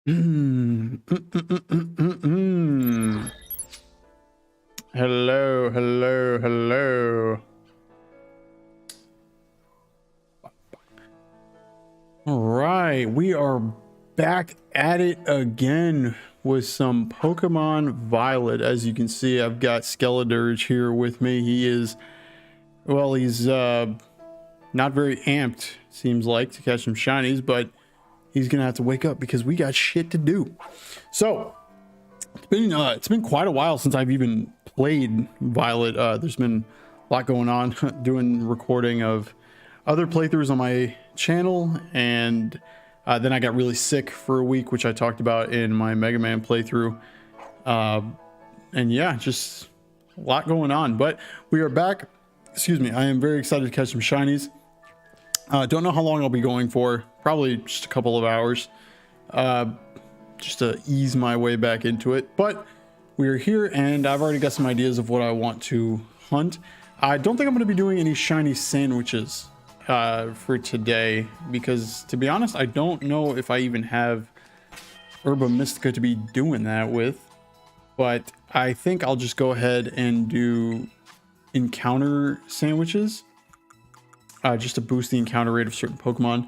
Hello, hello, hello. All right, we are back at it again with some Pokemon Violet. As you can see, I've got Skeledirge here with me. He is, well, he's not very amped, seems like, to catch some shinies, but he's gonna have to wake up because we got shit to do. So it's been quite a while since I've even played Violet. There's been a lot going on, doing recording of other playthroughs on my channel, and then I got really sick for a week, which I talked about in my Mega Man playthrough. And yeah, just a lot going on, but we are back. Excuse me. I am very excited to catch some shinies. Don't know how long I'll be going for. Probably just a couple of hours, just to ease my way back into it. But we are here, and I've already got some ideas of what I want to hunt. I don't think I'm going to be doing any shiny sandwiches for today, because to be honest, I don't know if I even have Herba Mystica to be doing that with. But I think I'll just go ahead and do encounter sandwiches, just to boost the encounter rate of certain Pokemon.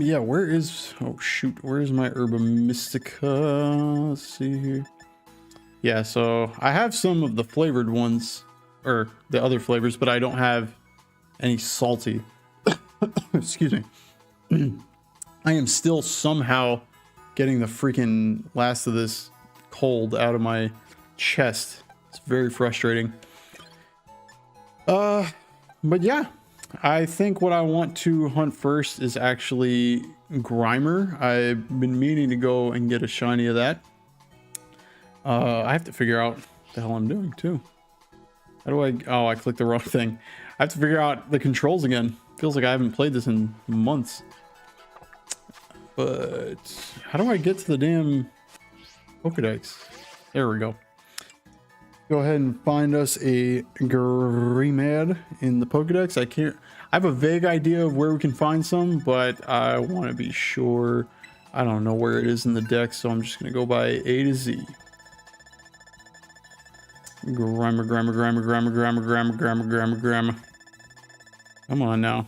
Yeah, where is, oh shoot, where is my Herba Mystica? Let's see here. Yeah, so I have some of the flavored ones, or the other flavors, but I don't have any salty. Excuse me. I am still somehow getting the freaking last of this cold out of my chest. It's very frustrating. But yeah, I think what I want to hunt first is actually Grimer. I've been meaning to go and get a shiny of that. I have to figure out what the hell I'm doing too. How do I, oh, I clicked the wrong thing. I have to figure out the controls again. Feels like I haven't played this in months. But how do I get to the damn Pokedex? There we go. Go ahead and find us a Grimer in the Pokedex. I have a vague idea of where we can find some, but I want to be sure. I don't know where it is in the deck, so I'm just going to go by A to Z. Grimer, Grimer, Grimer, Grimer, Grimer, Grimer, Grimer, Grimer, Grimer. Come on now.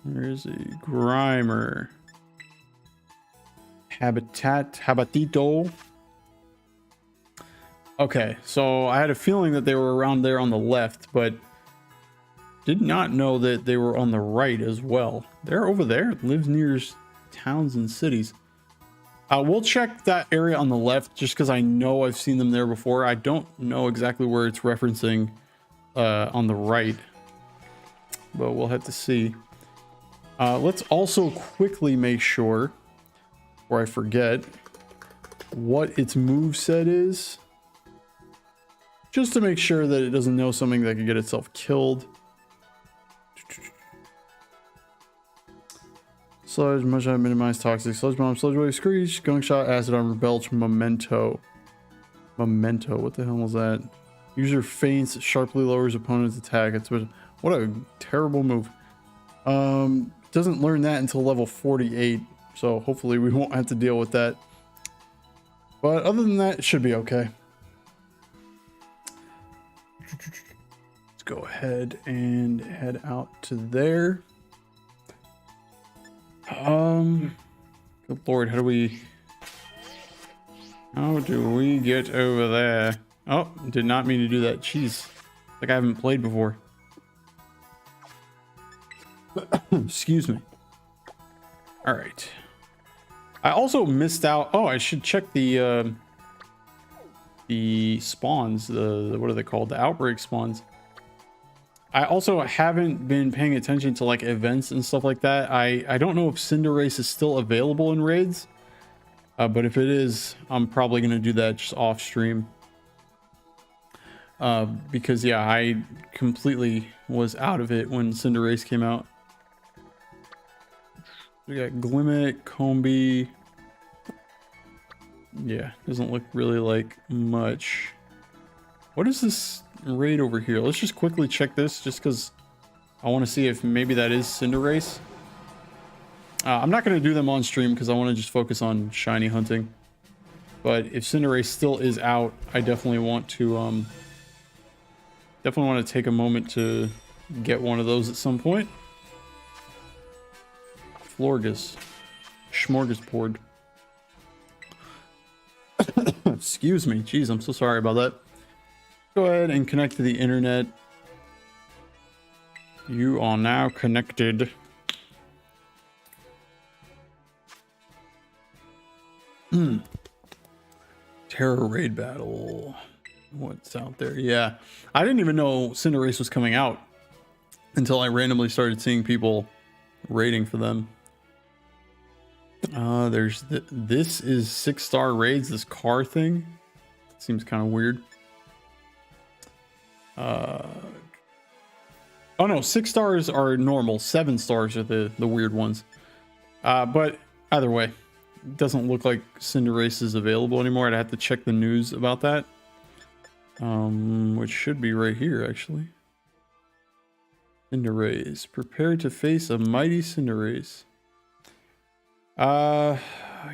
There's a Grimer. Habitatito. Okay, so I had a feeling that they were around there on the left, but did not know that they were on the right as well. They're over there. It lives near towns and cities. We'll check that area on the left just because I know I've seen them there before. I don't know exactly where it's referencing on the right, but we'll have to see. Let's also quickly make sure, before I forget, what its moveset is, just to make sure that it doesn't know something that could get itself killed. Sludge, much I minimize toxic. Sludge bomb, sludge wave, screech, gunk shot, acid armor, belch, memento. Memento, what the hell is that? User feints, sharply lowers opponent's attack. It's what a terrible move. Doesn't learn that until level 48, so hopefully we won't have to deal with that. But other than that, it should be okay. Let's go ahead and head out to there. Good lord, how do we get over there? Oh, did not mean to do that. Jeez, like I haven't played before. Excuse me. All right. I also missed out. Oh, I should check the spawns. The what are they called? The outbreak spawns. I also haven't been paying attention to like events and stuff like that. I don't know if Cinderace is still available in raids, but if it is, I'm probably gonna do that just off stream. Because yeah, I completely was out of it when Cinderace came out. We got Glimmet, Combi. Yeah, doesn't look really like much. What is this raid over here? Let's just quickly check this just because I want to see if maybe that is Cinderace. I'm not going to do them on stream because I want to just focus on shiny hunting. But if Cinderace still is out, I definitely want to take a moment to get one of those at some point. Florges. Smorgasbord. Excuse me. Jeez, I'm so sorry about that. Go ahead and connect to the internet. You are now connected. Terror raid battle. What's out there? Yeah. I didn't even know Cinderace was coming out until I randomly started seeing people raiding for them. There's this is 6-star raids, this car thing. Seems kind of weird. Oh no, 6 stars are normal, 7 stars are the weird ones. But either way, it doesn't look like Cinderace is available anymore. I'd have to check the news about that. Which should be right here actually. Cinderace, prepare to face a mighty Cinderace. I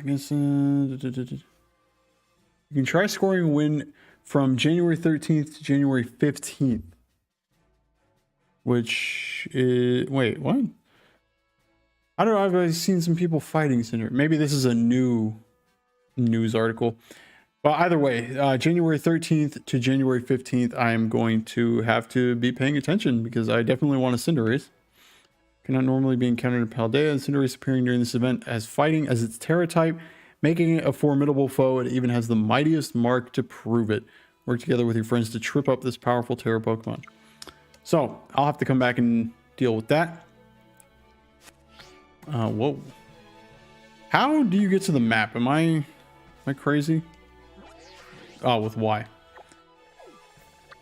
guess you can try scoring a win from January 13th to January 15th. Which is... Wait, what? I don't know, I've seen some people fighting Cinderace. Maybe this is a new news article. Well, either way, January 13th to January 15th, I am going to have to be paying attention because I definitely want a Cinderace. Cannot normally be encountered in Paldea, and Cinderace appearing during this event as fighting as its Terra type, making it a formidable foe. It even has the mightiest mark to prove it. Work together with your friends to trip up this powerful Terra Pokemon. So, I'll have to come back and deal with that. Whoa. How do you get to the map? Am I crazy? Oh, with Y.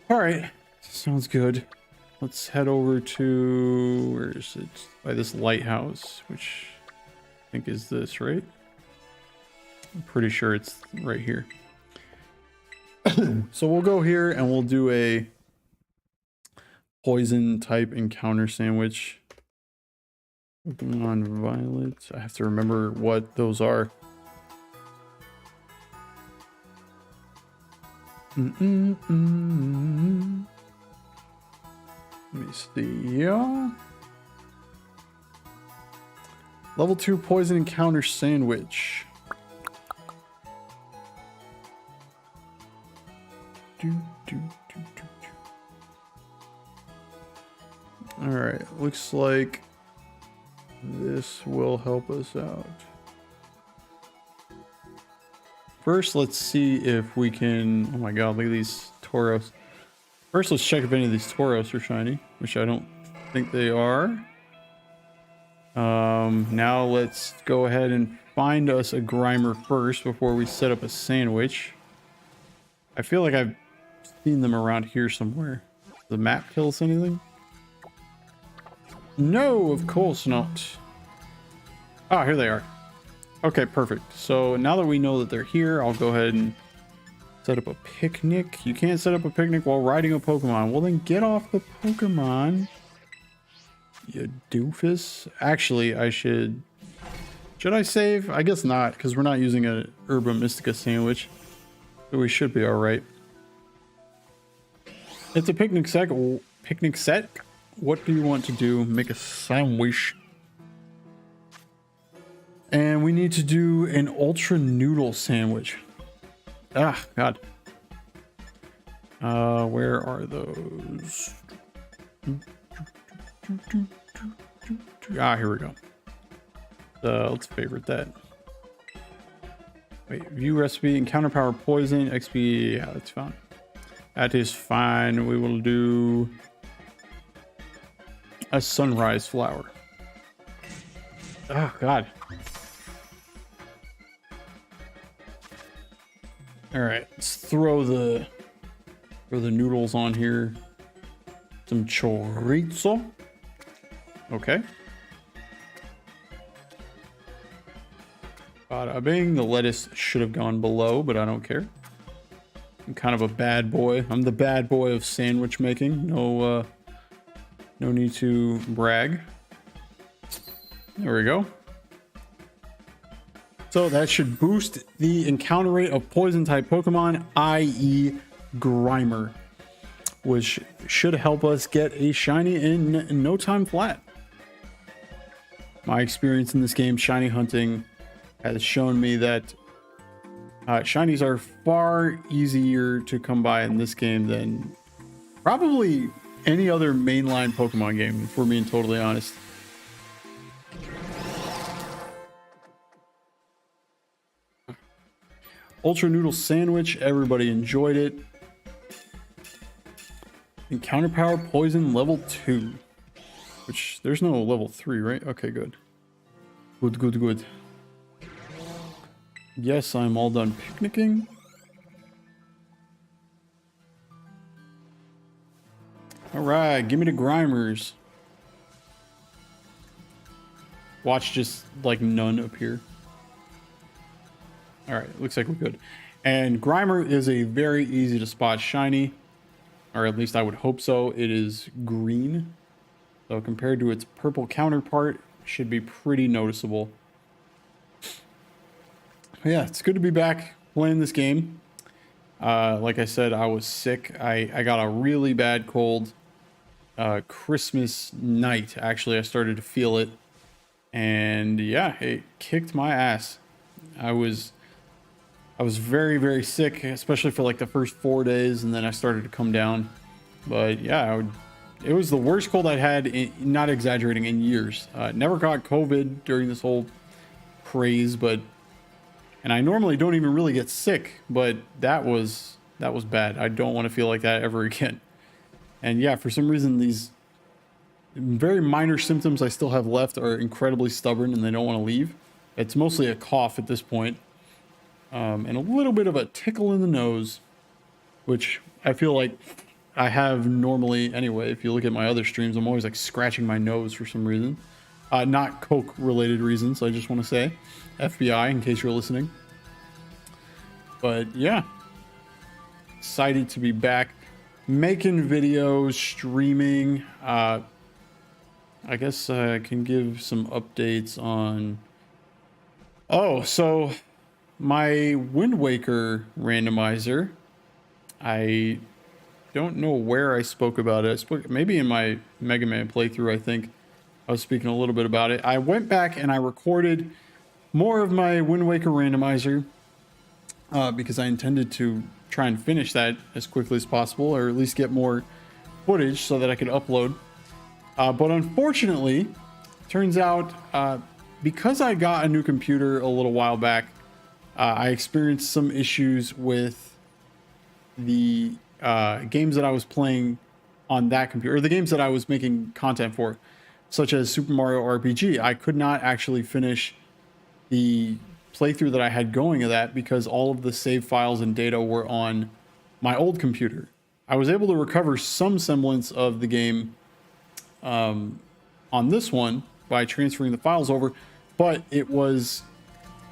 Alright. Sounds good. Let's head over to... Where is it? By this lighthouse, which I think is this, right? I'm pretty sure it's right here. So we'll go here and we'll do a poison type encounter sandwich. Pokemon Violet. I have to remember what those are. Let me see. Yeah. Level 2 poison encounter sandwich. All right. Looks like this will help us out. First, let's see if we can... Oh my god, look at these Tauros. First, let's check if any of these Tauros are shiny, which I don't think they are. Now let's go ahead and find us a Grimer first before we set up a sandwich. I feel like I've seen them around here somewhere. Does the map tell us anything? No, of course not. Ah, here they are. Okay, perfect. So now that we know that they're here, I'll go ahead and set up a picnic. You can't set up a picnic while riding a Pokemon. Well, then get off the Pokemon, you doofus. Actually, I should... Should I save? I guess not, because we're not using a Herba Mystica sandwich. So we should be alright. It's a picnic set. Picnic set? What do you want to do? Make a sandwich. And we need to do an ultra noodle sandwich. Ah, God. Where are those? Ah, here we go. Let's favorite that. Wait, view recipe, encounter power poison, XP. Yeah, that's fine. That is fine. We will do a sunrise flower. Oh, God. All right, let's throw the noodles on here. Some chorizo. Okay. Bada bing. The lettuce should have gone below, but I don't care. I'm kind of a bad boy. I'm the bad boy of sandwich making. No No need to brag. There we go. So that should boost the encounter rate of poison type Pokemon, i.e. Grimer, which should help us get a shiny in no time flat. My experience in this game, shiny hunting, has shown me that shinies are far easier to come by in this game than probably any other mainline Pokemon game, if we're being totally honest. Ultra Noodle Sandwich, everybody enjoyed it. Encounter Power Poison level 2. Which, there's no level 3, right? Okay, good. Good. Yes, I'm all done picnicking. Alright, give me the Grimers. Watch just, like, none appear. Alright, looks like we're good. And Grimer is a very easy to spot shiny. Or at least I would hope so. It is green. So compared to its purple counterpart, should be pretty noticeable. Yeah, it's good to be back playing this game. Like I said, I was sick. I got a really bad cold. Christmas night, actually, I started to feel it. And yeah, it kicked my ass. I was very, very sick, especially for like the first 4 days, and then I started to come down. But yeah, it was the worst cold I'd had, not exaggerating, in years. Never got COVID during this whole craze, and I normally don't even really get sick, but that was bad. I don't want to feel like that ever again. And yeah, for some reason, these very minor symptoms I still have left are incredibly stubborn and they don't want to leave. It's mostly a cough at this point. And a little bit of a tickle in the nose, which I feel like I have normally anyway. If you look at my other streams, I'm always like scratching my nose for some reason. Not Coke related reasons, I just want to say. FBI, in case you're listening. But yeah, excited to be back making videos, streaming. I guess I can give some updates on... Oh, so my Wind Waker randomizer, I don't know where I spoke about it. I spoke maybe in my Mega Man playthrough, I think I was speaking a little bit about it. I went back and I recorded more of my Wind Waker randomizer because I intended to try and finish that as quickly as possible, or at least get more footage so that I could upload. But unfortunately, turns out because I got a new computer a little while back, I experienced some issues with the games that I was playing on that computer, or the games that I was making content for, such as Super Mario RPG. I could not actually finish the playthrough that I had going of that because all of the save files and data were on my old computer. I was able to recover some semblance of the game on this one by transferring the files over, but it was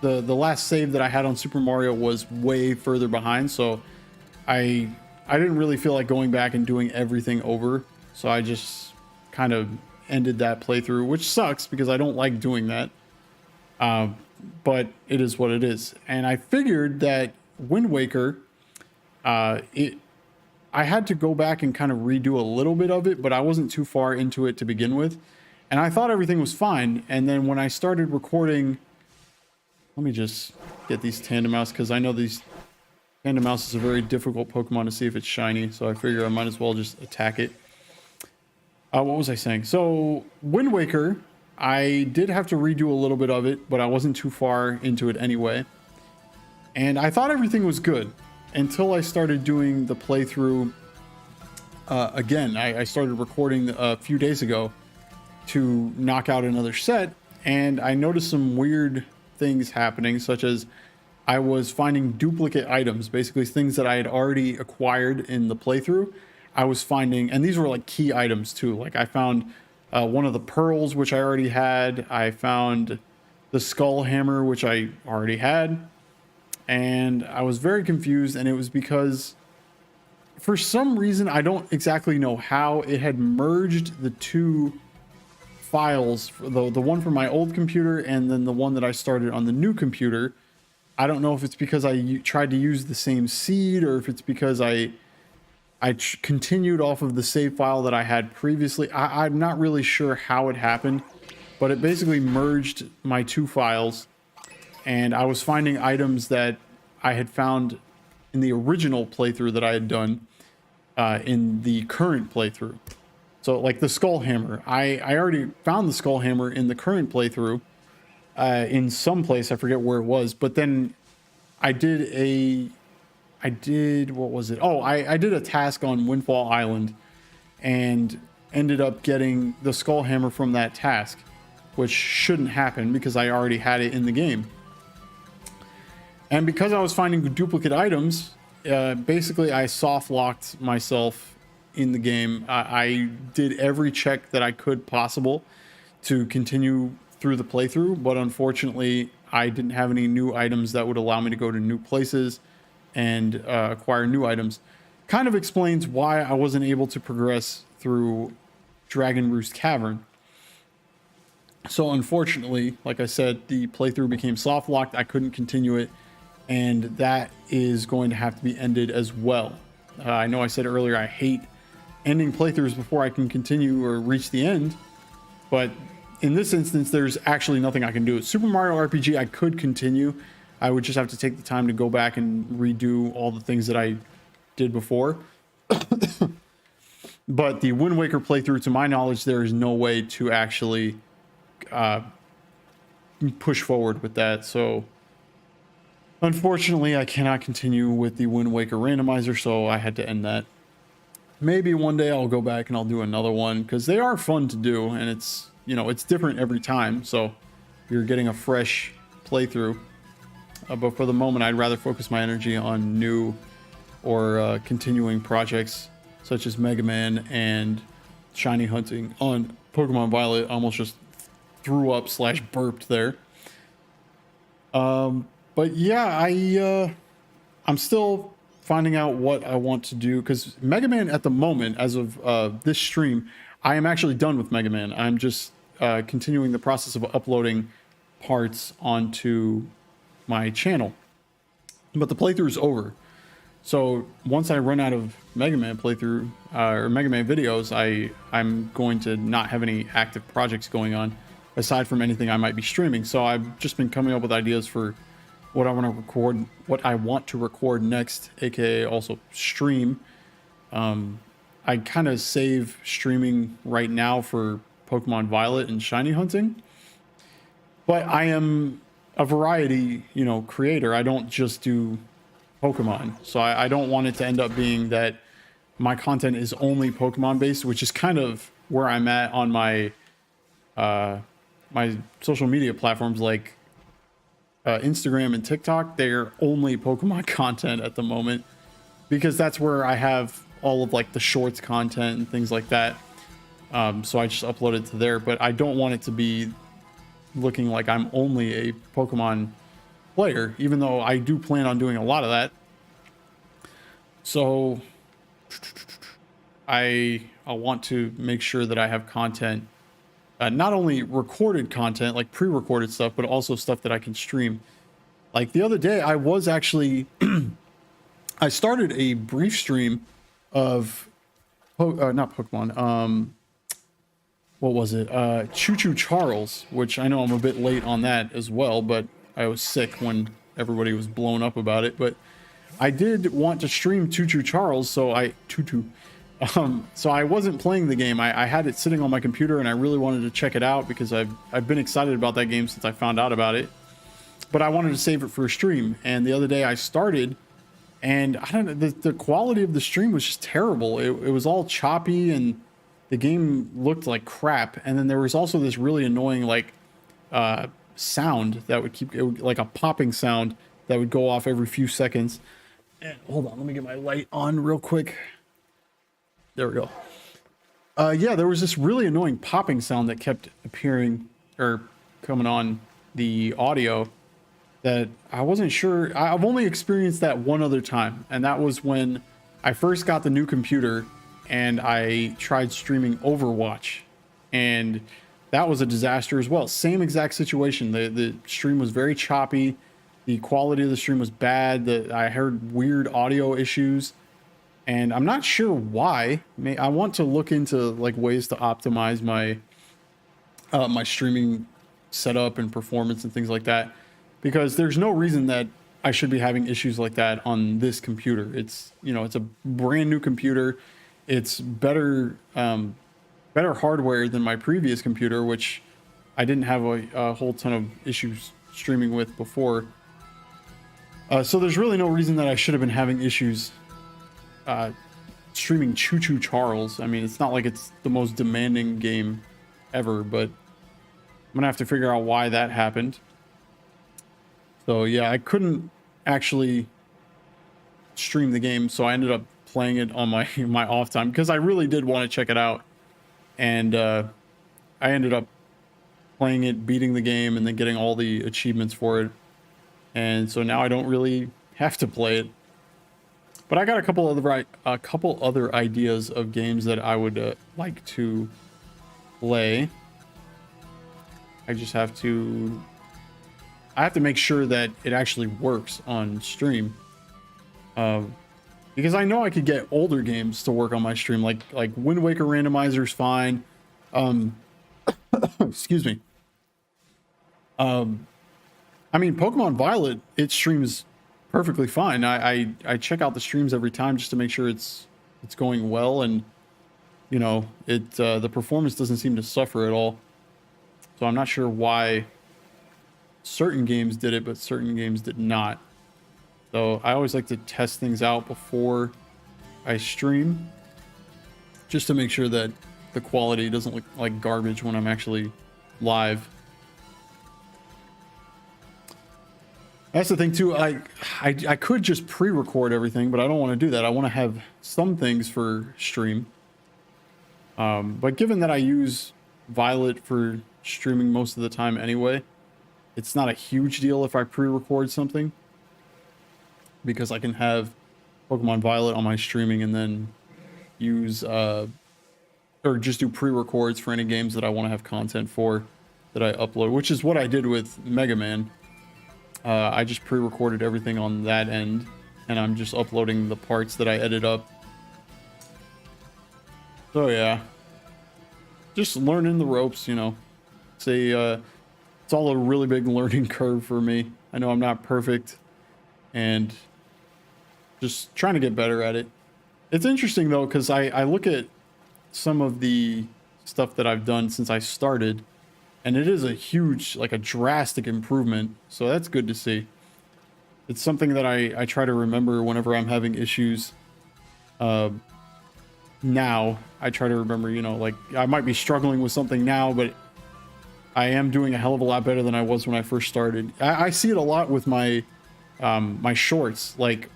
the last save that I had on Super Mario was way further behind, so I didn't really feel like going back and doing everything over, so I just kind of ended that playthrough, which sucks because I don't like doing that. But it is what it is. And I figured that Wind Waker, I had to go back and kind of redo a little bit of it, but I wasn't too far into it to begin with. And I thought everything was fine. And then when I started recording, let me just get these Tandemaus, because I know these Tandemaus is a very difficult Pokemon to see if it's shiny. So I figure I might as well just attack it. What was I saying? So Wind Waker, I did have to redo a little bit of it, but I wasn't too far into it anyway. And I thought everything was good until I started doing the playthrough again. I started recording a few days ago to knock out another set, and I noticed some weird things happening, such as I was finding duplicate items, basically things that I had already acquired in the playthrough. I was finding, and these were like key items too. Like I found one of the pearls, which I already had. I found the skull hammer, which I already had. And I was very confused, and it was because for some reason, I don't exactly know how it had merged the two files, the one from my old computer and then the one that I started on the new computer. I don't know if it's because I tried to use the same seed, or if it's because I continued off of the save file that I had previously. I'm not really sure how it happened, but it basically merged my two files, and I was finding items that I had found in the original playthrough that I had done in the current playthrough. So like the skull hammer, I already found the skull hammer in the current playthrough in some place. I forget where it was, but then I did what was it? Oh, I did a task on Windfall Island and ended up getting the skull hammer from that task, which shouldn't happen because I already had it in the game. And because I was finding duplicate items, basically I soft locked myself in the game. I did every check that I could possible to continue through the playthrough, but unfortunately I didn't have any new items that would allow me to go to new places and acquire new items. Kind of explains why I wasn't able to progress through Dragon Roost Cavern. So unfortunately, like I said, the playthrough became soft locked. I couldn't continue it, and that is going to have to be ended as well. I know I said earlier I hate ending playthroughs before I can continue or reach the end, but in this instance, there's actually nothing I can do. Super Mario RPG, I could continue. I would just have to take the time to go back and redo all the things that I did before. But the Wind Waker playthrough, to my knowledge, there is no way to actually push forward with that. So unfortunately, I cannot continue with the Wind Waker randomizer, so I had to end that. Maybe one day I'll go back and I'll do another one, because they are fun to do, and it's, you know, it's different every time, so you're getting a fresh playthrough. But for the moment, I'd rather focus my energy on new or continuing projects such as Mega Man and shiny hunting on Pokemon Violet. I almost just threw up / burped there. But yeah, I'm still finding out what I want to do, because Mega Man at the moment, as of this stream, I am actually done with Mega Man. I'm just continuing the process of uploading parts onto my channel, but the playthrough is over. So once I run out of Mega Man playthrough or Mega Man videos, I'm going to not have any active projects going on aside from anything I might be streaming. So I've just been coming up with ideas for what I want to record next, aka also stream. I kind of save streaming right now for Pokemon Violet and shiny hunting, but I am a variety, creator. I don't just do Pokemon. So I don't want it to end up being that my content is only Pokemon based, which is kind of where I'm at on my my social media platforms like Instagram and TikTok. They're only Pokemon content at the moment, because that's where I have all of like the shorts content and things like that. So I just upload it to there, but I don't want it to be looking like I'm only a Pokemon player, even though I do plan on doing a lot of that. So I want to make sure that I have content, not only recorded content like pre-recorded stuff, but also stuff that I can stream. Like the other day, I was actually I started a brief stream of not Pokemon, what was it? Choo Choo Charles, which I know I'm a bit late on that as well, but I was sick when everybody was blown up about it. But I did want to stream Choo Choo Charles, so so I wasn't playing the game. I had it sitting on my computer, and I really wanted to check it out because I've been excited about that game since I found out about it. But I wanted to save it for a stream, and the other day I started, and I don't know, the quality of the stream was just terrible. It was all choppy, and the game looked like crap. And then there was also this really annoying sound that would like a popping sound that would go off every few seconds. And hold on, let me get my light on real quick. There we go. Yeah, there was this really annoying popping sound that kept appearing or coming on the audio that I wasn't sure. I've only experienced that one other time, and that was when I first got the new computer and I tried streaming Overwatch, and that was a disaster as well. Same exact situation. The stream was very choppy. The quality of the stream was bad. I heard weird audio issues, and I'm not sure why. I want to look into like ways to optimize my my streaming setup and performance and things like that, because there's no reason that I should be having issues like that on this computer. It's, you know, it's a brand new computer. It's better better hardware than my previous computer, which I didn't have a whole ton of issues streaming with before. So there's really no reason that I should have been having issues streaming Choo Choo Charles. I mean, it's not like it's the most demanding game ever, but I'm gonna have to figure out why that happened. So yeah, I couldn't actually stream the game, so I ended up playing it on my my off time because I really did want to check it out, and I ended up playing it, beating the game, and then getting all the achievements for it. And so now I don't really have to play it. But I got a couple other ideas of games that I would like to play. I just have to make sure that it actually works on stream. Because I know I could get older games to work on my stream, like Wind Waker Randomizer's fine. Excuse me. I mean, Pokemon Violet, it streams perfectly fine. I check out the streams every time just to make sure it's going well, and you know, the performance doesn't seem to suffer at all. So I'm not sure why certain games did it, but certain games did not. So I always like to test things out before I stream, just to make sure that the quality doesn't look like garbage when I'm actually live. That's the thing too. I could just pre-record everything, but I don't want to do that. I want to have some things for stream. But given that I use Violet for streaming most of the time anyway, it's not a huge deal if I pre-record something, because I can have Pokemon Violet on my streaming and then use or just do pre-records for any games that I want to have content for that I upload, which is what I did with Mega Man. I just pre-recorded everything on that end, and I'm just uploading the parts that I edit up. So yeah, just learning the ropes, you know. It's all a really big learning curve for me. I know I'm not perfect, and just trying to get better at it. It's interesting though, because I look at some of the stuff that I've done since I started, and it is a huge, like a drastic improvement. So that's good to see. It's something that I try to remember whenever I'm having issues. Now I try to remember, you know, like I might be struggling with something now, but I am doing a hell of a lot better than I was when I first started. I see it a lot with my my shorts. Like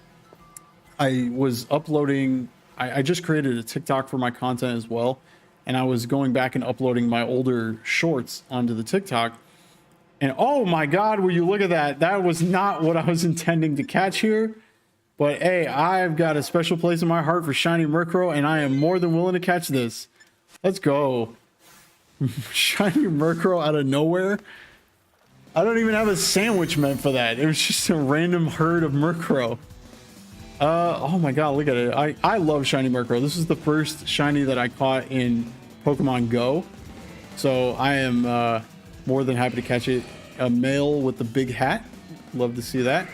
I was uploading, I just created a TikTok for my content as well, and I was going back and uploading my older shorts onto the TikTok, and oh my god, will you look at that? That was not what I was intending to catch here. But hey, I've got a special place in my heart for Shiny Murkrow, and I am more than willing to catch this. Let's go. Shiny Murkrow out of nowhere. I don't even have a sandwich meant for that. It was just a random herd of Murkrow. Oh my god, look at it. I love Shiny Murkrow. This is the first shiny that I caught in Pokemon Go. So I am more than happy to catch it. A male with the big hat. Love to see that.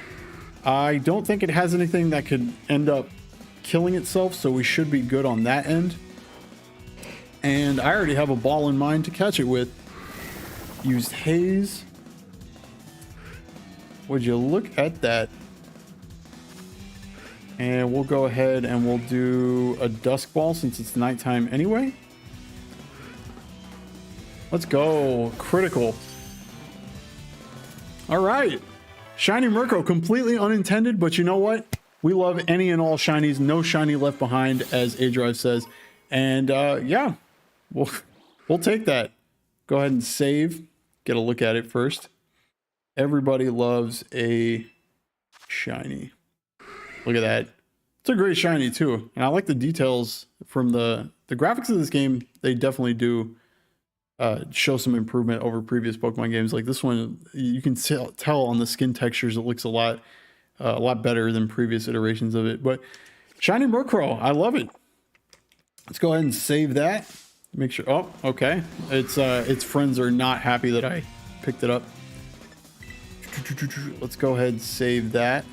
I don't think it has anything that could end up killing itself, so we should be good on that end. And I already have a ball in mind to catch it with. Used Haze. Would you look at that? And we'll go ahead and we'll do a Dusk Ball since it's nighttime anyway. Let's go. Critical. All right. Shiny Murkrow, completely unintended, but you know what? We love any and all shinies. No shiny left behind, as A-Drive says. And yeah, we'll take that. Go ahead and save. Get a look at it first. Everybody loves a shiny. Look at that. It's a great shiny too, and I like the details from the graphics of this game. They definitely do show some improvement over previous Pokemon games. Like this one, you can tell on the skin textures it looks a lot better than previous iterations of it. But shiny Murkrow, I love it. Let's go ahead and save that. Make sure. Oh, okay. Its friends are not happy that I picked it up. Let's go ahead and save that.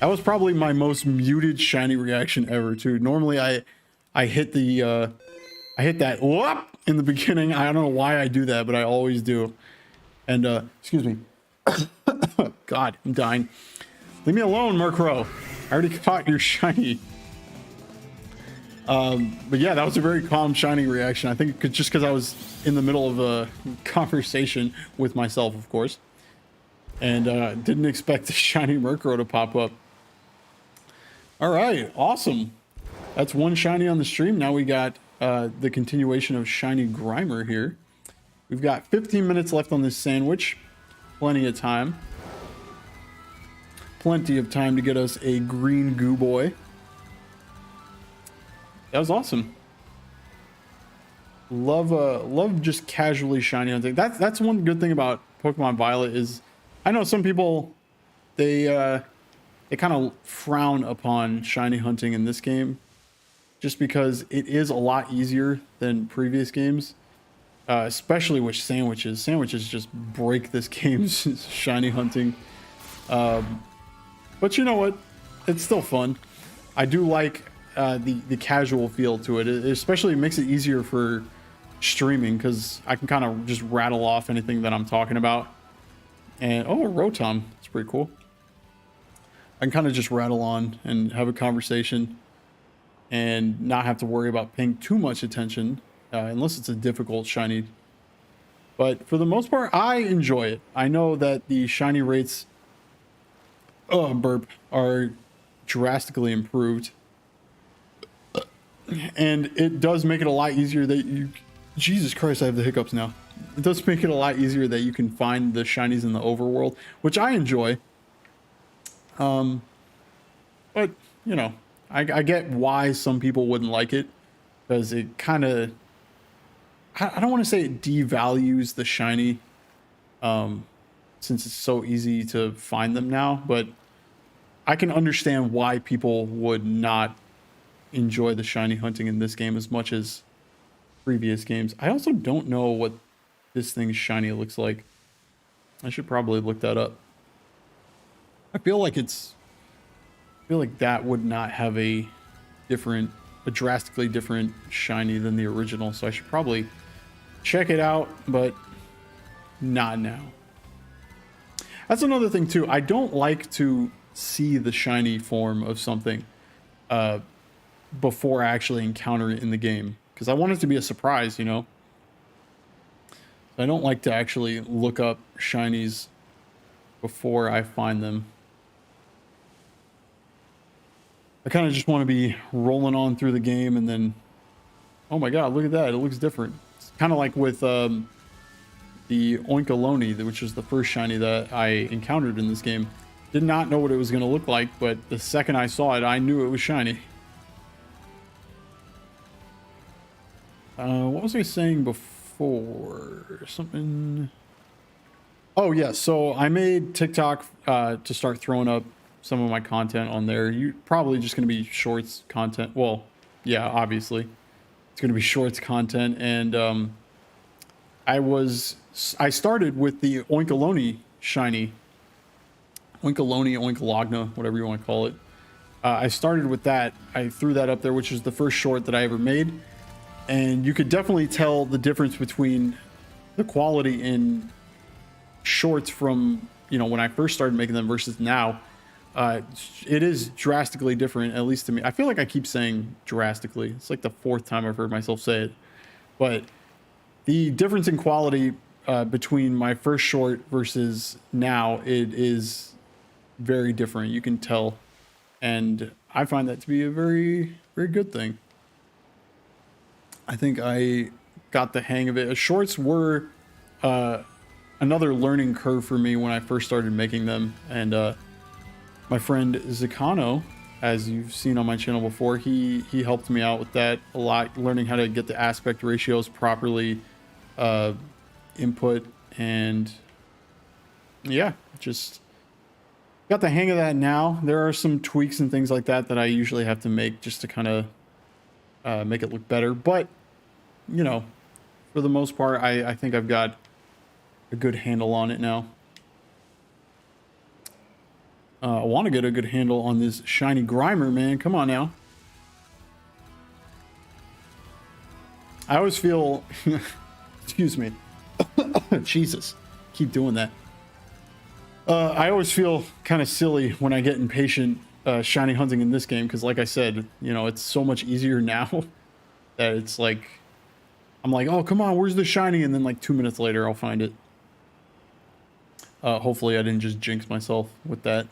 That was probably my most muted shiny reaction ever too. Normally I hit the I hit that whoop in the beginning. I don't know why I do that, but I always do. And excuse me. God, I'm dying. Leave me alone, Murkrow. I already caught your shiny. But yeah, that was a very calm shiny reaction. I think just because I was in the middle of a conversation with myself, of course, and didn't expect the shiny Murkrow to pop up. All right, awesome. That's one shiny on the stream. Now we got the continuation of shiny Grimer here. We've got 15 minutes left on this sandwich. Plenty of time. Plenty of time to get us a green goo boy. That was awesome. Love just casually shiny hunting. That's one good thing about Pokemon Violet is I know some people they kind of frown upon shiny hunting in this game just because it is a lot easier than previous games, especially with sandwiches. Sandwiches just break this game's shiny hunting. But you know what? It's still fun. I do like the casual feel to it. It especially makes it easier for streaming because I can kind of just rattle off anything that I'm talking about. And oh, Rotom, that's pretty cool. I can kind of just rattle on and have a conversation and not have to worry about paying too much attention unless it's a difficult shiny. But for the most part, I enjoy it. I know that the shiny rates are drastically improved. And it does make it a lot easier that you... Jesus Christ, I have the hiccups now. It does make it a lot easier that you can find the shinies in the overworld, which I enjoy. But, you know, I get why some people wouldn't like it. Because it kind of... I don't want to say it devalues the shiny. Since it's so easy to find them now. But I can understand why people would not enjoy the shiny hunting in this game as much as previous games. I also don't know what this thing's shiny looks like. I should probably look that up. I feel like that would not have a drastically different shiny than the original, so I should probably check it out, but not now. That's another thing too. I don't like to see the shiny form of something before I actually encounter it in the game, because I want it to be a surprise, you know. I don't like to actually look up shinies before I find them. I kind of just want to be rolling on through the game and then, oh my god, look at that, it looks different. It's kind of like with the Oinkaloni, which was the first shiny that I encountered in this game. Did not know what it was going to look like, but the second I saw it, I knew it was shiny. What was I saying before? Something... Oh, yeah, so I made TikTok to start throwing up some of my content on there. You're probably just going to be shorts content. Well, yeah, obviously. It's going to be shorts content, and I started with the Oinkaloni shiny. Oinkaloni, Oinkalogna, whatever you want to call it. I started with that. I threw that up there, which is the first short that I ever made. And you could definitely tell the difference between the quality in shorts from, you know, when I first started making them versus now. It is drastically different, at least to me. I feel like I keep saying drastically. It's like the fourth time I've heard myself say it. But the difference in quality between my first short versus now, it is very different. You can tell. And I find that to be a very, very good thing. I think I got the hang of it. Shorts were another learning curve for me when I first started making them. And my friend Zakano, as you've seen on my channel before, he helped me out with that a lot, learning how to get the aspect ratios properly input, and yeah, just got the hang of that now. There are some tweaks and things like that that I usually have to make just to kind of make it look better, but you know, for the most part, I think I've got a good handle on it now. I want to get a good handle on this shiny Grimer, man. Come on now. I always feel... excuse me. Jesus. Keep doing that. I always feel kind of silly when I get impatient shiny hunting in this game, because like I said, you know, it's so much easier now that it's like... I'm like, oh, come on, where's the shiny? And then like 2 minutes later, I'll find it. Hopefully I didn't just jinx myself with that.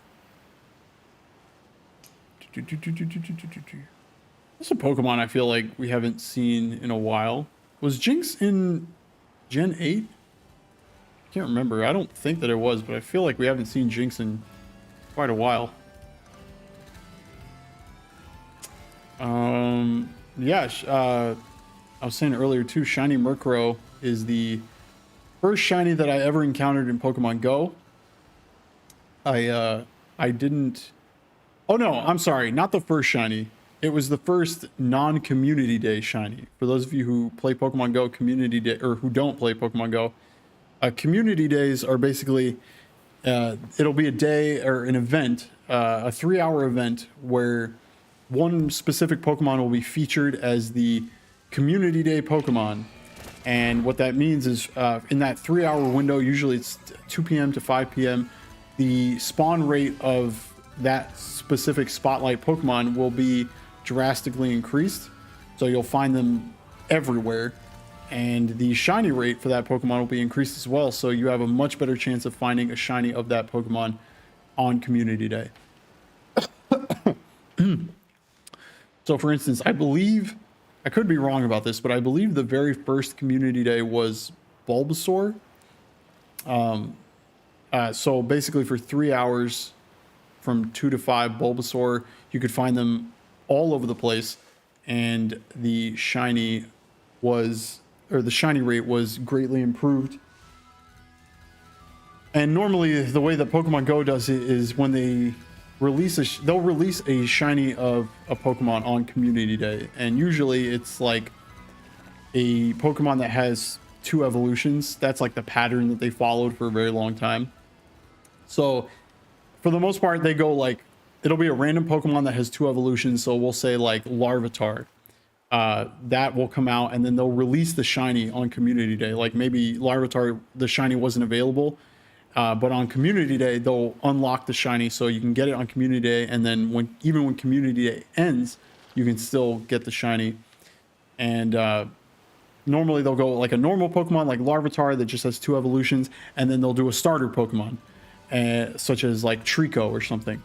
That's a Pokemon I feel like we haven't seen in a while. Was Jinx in Gen 8? I can't remember. I don't think that it was, but I feel like we haven't seen Jinx in quite a while. Yeah, I was saying earlier too, Shiny Murkrow is the first shiny that I ever encountered in Pokemon Go. I didn't... Oh no, I'm sorry, not the first shiny. It was the first non-community day shiny. For those of you who play Pokemon Go community day, or who don't play Pokemon Go, community days are basically, it'll be a day or an event, a 3-hour event where one specific Pokemon will be featured as the community day Pokemon. And what that means is in that 3-hour window, usually it's 2 p.m. to 5 p.m., the spawn rate of that specific spotlight Pokemon will be drastically increased. So you'll find them everywhere. And the shiny rate for that Pokemon will be increased as well. So you have a much better chance of finding a shiny of that Pokemon on Community Day. So for instance, I believe, I could be wrong about this, but I believe the very first Community Day was Bulbasaur. So basically for 3 hours, from 2 to 5 Bulbasaur, you could find them all over the place, and the shiny was, or the shiny rate was greatly improved. And normally the way that Pokemon Go does it is when they release they'll release a shiny of a Pokemon on Community Day, and usually it's like a Pokemon that has 2 evolutions. That's like the pattern that they followed for a very long time. So for the most part, they go like, it'll be a random Pokemon that has 2 evolutions. So we'll say like Larvitar, that will come out, and then they'll release the shiny on Community Day. Like maybe Larvitar, the shiny wasn't available, but on Community Day, they'll unlock the shiny so you can get it on Community Day. And then even when Community Day ends, you can still get the shiny. And normally they'll go like a normal Pokemon like Larvitar that just has 2 evolutions, and then they'll do a starter Pokemon, such as like Trico or something.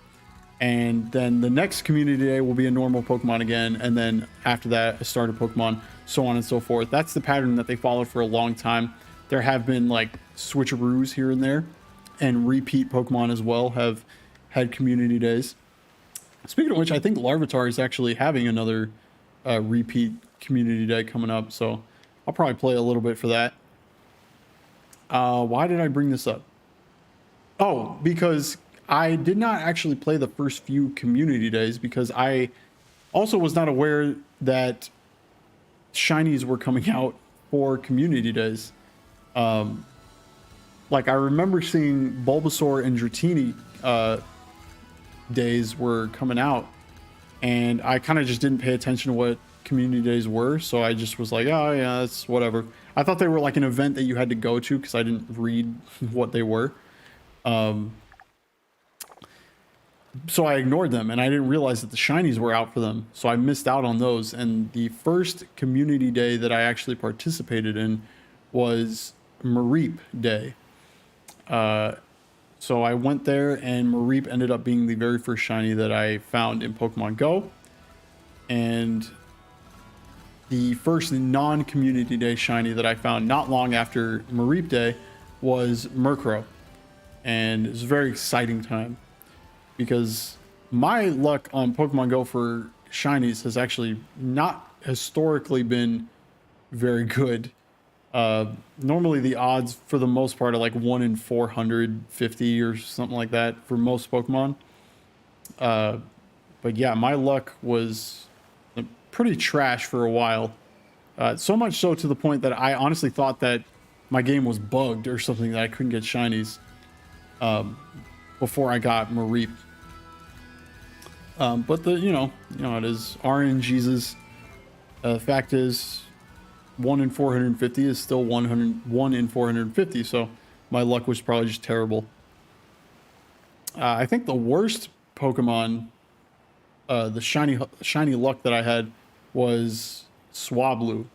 And then the next Community Day will be a normal Pokemon again, and then after that a starter Pokemon, so on and so forth. That's the pattern that they followed for a long time. There have been like switcheroos here and there, and repeat Pokemon as well have had Community Days. Speaking of which, I think Larvitar is actually having another repeat Community Day coming up, so I'll probably play a little bit for that. Why did I bring this up? Oh, because I did not actually play the first few Community Days, because I also was not aware that shinies were coming out for Community Days. Like I remember seeing Bulbasaur and Dratini days were coming out, and I kind of just didn't pay attention to what Community Days were, so I just was like, oh yeah, that's whatever. I thought they were like an event that you had to go to, because I didn't read what they were. So I ignored them, and I didn't realize that the shinies were out for them, so I missed out on those. And the first Community Day that I actually participated in was Mareep Day. So I went there, and Mareep ended up being the very first shiny that I found in Pokemon Go. And the first non-Community Day shiny that I found not long after Mareep Day was Murkrow. And it was a very exciting time. because my luck on Pokemon Go for shinies has actually not historically been very good. Normally the odds for the most part are like 1 in 450 or something like that for most Pokemon. But yeah, my luck was pretty trash for a while. So much so to the point that I honestly thought that my game was bugged or something, that I couldn't get shinies before I got Mareep. But it is RNGesus. Fact is, 1 in 450 is still 1 in 450. So my luck was probably just terrible. I think the worst Pokemon, the shiny luck that I had was Swablu.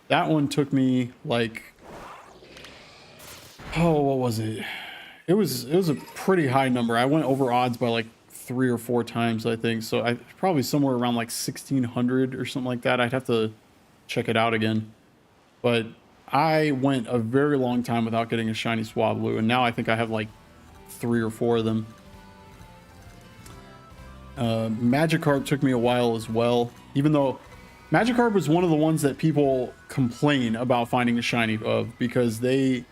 That one took me like, oh, what was it? It was a pretty high number. I went over odds by like 3 or 4 times, I think. So I probably somewhere around like 1600 or something like that. I'd have to check it out again. But I went a very long time without getting a shiny Swablu, and now I think I have like 3 or 4 of them. Magikarp took me a while as well, even though Magikarp was one of the ones that people complain about finding a shiny of, because they,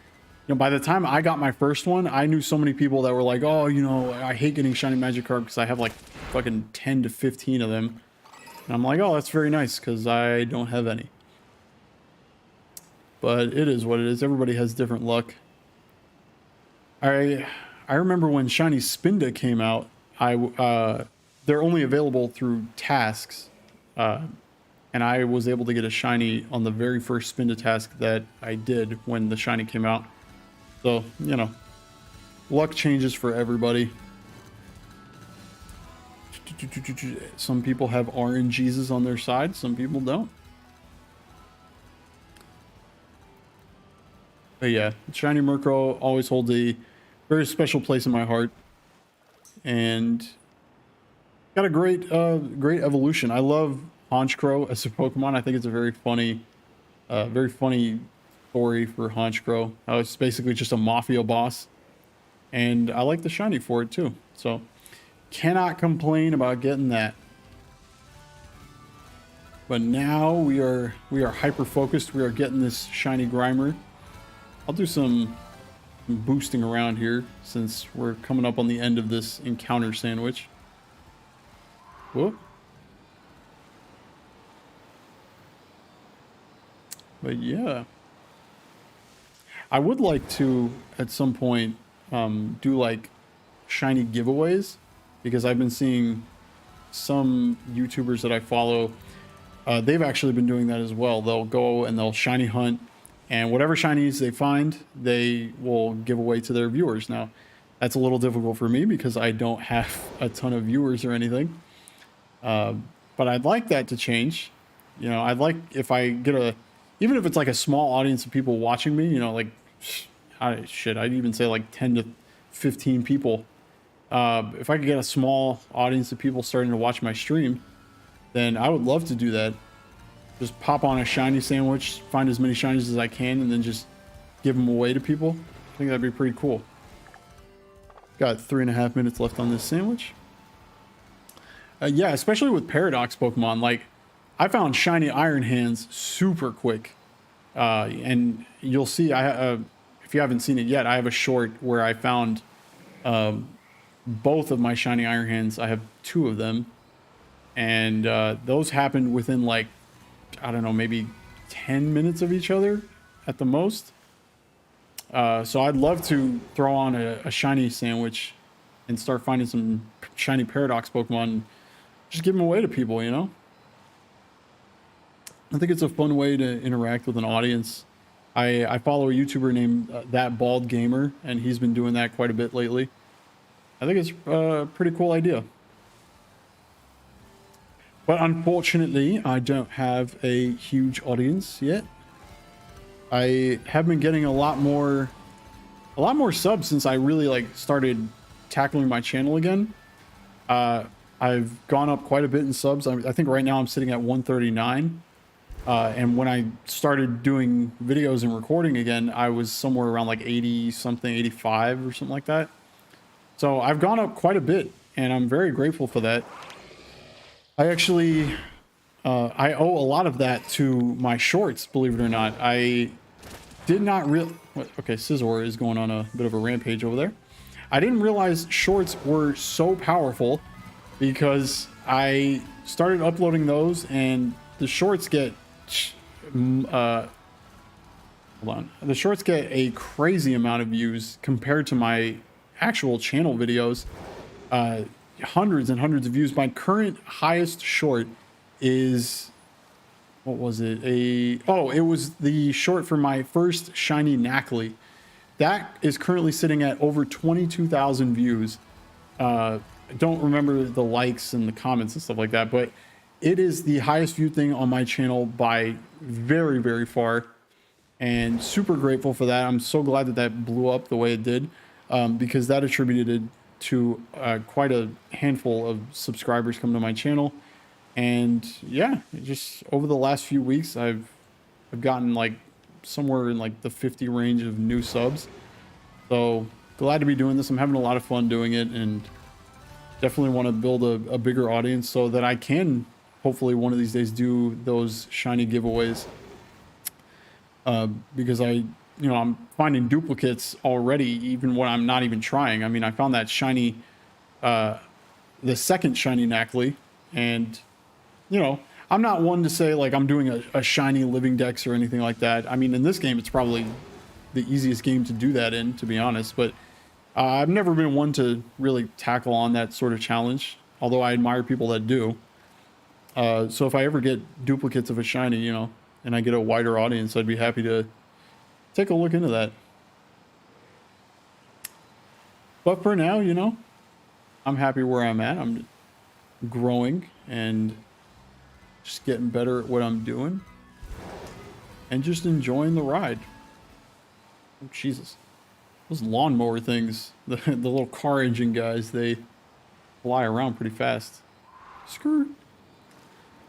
by the time I got my first one, I knew so many people that were like, oh, I hate getting shiny Magikarp because I have like fucking 10 to 15 of them. And I'm like, oh, that's very nice because I don't have any. But it is what it is. Everybody has different luck. I remember when shiny Spinda came out, they're only available through tasks. And I was able to get a shiny on the very first Spinda task that I did when the shiny came out. So, luck changes for everybody. Some people have RNGesus on their side, some people don't. But yeah, shiny Murkrow always holds a very special place in my heart. And got a great evolution. I love Honchkrow as a Pokemon. I think it's a very funny story for Honchkrow. It's basically just a mafia boss, and I like the shiny for it too. So cannot complain about getting that. But now we are hyper focused. We are getting this shiny Grimer. I'll do some boosting around here since we're coming up on the end of this encounter sandwich. Whoop. But yeah, I would like to at some point do like shiny giveaways, because I've been seeing some YouTubers that I follow, they've actually been doing that as well. They'll go and they'll shiny hunt, and whatever shinies they find, they will give away to their viewers. Now, that's a little difficult for me because I don't have a ton of viewers or anything. But I'd like that to change. I'd like if I get even if it's like a small audience of people watching me, like, I'd even say like 10 to 15 people. If I could get a small audience of people starting to watch my stream, then I would love to do that. Just pop on a shiny sandwich, find as many shinies as I can, and then just give them away to people. I think that'd be pretty cool. Got 3.5 minutes left on this sandwich. Yeah, especially with Paradox Pokemon. Like, I found shiny Iron Hands super quick. And you'll see, if you haven't seen it yet, I have a short where I found both of my shiny Iron Hands. I have 2 of them. And those happened within like, I don't know, maybe 10 minutes of each other at the most. So I'd love to throw on a shiny sandwich and start finding some shiny Paradox Pokemon. Just give them away to people, I think it's a fun way to interact with an audience. I follow a YouTuber named That Bald Gamer, and he's been doing that quite a bit lately. I think it's a pretty cool idea. But unfortunately, I don't have a huge audience yet. I have been getting a lot more subs since I really started tackling my channel again. I've gone up quite a bit in subs. I think right now I'm sitting at 139. And when I started doing videos and recording again, I was somewhere around like 80 something, 85 or something like that. So I've gone up quite a bit and I'm very grateful for that. I actually, I owe a lot of that to my shorts, believe it or not. I did not okay, Scizor is going on a bit of a rampage over there. I didn't realize shorts were so powerful because I started uploading those, and the shorts get hold on, the shorts get a crazy amount of views compared to my actual channel videos. Hundreds and hundreds of views. My current highest short is, what was it? It was the short for my first shiny Knackley. That is currently sitting at over 22,000 views. I don't remember the likes and the comments and stuff like that, but it is the highest viewed thing on my channel by very, very far, and super grateful for that. I'm so glad that that blew up the way it did, because that attributed to quite a handful of subscribers come to my channel. And yeah, just over the last few weeks, I've gotten like somewhere in like the 50 range of new subs. So glad to be doing this. I'm having a lot of fun doing it, and definitely want to build a bigger audience so that I can hopefully one of these days do those shiny giveaways. Because I'm finding duplicates already, even when I'm not even trying. I mean, I found that shiny, the second shiny Knackley, and I'm not one to say like I'm doing a shiny living dex or anything like that. I mean, in this game, it's probably the easiest game to do that in, to be honest, but I've never been one to really tackle on that sort of challenge, although I admire people that do. So if I ever get duplicates of a shiny, and I get a wider audience, I'd be happy to take a look into that. But for now, I'm happy where I'm at. I'm growing and just getting better at what I'm doing, and just enjoying the ride. Oh, Jesus. Those lawnmower things, the little car engine guys, they fly around pretty fast. Skirt.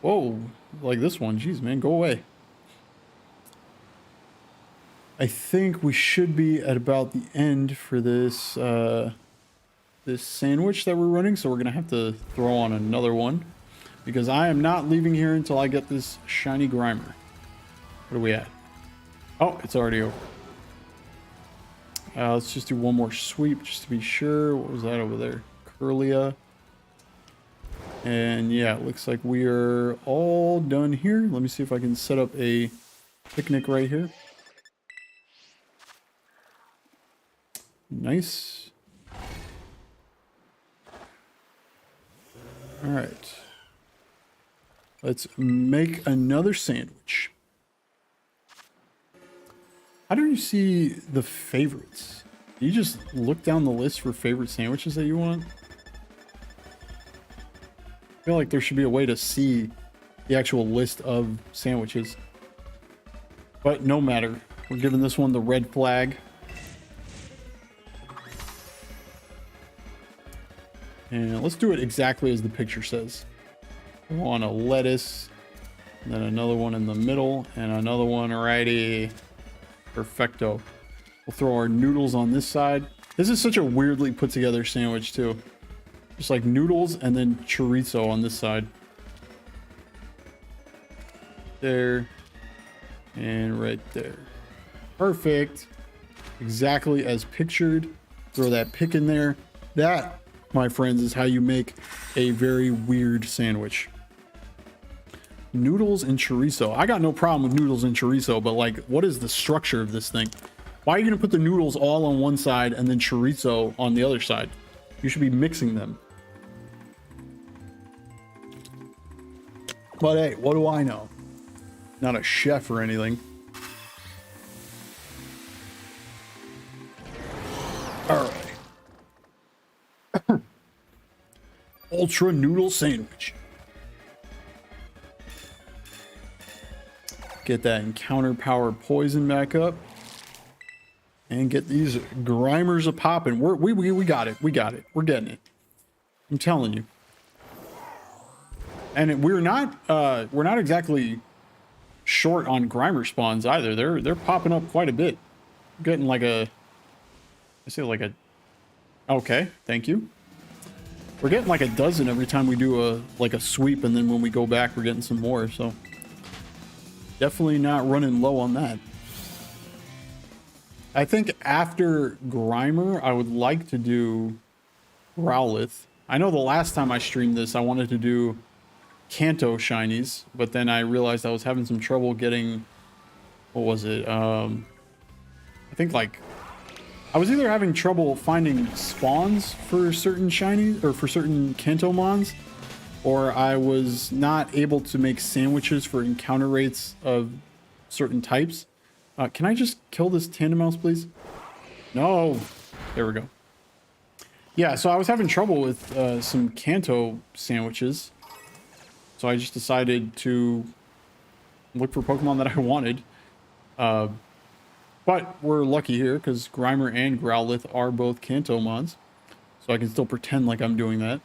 Whoa, like this one. Jeez, man, go away. I think we should be at about the end for this this sandwich that we're running, so we're gonna have to throw on another one, because I am not leaving here until I get this shiny Grimer. What are we at? Oh, it's already over. Let's just do one more sweep just to be sure. What was that over there? Curlia. And yeah, it looks like we are all done here. Let me see if I can set up a picnic right here. Nice. All right. Let's make another sandwich. How do you see the favorites? Do you just look down the list for favorite sandwiches that you want? I feel like there should be a way to see the actual list of sandwiches. But no matter. We're giving this one the red flag. And let's do it exactly as the picture says. We want a lettuce, and then another one in the middle, and another one righty. Perfecto. We'll throw our noodles on this side. This is such a weirdly put together sandwich too. Just like noodles and then chorizo on this side. There. And right there. Perfect. Exactly as pictured. Throw that pick in there. That, my friends, is how you make a very weird sandwich. Noodles and chorizo. I got no problem with noodles and chorizo, but like, what is the structure of this thing? Why are you gonna put the noodles all on one side and then chorizo on the other side? You should be mixing them. But hey, what do I know? Not a chef or anything. All right. Ultra noodle sandwich. Get that encounter power poison back up. And get these Grimers a popping. We got it. We got it. We're getting it. I'm telling you. And we're not exactly short on Grimer spawns either. They're popping up quite a bit. Getting like a, I say like a, okay, thank you. We're getting like a dozen every time we do a sweep, and then when we go back, we're getting some more. So definitely not running low on that. I think after Grimer, I would like to do Growlithe. I know the last time I streamed this, I wanted to do Kanto shinies, but then I realized I was having some trouble getting, what was it? I think like, I was either having trouble finding spawns for certain shinies or for certain Kanto mons, or I was not able to make sandwiches for encounter rates of certain types. Can I just kill this Tandemaus, please? No. There we go. Yeah, so I was having trouble with some Kanto sandwiches. So I just decided to look for Pokemon that I wanted. But we're lucky here because Grimer and Growlithe are both Kanto mons. So I can still pretend like I'm doing that.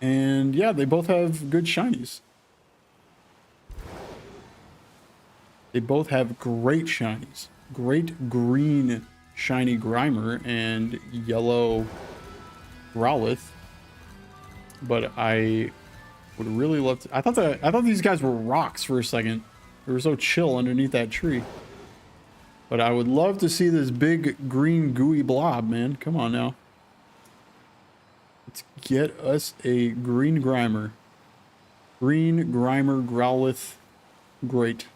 And yeah, they both have good shinies. They both have great shinies. Great green shiny Grimer and yellow Growlithe. But I would really love to. I thought these guys were rocks for a second. They were so chill underneath that tree. But I would love to see this big green gooey blob, man. Come on now. Let's get us a green Grimer. Green Grimer Growlithe. Great.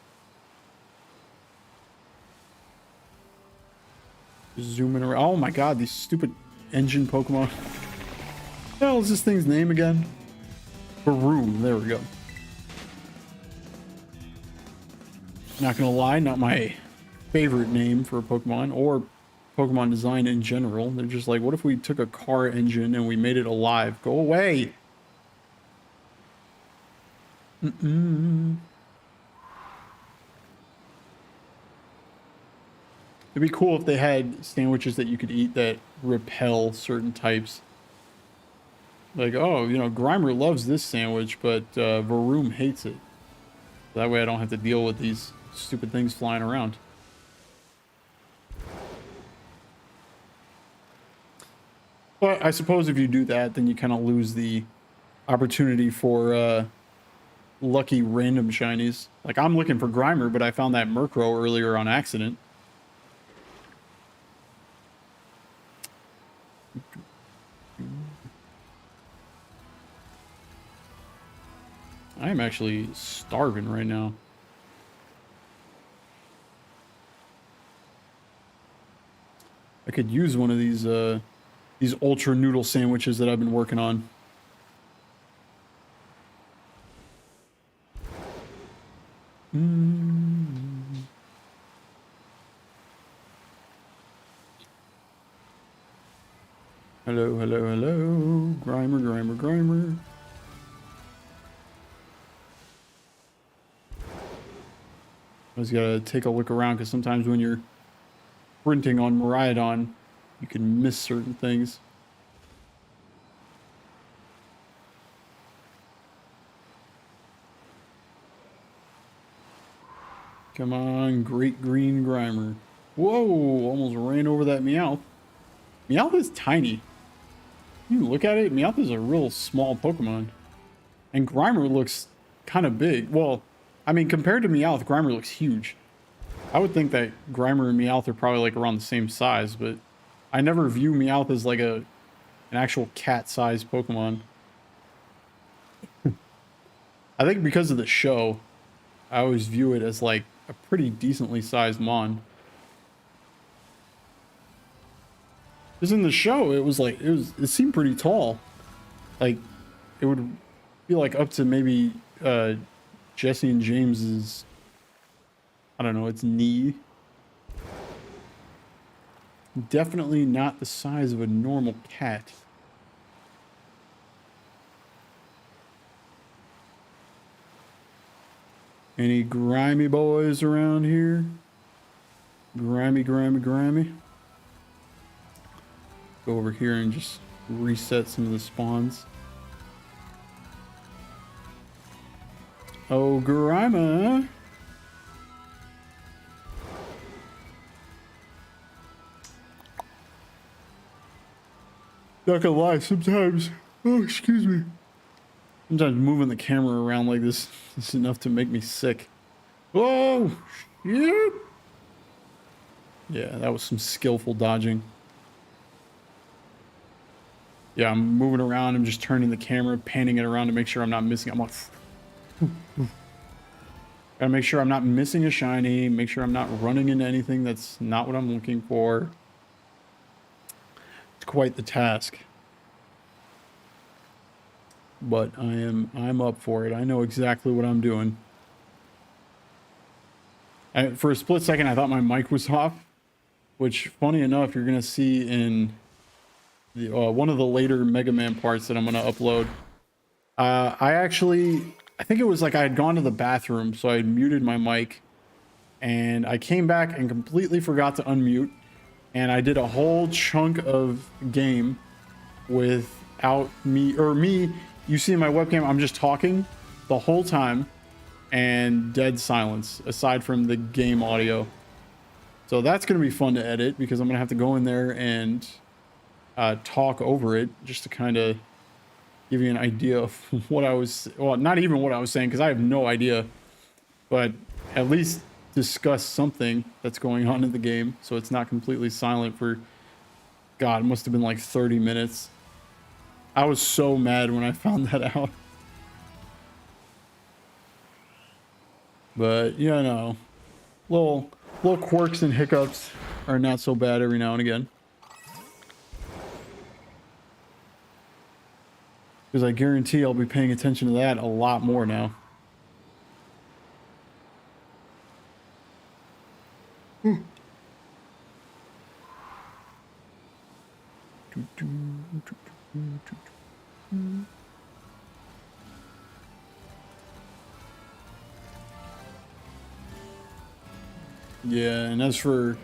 Zooming around. Oh my god, these stupid engine Pokemon. What the hell is this thing's name again? Varoom. There we go. Not gonna lie, not my favorite name for a Pokemon or Pokemon design in general. They're just like, what if we took a car engine and we made it alive? Go away. It'd be cool if they had sandwiches that you could eat that repel certain types. Like, oh, you know, Grimer loves this sandwich, but Varoom hates it. That way I don't have to deal with these stupid things flying around. But I suppose if you do that, then you kind of lose the opportunity for lucky random shinies. Like, I'm looking for Grimer, but I found that Murkrow earlier on accident. I am actually starving right now. I could use one of these ultra noodle sandwiches that I've been working on. Hello, hello, hello. Grimer, Grimer, Grimer. I just gotta take a look around because sometimes when you're sprinting on Miraidon, you can miss certain things. Come on, great green Grimer. Whoa, almost ran over that Meowth. Meowth is tiny. You look at it, Meowth is a real small Pokemon. And Grimer looks kind of big. Well, I mean, compared to Meowth, Grimer looks huge. I would think that Grimer and Meowth are probably like around the same size, but I never view Meowth as like an actual cat-sized Pokemon. I think because of the show, I always view it as like a pretty decently sized mon. Because in the show, it was like, it seemed pretty tall. Like, it would be like up to maybe Jesse and James's, I don't know, its knee. Definitely not the size of a normal cat. Any grimy boys around here? Grimy, grimy, grimy. Go over here and just reset some of the spawns. Oh, Grima. Not gonna lie, sometimes, oh, excuse me. Sometimes moving the camera around like this is enough to make me sick. Oh, shit. Yeah, that was some skillful dodging. Yeah, I'm moving around. I'm just turning the camera, panning it around to make sure I'm not missing. I'm like, gotta make sure I'm not missing a shiny. Make sure I'm not running into anything that's not what I'm looking for. It's quite the task. But I'm up for it. I know exactly what I'm doing. For a split second, I thought my mic was off, which, funny enough, you're gonna see in the one of the later Mega Man parts that I'm gonna upload. I think it was like I had gone to the bathroom, so I had muted my mic, and I came back and completely forgot to unmute, and I did a whole chunk of game without me, you see in my webcam, I'm just talking the whole time, and dead silence, aside from the game audio. So that's going to be fun to edit, because I'm going to have to go in there and talk over it, just to kind of give you an idea of what I was, well, not even what I was saying, because I have no idea, but at least discuss something that's going on in the game, so it's not completely silent for, God, it must have been like 30 minutes. I was so mad when I found that out. But, you know, little quirks and hiccups are not so bad every now and again. Because I guarantee I'll be paying attention to that a lot more now. Yeah, and as for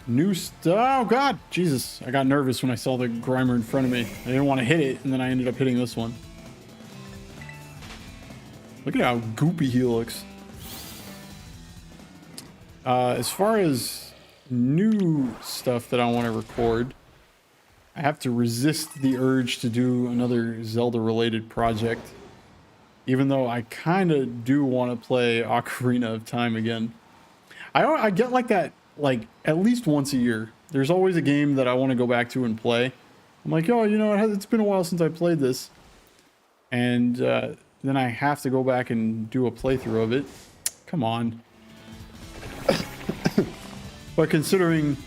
new stuff, oh god, Jesus, I got nervous when I saw the Grimer in front of me. I didn't want to hit it, and then I ended up hitting this one. Look at how goopy he looks. As far as new stuff that I want to record, I have to resist the urge to do another Zelda-related project, even though I kind of do want to play Ocarina of Time again. I get like that, like, at least once a year. There's always a game that I want to go back to and play. I'm like, oh, you know, it's been a while since I played this. And then I have to go back and do a playthrough of it. Come on. But considering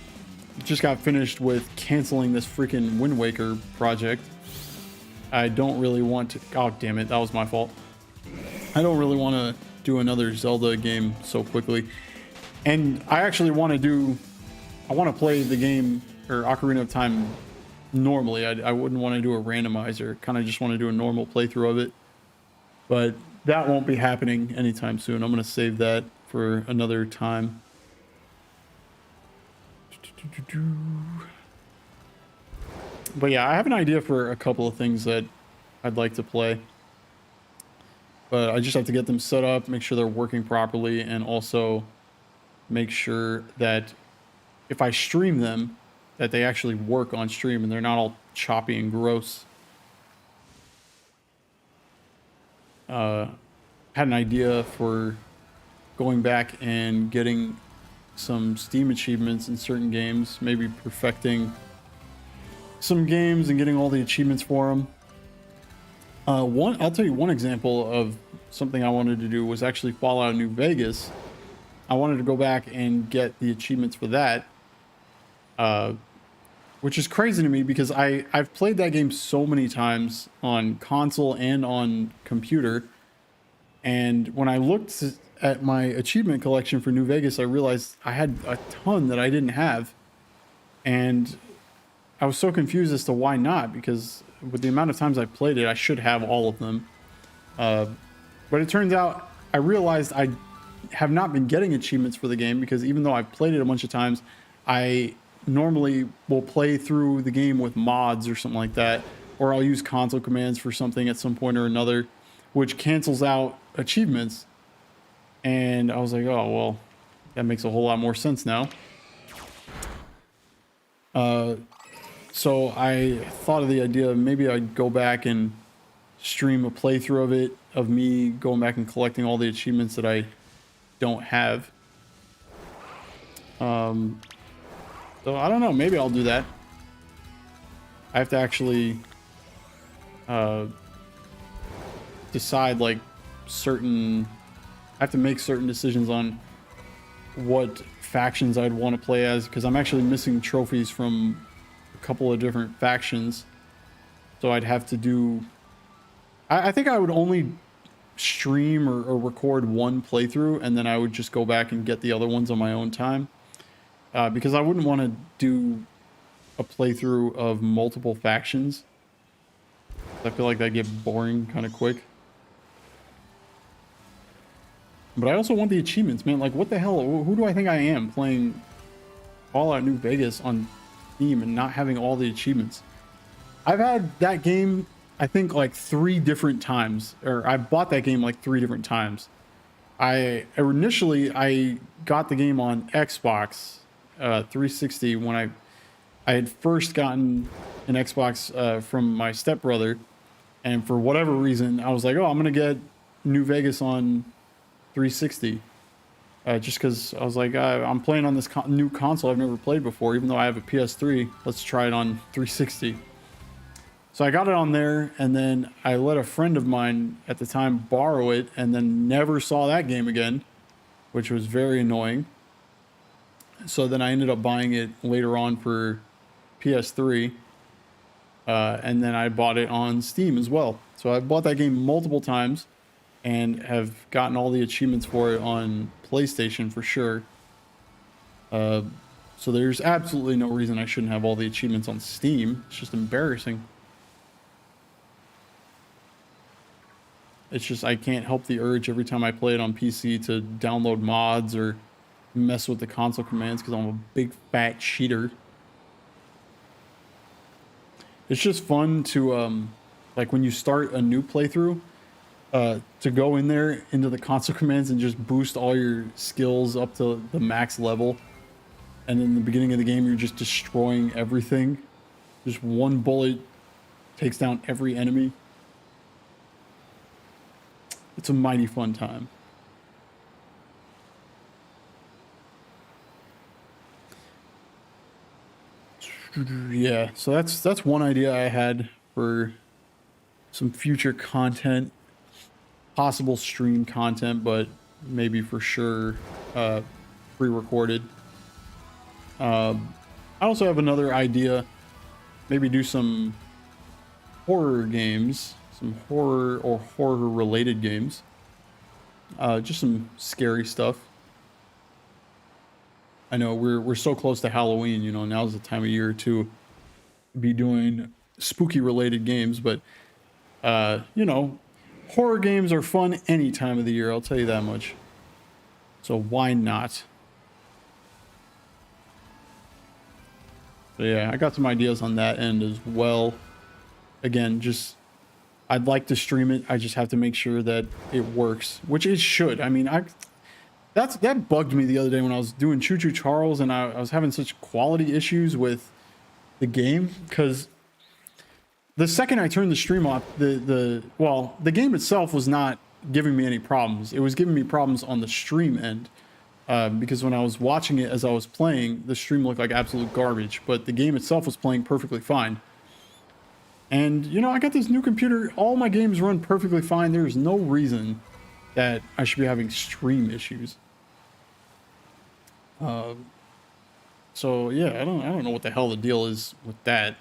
just got finished with canceling this freaking Wind Waker project, I don't really want to... Oh, damn it. That was my fault. I don't really want to do another Zelda game so quickly. And I actually want to play the game, or Ocarina of Time, normally. I wouldn't want to do a randomizer. Kind of just want to do a normal playthrough of it. But that won't be happening anytime soon. I'm going to save that for another time. But yeah, I have an idea for a couple of things that I'd like to play. But I just have to get them set up, make sure they're working properly, and also make sure that if I stream them, that they actually work on stream and they're not all choppy and gross. Had an idea for going back and getting some Steam achievements in certain games, maybe perfecting some games and getting all the achievements for them. I'll tell you one example of something I wanted to do was actually Fallout New Vegas. I wanted to go back and get the achievements for that, which is crazy to me because I've played that game so many times on console and on computer. And when I looked at my achievement collection for New Vegas, I realized I had a ton that I didn't have. And I was so confused as to why not, because with the amount of times I played it, I should have all of them. But it turns out I realized I have not been getting achievements for the game because even though I've played it a bunch of times, I normally will play through the game with mods or something like that, or I'll use console commands for something at some point or another, which cancels out achievements. And I was like, oh, well, that makes a whole lot more sense now. So I thought of the idea of maybe I'd go back and stream a playthrough of it, of me going back and collecting all the achievements that I don't have. So I don't know, maybe I'll do that. I have to actually uh, decide like certain, I have to make certain decisions on what factions I'd want to play as, because I'm actually missing trophies from a couple of different factions. So I'd have to do, I think I would only stream or record one playthrough, and then I would just go back and get the other ones on my own time. Because I wouldn't want to do a playthrough of multiple factions. I feel like that'd get boring kind of quick. But I also want the achievements, man. Like, what the hell? Who do I think I am playing Fallout New Vegas on Steam and not having all the achievements? I've had that game, I think, like 3 different times. Or I've bought that game like 3 different times. I got the game on Xbox 360 when I had first gotten an Xbox from my stepbrother. And for whatever reason, I was like, oh, I'm going to get New Vegas on 360. Just because I was like, I'm playing on this new console I've never played before, even though I have a PS3. Let's try it on 360. So I got it on there, and then I let a friend of mine at the time borrow it, and then never saw that game again, which was very annoying. So then I ended up buying it later on for PS3. And then I bought it on Steam as well. So I bought that game multiple times and have gotten all the achievements for it on PlayStation for sure. So there's absolutely no reason I shouldn't have all the achievements on Steam. It's just embarrassing. It's just I can't help the urge every time I play it on PC to download mods or mess with the console commands because I'm a big fat cheater. It's just fun to like when you start a new playthrough, to go in there into the console commands and just boost all your skills up to the max level. And in the beginning of the game, you're just destroying everything. Just one bullet takes down every enemy. It's a mighty fun time. Yeah, so that's one idea I had for some future content, possible stream content, but maybe for sure pre-recorded. I also have another idea, maybe do some horror games, some horror or horror related games, just some scary stuff. I know we're so close to Halloween, you know, now's the time of year to be doing spooky related games, but you know, horror games are fun any time of the year, I'll tell you that much. So why not? So yeah, I got some ideas on that end as well. Again, just I'd like to stream it. I just have to make sure that it works, which it should. I mean, that bugged me the other day when I was doing Choo Choo Charles, and I was having such quality issues with the game because the second I turned the stream off, the game itself was not giving me any problems. It was giving me problems on the stream end, because when I was watching it as I was playing, the stream looked like absolute garbage, but the game itself was playing perfectly fine. And you know, I got this new computer. All my games run perfectly fine. There's no reason that I should be having stream issues. So yeah, I don't know what the hell the deal is with that.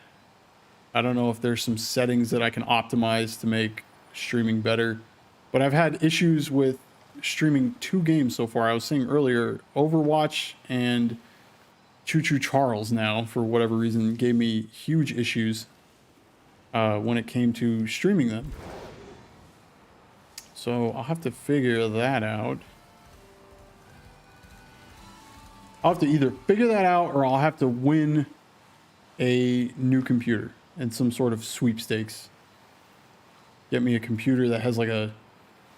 I don't know if there's some settings that I can optimize to make streaming better, but I've had issues with streaming 2 games so far. I was saying earlier, Overwatch and Choo Choo Charles now, for whatever reason, gave me huge issues when it came to streaming them. So I'll have to figure that out. I'll have to either figure that out or I'll have to win a new computer in some sort of sweepstakes. Get me a computer that has like a,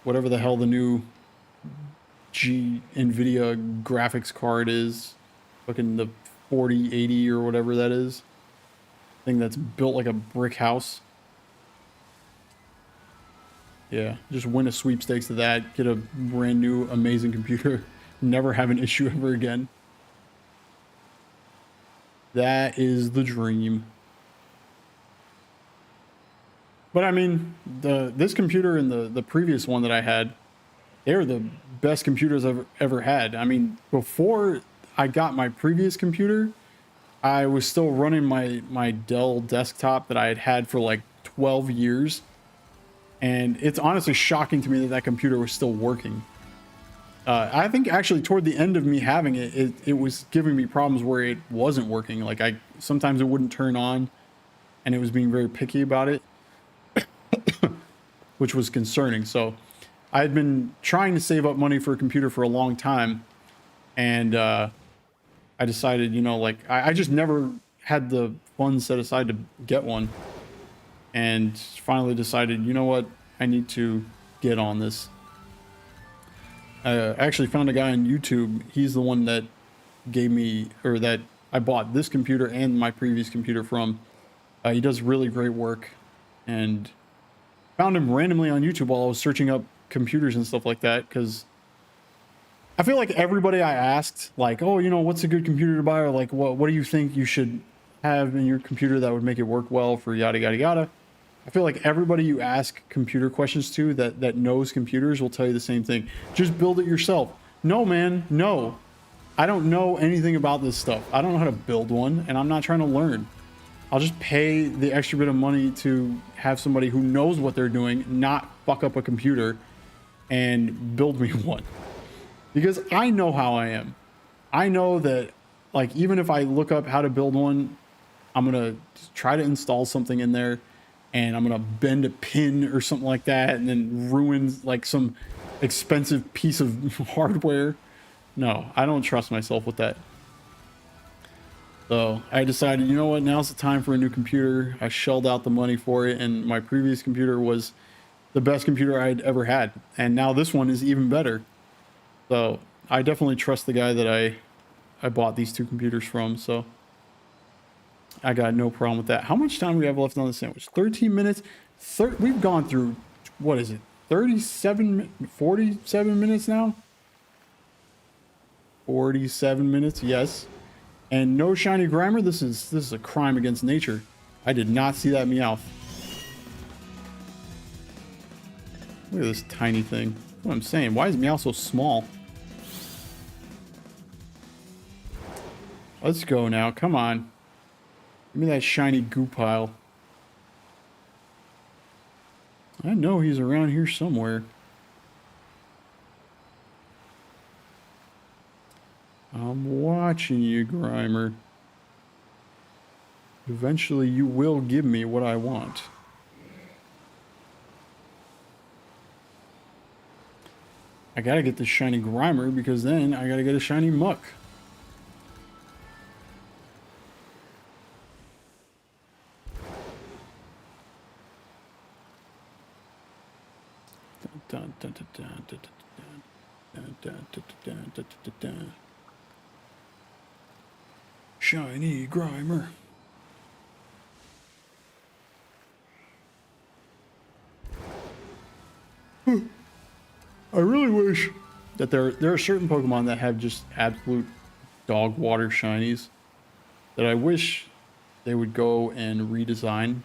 whatever the hell the new NVIDIA graphics card is. Fucking the 4080 or whatever that is. thing that's built like a brick house. Yeah, just win a sweepstakes to that, get a brand new amazing computer, never have an issue ever again. That is the dream. But I mean, this computer and the previous one that I had, they're the best computers I've ever had. I mean, before I got my previous computer, I was still running my Dell desktop that I had had for like 12 years. And it's honestly shocking to me that that computer was still working. I think actually toward the end of me having it, it was giving me problems where it wasn't working. Like sometimes it wouldn't turn on and it was being very picky about it, which was concerning. So I had been trying to save up money for a computer for a long time. And I decided, you know, like I just never had the funds set aside to get one. And finally decided, you know what, I need to get on this. I actually found a guy on YouTube. He's the one that gave me, or that I bought this computer and my previous computer from. He does really great work, and found him randomly on YouTube while I was searching up computers and stuff like that, because I feel like everybody I asked, like, oh, you know, what's a good computer to buy, or like, what do you think you should have in your computer that would make it work well for yada yada yada. I feel like everybody you ask computer questions to that knows computers will tell you the same thing. Just build it yourself. No, man, no. I don't know anything about this stuff. I don't know how to build one, and I'm not trying to learn. I'll just pay the extra bit of money to have somebody who knows what they're doing not fuck up a computer and build me one. Because I know how I am. I know that, like, even if I look up how to build one, I'm going to try to install something in there, and I'm going to bend a pin or something like that and then ruin like some expensive piece of hardware. No, I don't trust myself with that. So I decided, you know what, now's the time for a new computer. I shelled out the money for it, and my previous computer was the best computer I'd ever had. And now this one is even better. So I definitely trust the guy that I bought these two computers from. So I got no problem with that. How much time do we have left on the sandwich? 13 minutes. We've gone through, what is it? 47 minutes now? 47 minutes, yes. And no shiny Grimer. This is a crime against nature. I did not see that Meowth. Look at this tiny thing. That's what I'm saying. Why is Meowth so small? Let's go now. Come on. Give me that shiny goo pile. I know he's around here somewhere. I'm watching you, Grimer. Eventually you will give me what I want. I gotta get the shiny Grimer, because then I gotta get a shiny Muck. Shiny Grimer. I really wish that there are certain Pokemon that have just absolute dog water shinies that I wish they would go and redesign.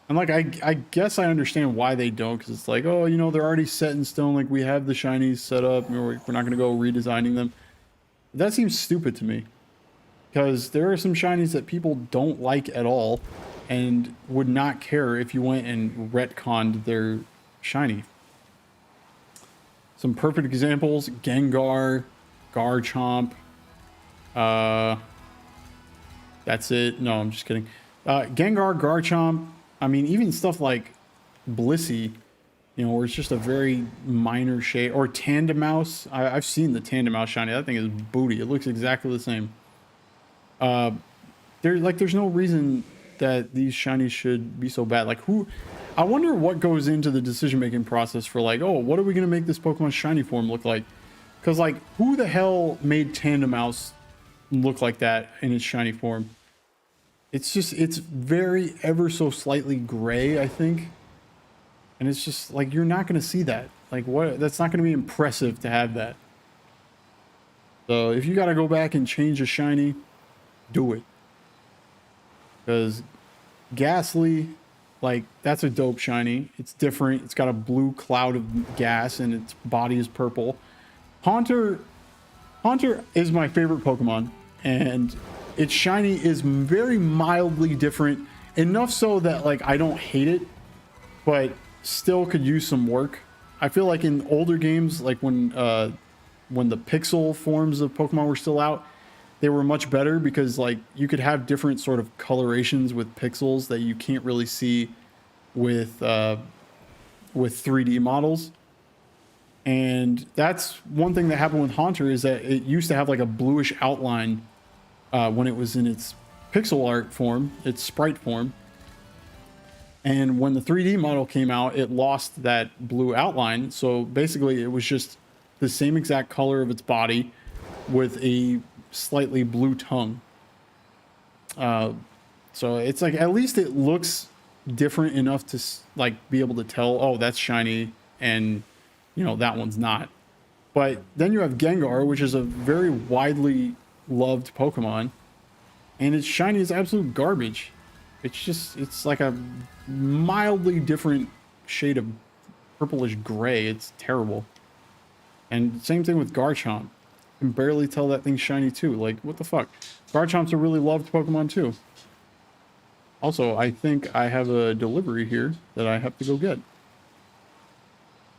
And like, I guess I understand why they don't, because it's like, oh, you know, they're already set in stone. Like, we have the shinies set up, and we're not going to go redesigning them. That seems stupid to me, because there are some shinies that people don't like at all and would not care if you went and retconned their shiny. Some perfect examples: Gengar, Garchomp. That's it. No, I'm just kidding. Gengar, Garchomp. I mean, even stuff like Blissey, you know, where it's just a very minor shade. Or Tandemaus. I've seen the Tandemaus shiny. That thing is booty. It looks exactly the same. There's no reason that these shinies should be so bad. Like, I wonder what goes into the decision-making process for, like, oh, what are we going to make this Pokemon shiny form look like? Because, like, who the hell made Tandemaus look like that in its shiny form? It's just, it's very ever so slightly gray, I think. And it's just like, you're not going to see that. Like, what? That's not going to be impressive to have that. So if you got to go back and change a shiny, do it. Because Ghastly, like, that's a dope shiny. It's different. It's got a blue cloud of gas and its body is purple. Haunter is my favorite Pokemon, and its shiny is very mildly different. Enough so that, like, I don't hate it, but still could use some work. I feel like in older games, like when the pixel forms of Pokemon were still out, they were much better because, like, you could have different sort of colorations with pixels that you can't really see with 3D models. And that's one thing that happened with Haunter, is that it used to have like a bluish outline when it was in its pixel art form, its sprite form. And when the 3D model came out, it lost that blue outline. So basically it was just the same exact color of its body with a slightly blue tongue. So it's like, at least it looks different enough to like be able to tell, oh, that's shiny and, you know, that one's not. But then you have Gengar, which is a very widely loved Pokemon, and its shiny is absolute garbage. It's just, it's like a mildly different shade of purplish gray. It's terrible. And same thing with Garchomp. You can barely tell that thing's shiny too. Like, what the fuck? Garchomp's a really loved Pokemon too. Also, I think I have a delivery here that I have to go get.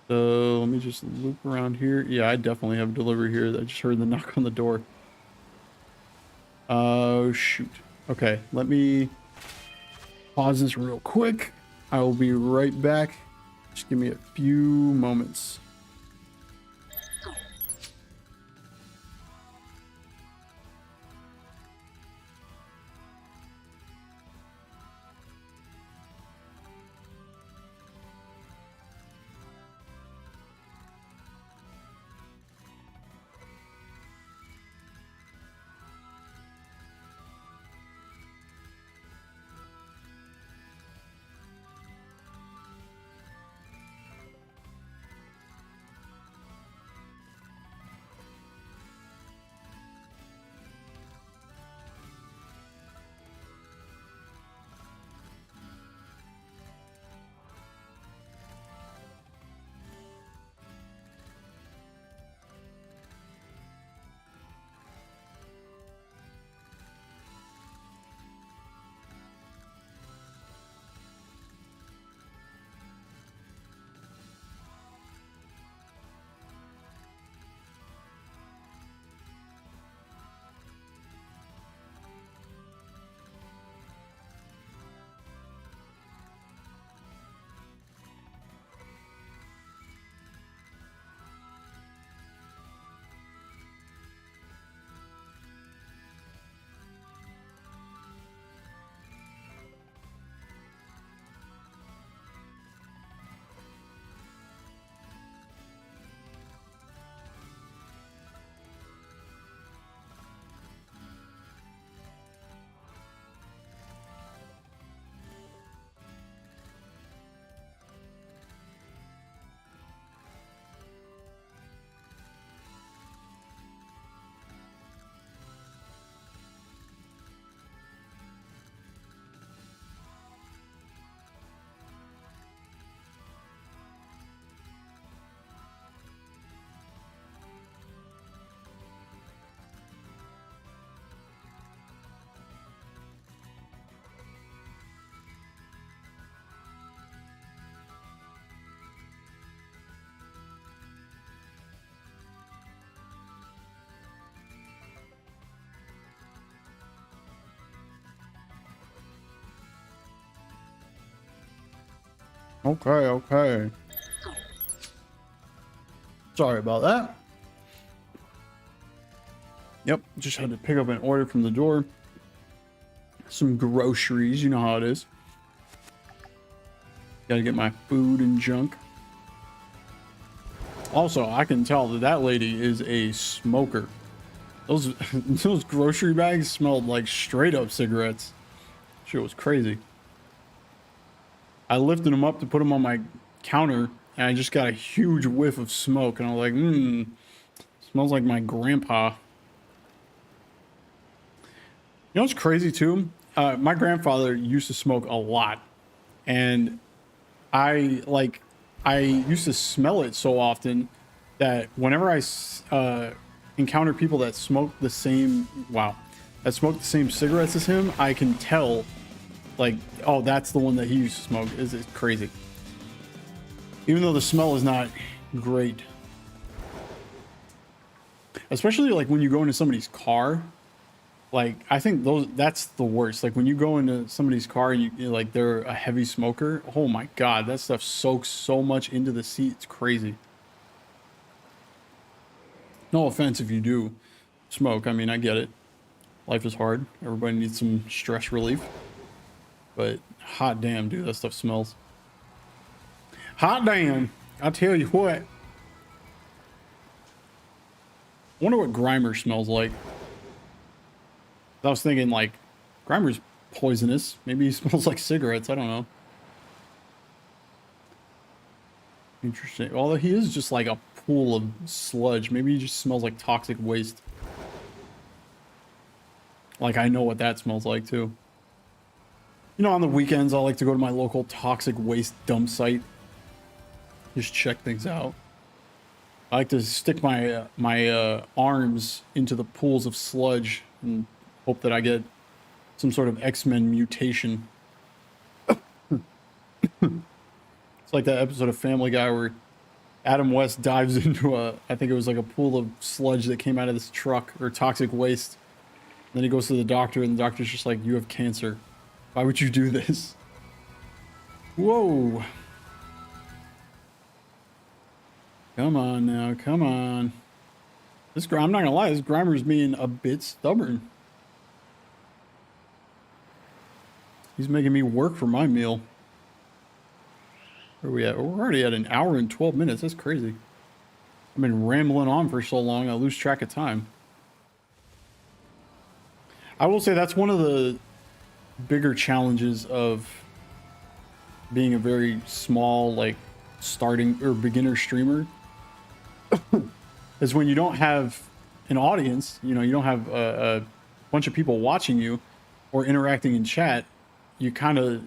So let me just loop around here. Yeah, I definitely have a delivery here. I just heard the knock on the door. Oh, shoot. Okay, let me pause this real quick. I will be right back. Just give me a few moments. Okay. Sorry about that. Yep, just had to pick up an order from the door. Some groceries, you know how it is. Gotta get my food and junk. Also, I can tell that that lady is a smoker. Those grocery bags smelled like straight up cigarettes. Shit was crazy. I lifted them up to put them on my counter, and I just got a huge whiff of smoke, and I was like, smells like my grandpa. You know what's crazy too? My grandfather used to smoke a lot, and I used to smell it so often that whenever I encounter people that smoke the same cigarettes as him, I can tell, like, oh, that's the one that he used to smoke. It's crazy. Even though the smell is not great, especially like when you go into somebody's car. Like, I think that's the worst. Like when you go into somebody's car and you like they're a heavy smoker. Oh my God, that stuff soaks so much into the seat. It's crazy. No offense if you do smoke. I mean, I get it. Life is hard. Everybody needs some stress relief. But hot damn, dude, that stuff smells. Hot damn. I'll tell you what. I wonder what Grimer smells like. I was thinking, like, Grimer's poisonous. Maybe he smells like cigarettes. I don't know. Interesting. Although he is just like a pool of sludge. Maybe he just smells like toxic waste. Like, I know what that smells like, too. You know, on the weekends, I like to go to my local toxic waste dump site. Just check things out. I like to stick my arms into the pools of sludge and hope that I get some sort of X-Men mutation. It's like that episode of Family Guy where Adam West dives into I think it was like a pool of sludge that came out of this truck, or toxic waste. Then he goes to the doctor, and the doctor's just like, you have cancer. Why would you do this? Whoa. Come on now, come on. I'm not gonna lie, this Grimer's being a bit stubborn. He's making me work for my meal. Where are we at? We're already at 1 hour and 12 minutes. That's crazy. I've been rambling on for so long, I lose track of time. I will say that's one of the bigger challenges of being a very small, like, starting or beginner streamer is when you don't have an audience, you know, you don't have a bunch of people watching you or interacting in chat. You kind of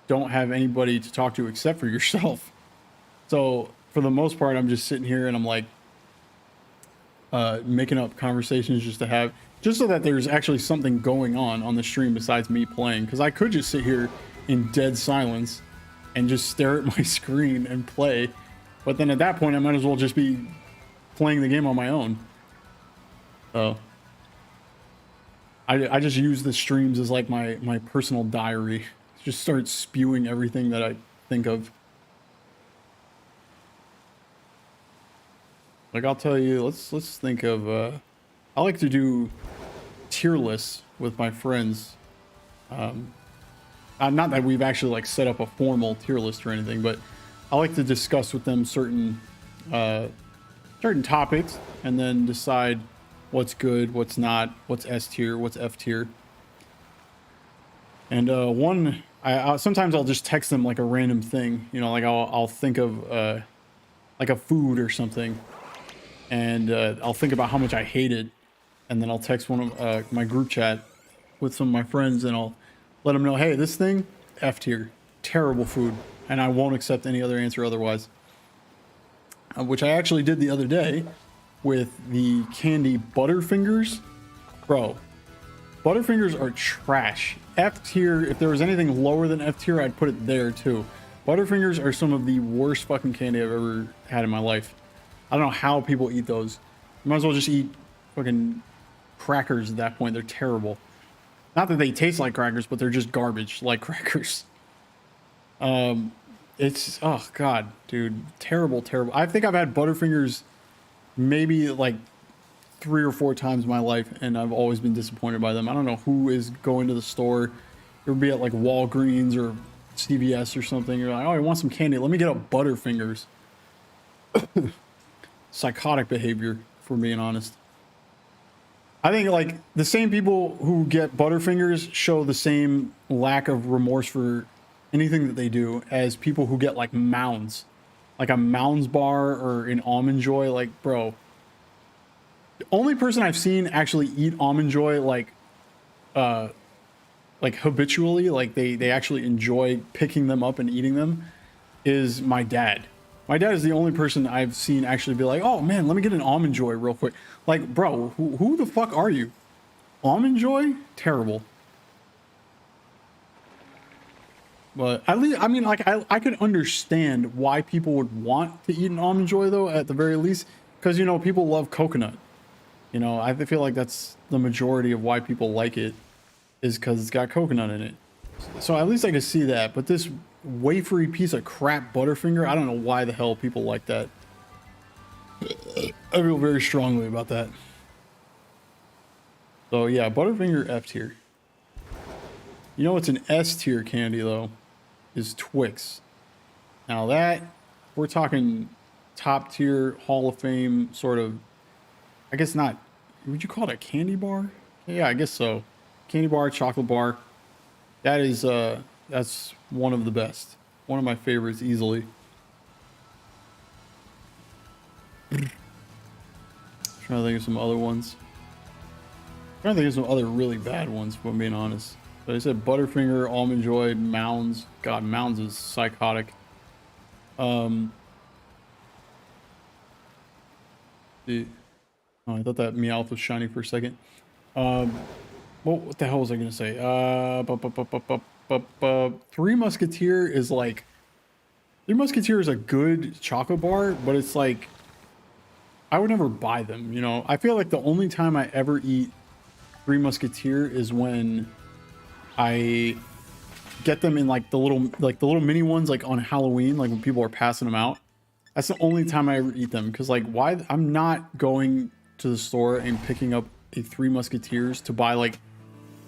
don't have anybody to talk to except for yourself. So for the most part, I'm just sitting here and I'm like making up conversations just to have, just so that there's actually something going on the stream besides me playing. Because I could just sit here in dead silence and just stare at my screen and play. But then at that point, I might as well just be playing the game on my own. So I just use the streams as like my personal diary. Just start spewing everything that I think of. Like, I'll tell you, let's think of, I like to do tier lists with my friends. Not that we've actually like set up a formal tier list or anything, but I like to discuss with them certain topics and then decide what's good, what's not, what's S tier, what's F tier. And sometimes I'll just text them like a random thing, you know, like I'll think of like a food or something, and I'll think about how much I hate it, and then I'll text one of my group chat with some of my friends, and I'll let them know, hey, this thing, F tier, terrible food, and I won't accept any other answer otherwise. Which I actually did the other day with the candy Butterfingers. Bro, Butterfingers are trash. F tier, if there was anything lower than F tier, I'd put it there too. Butterfingers are some of the worst fucking candy I've ever had in my life. I don't know how people eat those. You might as well just eat fucking crackers at that point. They're terrible. Not that they taste like crackers, but they're just garbage like crackers. It's, oh god, dude, terrible. I think I've had Butterfingers maybe like 3 or 4 times in my life, and I've always been disappointed by them. I don't know who is going to the store. It would be at like Walgreens or CVS or something. You're like, oh, I want some candy. Let me get a Butterfingers. Psychotic behavior, for being honest. I think like the same people who get Butterfingers show the same lack of remorse for anything that they do as people who get like Mounds, like a Mounds bar or an Almond Joy. Like, bro, the only person I've seen actually eat Almond Joy like habitually, like they actually enjoy picking them up and eating them, is my dad. My dad is the only person I've seen actually be like, oh man, let me get an Almond Joy real quick. Like, bro, who the fuck are you? Almond Joy? Terrible. But at least, I mean, like, I could understand why people would want to eat an Almond Joy, though, at the very least. Because, you know, people love coconut. You know, I feel like that's the majority of why people like it, is because it's got coconut in it. So at least I could see that. But this wafery piece of crap Butterfinger, I don't know why the hell people like that. I feel very strongly about that. So yeah, Butterfinger F tier. You know what's an S tier candy though? Is Twix. Now that, we're talking top tier Hall of Fame sort of, I guess not, would you call it a candy bar? Yeah, I guess so. Candy bar, chocolate bar. That is, that's one of the best. One of my favorites easily. Trying to think of some other ones. Trying to think of some other really bad ones, if I'm being honest. But I said Butterfinger, Almond Joy, Mounds. God, Mounds is psychotic. Oh, I thought that Meowth was shiny for a second. What the hell was I gonna say? Three Musketeer is like, Three Musketeer is a good chocolate bar, but it's like, I would never buy them, you know? I feel like the only time I ever eat Three Musketeer is when I get them in like the little mini ones, like on Halloween, like when people are passing them out. That's the only time I ever eat them. Cause like, why? I'm not going to the store and picking up a Three Musketeers to buy like,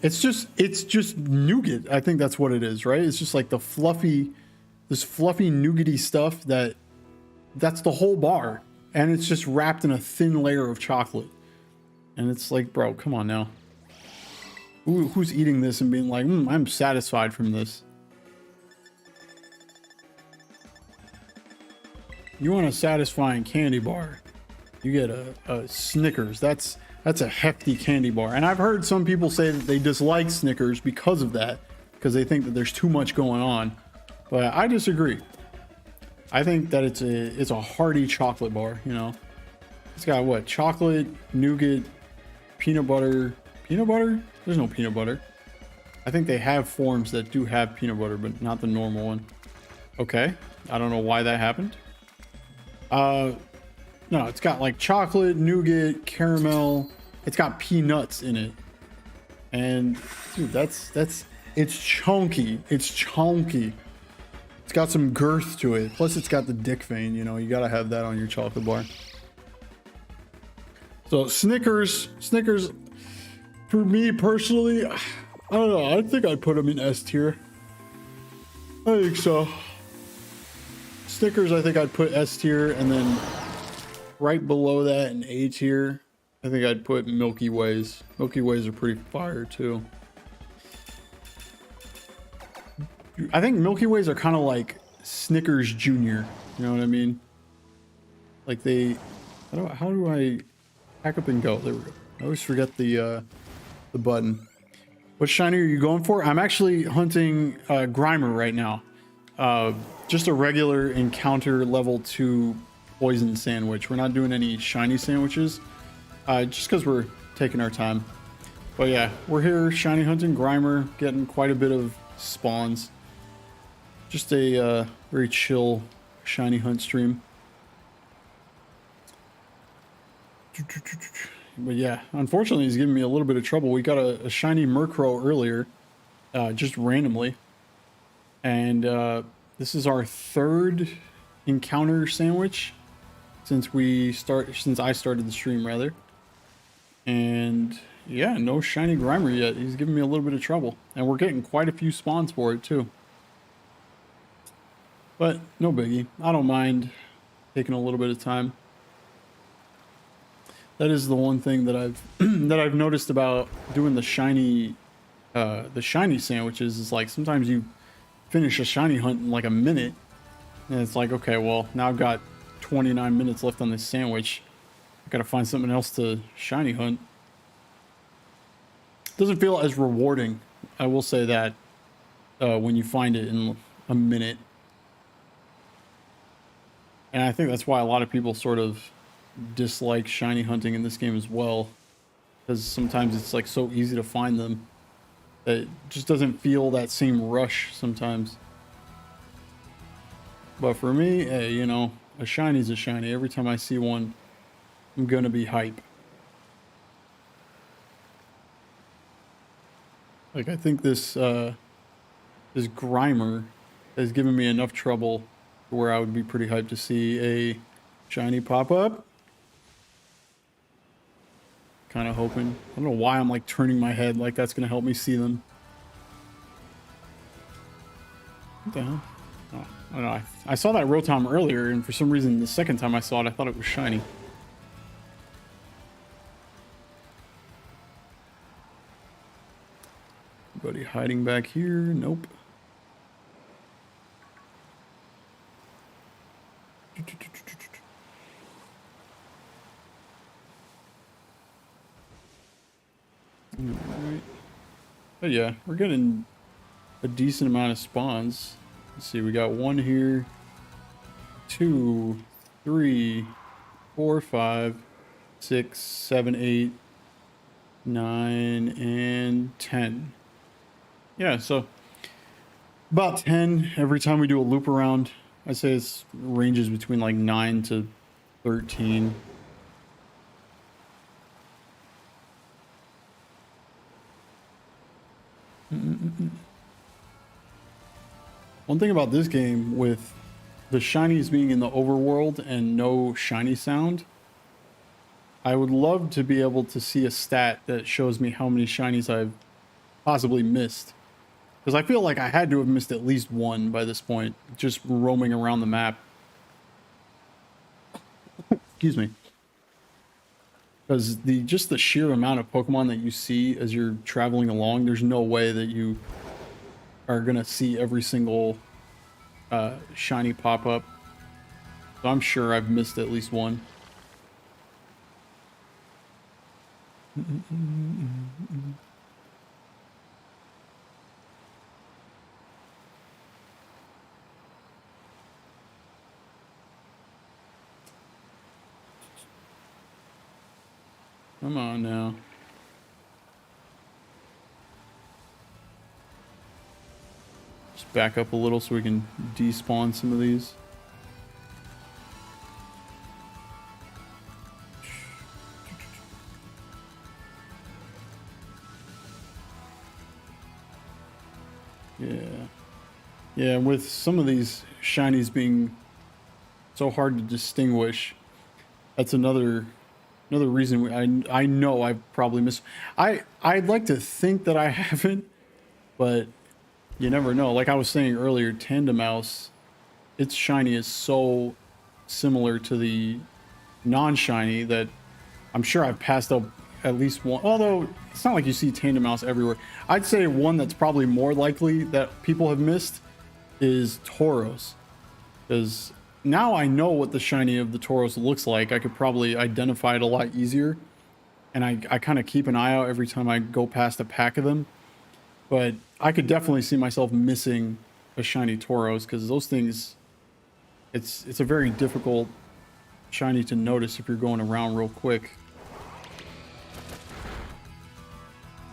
it's just nougat. I think that's what it is, right? It's just like this fluffy nougaty stuff that's the whole bar. And it's just wrapped in a thin layer of chocolate. And it's like, bro, come on now. Who's eating this and being like, I'm satisfied from this? You want a satisfying candy bar, you get a Snickers. That's a hefty candy bar. And I've heard some people say that they dislike Snickers because of that, because they think that there's too much going on. But I disagree. I think that it's a hearty chocolate bar, you know. It's got what? Chocolate, nougat, peanut butter. Peanut butter? There's no peanut butter. I think they have forms that do have peanut butter, but not the normal one. Okay. I don't know why that happened. No, it's got like chocolate, nougat, caramel. It's got peanuts in it. And dude, it's chunky. It's chunky. It's got some girth to it. Plus it's got the dick vein, you know, you gotta have that on your chocolate bar. So Snickers, for me personally, I don't know. I think I'd put them in S tier. I think so. Snickers, I think I'd put S tier, and then right below that in A tier, I think I'd put Milky Ways. Milky Ways are pretty fire too. I think Milky Ways are kind of like Snickers Junior. You know what I mean? Like they, how do I pack up and go? There we go. I always forget the button. What shiny are you going for? I'm actually hunting Grimer right now. Just a regular encounter level 2 poison sandwich. We're not doing any shiny sandwiches, just because we're taking our time. But yeah, we're here shiny hunting Grimer, getting quite a bit of spawns. Just a very chill shiny hunt stream. But yeah, unfortunately he's giving me a little bit of trouble. We got a shiny Murkrow earlier, just randomly. And this is our third encounter sandwich since I started the stream rather. And yeah, no shiny Grimer yet. He's giving me a little bit of trouble. And we're getting quite a few spawns for it too. But no biggie. I don't mind taking a little bit of time. That is the one thing that I've that I've noticed about doing the shiny sandwiches is like sometimes you finish a shiny hunt in like a minute and it's like, okay, well, now I've got 29 minutes left on this sandwich. I gotta find something else to shiny hunt. Doesn't feel as rewarding, I will say that, when you find it in a minute. And I think that's why a lot of people sort of dislike shiny hunting in this game as well, because sometimes it's like so easy to find them that it just doesn't feel that same rush sometimes. But for me, hey, you know, a shiny's a shiny. Every time I see one, I'm gonna be hype. Like, I think this Grimer has given me enough trouble where I would be pretty hyped to see a shiny pop up. Kind of hoping. I don't know why I'm like turning my head like that's gonna help me see them. What the hell? Oh, I don't know. I saw that Rotom earlier, and for some reason, the second time I saw it, I thought it was shiny. Anybody hiding back here? Nope. Alright. But yeah, we're getting a decent amount of spawns. Let's see, we got one here, 2, 3, 4, 5, 6, 7, 8, 9, and 10. Yeah, so about 10 every time we do a loop around. I'd say it ranges between like 9 to 13. One thing about this game, with the shinies being in the overworld and no shiny sound, I would love to be able to see a stat that shows me how many shinies I've possibly missed. Because I feel like I had to have missed at least one by this point, just roaming around the map. Excuse me. Because just the sheer amount of Pokemon that you see as you're traveling along, there's no way that you are gonna see every single shiny pop up. So I'm sure I've missed at least one. Come on now. Just back up a little so we can despawn some of these. Yeah. Yeah, with some of these shinies being so hard to distinguish, that's another reason I know I've probably missed. I'd like to think that I haven't, but you never know. Like I was saying earlier, Tandemaus, its shiny is so similar to the non-shiny that I'm sure I've passed up at least one. Although it's not like you see Tandemaus everywhere. I'd say one that's probably more likely that people have missed is Tauros, because now I know what the shiny of the Tauros looks like. I could probably identify it a lot easier, and I kind of keep an eye out every time I go past a pack of them. But I could definitely see myself missing a shiny Tauros, because those things, it's a very difficult shiny to notice if you're going around real quick.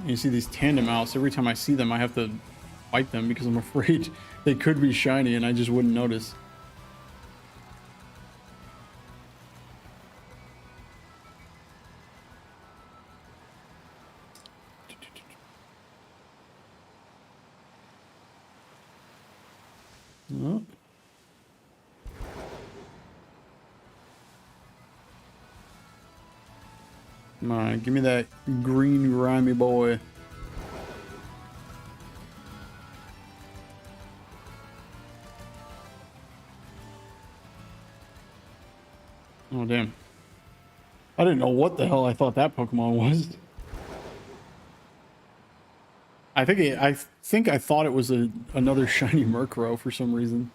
And you see these Tandemaus, every time I see them I have to fight them because I'm afraid they could be shiny and I just wouldn't notice. Oh. Come on, give me that green grimy boy. Oh damn. I didn't know what the hell I thought that Pokemon was. I think I thought it was another shiny Murkrow for some reason.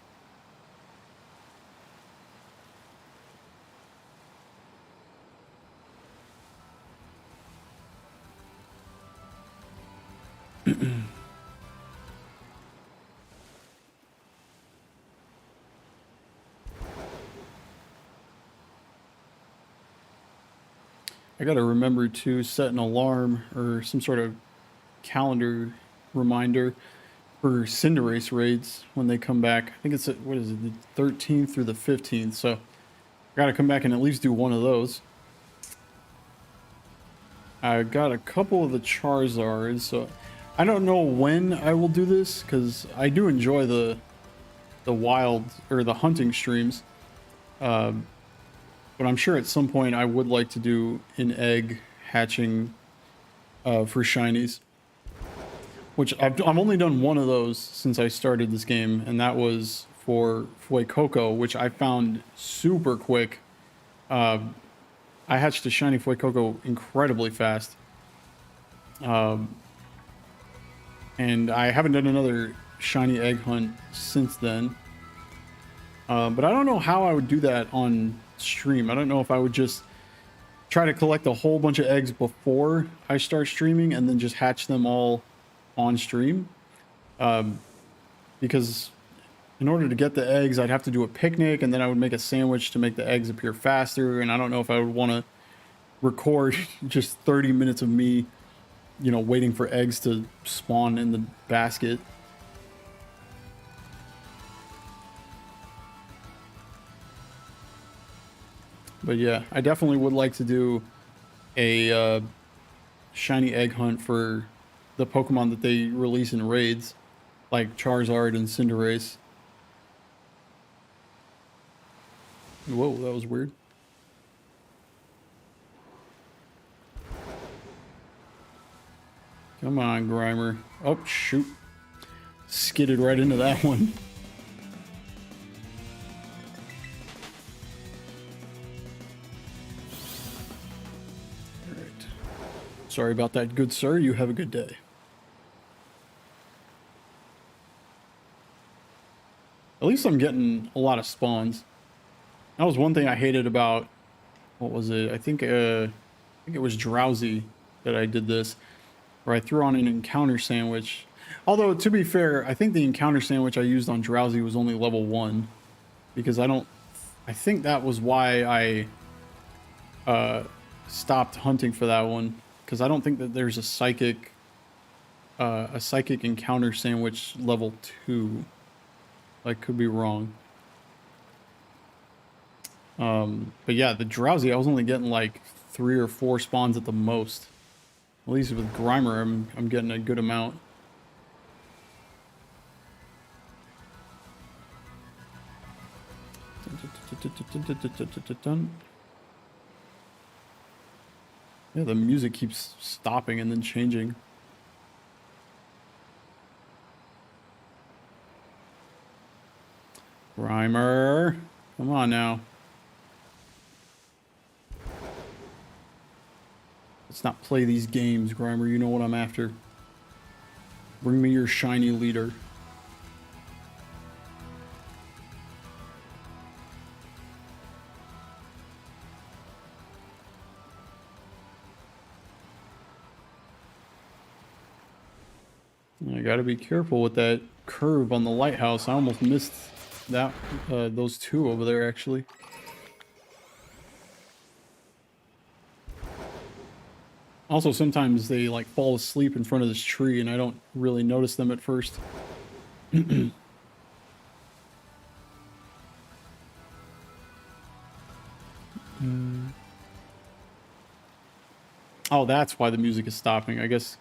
I gotta remember to set an alarm or some sort of calendar reminder for Cinderace raids when they come back. I think it's what is it, the 13th through the 15th. So I gotta come back and at least do one of those. I got a couple of the Charizards, so I don't know when I will do this because I do enjoy the wild or the hunting streams. But I'm sure at some point I would like to do an egg hatching for shinies, which I've only done one of those since I started this game, and that was for Fuecoco, which I found super quick. I hatched a shiny Fuecoco incredibly fast. And I haven't done another shiny egg hunt since then. But I don't know how I would do that on stream. I don't know if I would just try to collect a whole bunch of eggs before I start streaming and then just hatch them all on stream. Because in order to get the eggs, I'd have to do a picnic, and then I would make a sandwich to make the eggs appear faster. And I don't know if I would want to record just 30 minutes of me, you know, waiting for eggs to spawn in the basket. But yeah, I definitely would like to do a shiny egg hunt for the Pokemon that they release in raids, like Charizard and Cinderace. Whoa, that was weird. Come on, Grimer. Oh, shoot. Skidded right into that one. Alright. Sorry about that, good sir. You have a good day. At least I'm getting a lot of spawns. That was one thing I hated about... What was it? I think it was Drowsy that I did this. Where I threw on an encounter sandwich. Although, to be fair, I think the encounter sandwich I used on Drowsy was only level 1. Because I think that was why I stopped hunting for that one. Because I don't think that there's a psychic encounter sandwich level 2. I could be wrong. But yeah, the Drowsy, I was only getting like 3 or 4 spawns at the most. At least with Grimer, I'm getting a good amount. Yeah, the music keeps stopping and then changing. Grimer, come on now. Let's not play these games, Grimer. You know what I'm after. Bring me your shiny leader. I gotta be careful with that curve on the lighthouse. I almost missed that those two over there, actually. Also, sometimes they like fall asleep in front of this tree and I don't really notice them at first. Oh, that's why the music is stopping. I guess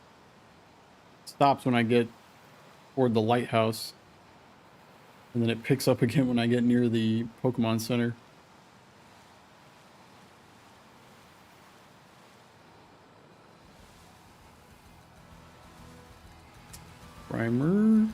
it stops when I get toward the lighthouse. And then it picks up again when I get near the Pokemon Center. Primer.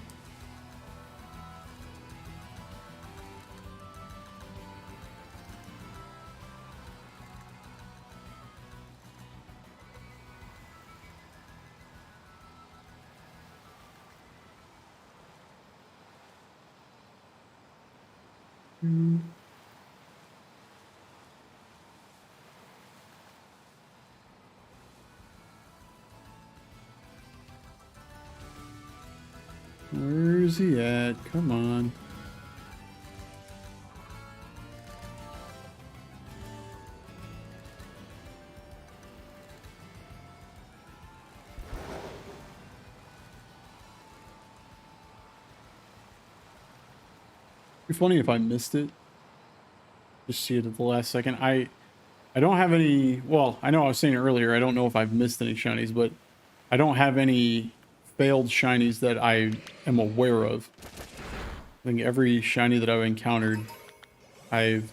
Where's he at? Come on. It'd be funny if I missed it. Just see it at the last second. I don't have any. Well, I know I was saying earlier. I don't know if I've missed any shinies, but I don't have any failed shinies that I am aware of. I think every shiny that I've encountered, I've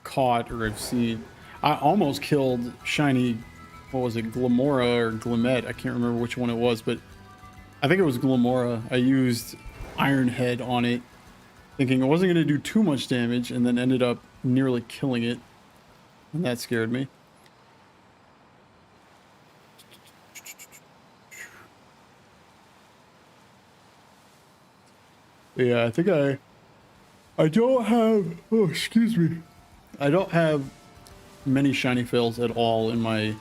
caught or I've seen. I almost killed shiny. What was it, Glamora or Glimmet? I can't remember which one it was, but I think it was Glamora. I used Iron Head on it, thinking it wasn't going to do too much damage, and then ended up nearly killing it. And that scared me. Yeah, I think I don't have, oh, excuse me. I don't have many shiny fails at all in my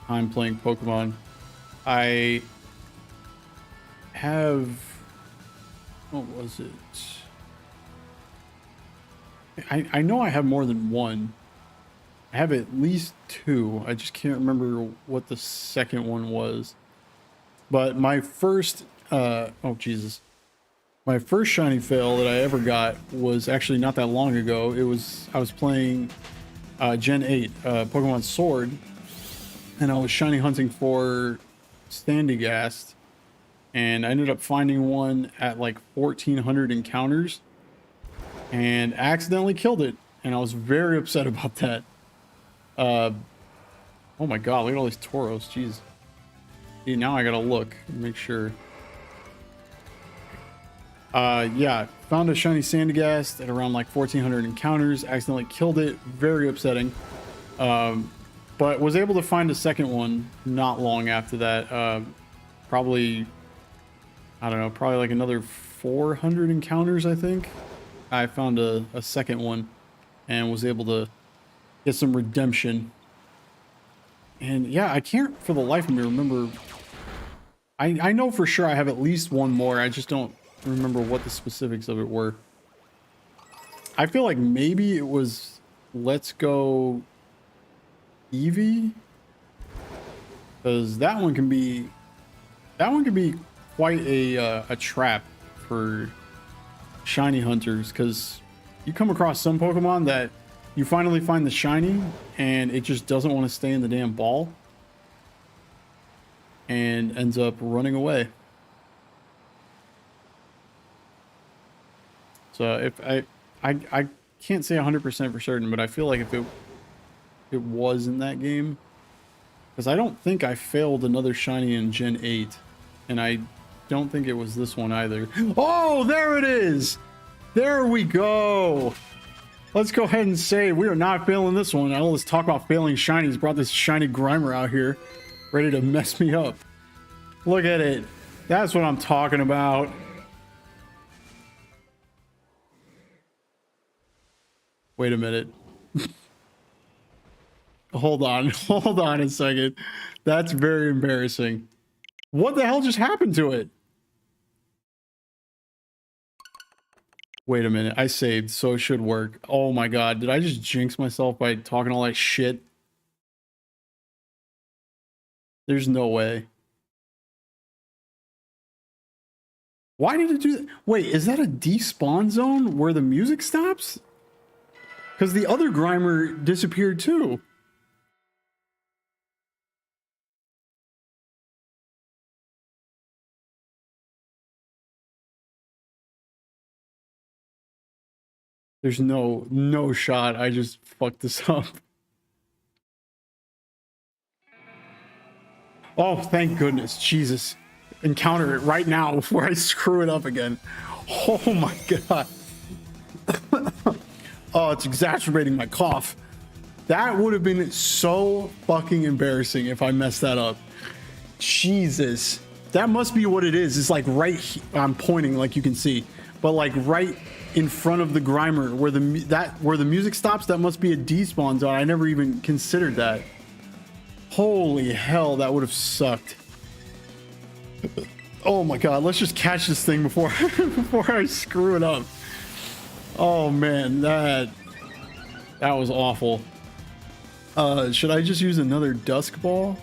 time playing Pokemon. I have, what was it? I know I have more than one. I have at least two. I just can't remember what the second one was. But my first, oh Jesus. My first shiny fail that I ever got was actually not that long ago. I was playing Gen 8, Pokemon Sword, and I was shiny hunting for Standygast, and I ended up finding one at like 1,400 encounters, and accidentally killed it, and I was very upset about that. Oh my god, look at all these Tauros, jeez. See, now I gotta look and make sure. Yeah, found a shiny Sandygast at around like 1,400 encounters, accidentally killed it, very upsetting. But was able to find a second one not long after that. Probably, I don't know, probably like another 400 encounters, I think. I found a second one and was able to get some redemption. And yeah, I can't for the life of me remember. I know for sure I have at least one more. I just don't remember what the specifics of it were. I feel like maybe it was Let's Go Eevee, because that one can be quite a trap for shiny hunters, because you come across some Pokemon that you finally find the shiny and it just doesn't want to stay in the damn ball and ends up running away. So if I can't say 100% for certain, but I feel like if it was in that game, because I don't think I failed another shiny in Gen 8, and I don't think it was this one either. Oh, there it is. There we go. Let's go ahead and say we are not failing this one. All this talk about failing shinies brought this shiny Grimer out here, ready to mess me up. Look at it. That's what I'm talking about. Wait a minute. Hold on a second. That's very embarrassing. What the hell just happened to it? Wait a minute. I saved, so it should work. Oh my god, did I just jinx myself by talking all that shit? There's no way. Why did it do that? Wait, is that a despawn zone where the music stops? Because the other Grimer disappeared too. There's no shot. I just fucked this up. Oh, thank goodness. Jesus. Encounter it right now before I screw it up again. Oh my god. Oh, it's exacerbating my cough. That would have been so fucking embarrassing if I messed that up. Jesus. That must be what it is. It's like right, I'm pointing like you can see, but like right in front of the Grimer where the music stops. That must be a despawn zone. I never even considered that. Holy hell, that would have sucked. Oh my god, let's just catch this thing before before I screw it up. Oh man, that was awful. Should I just use another dusk ball?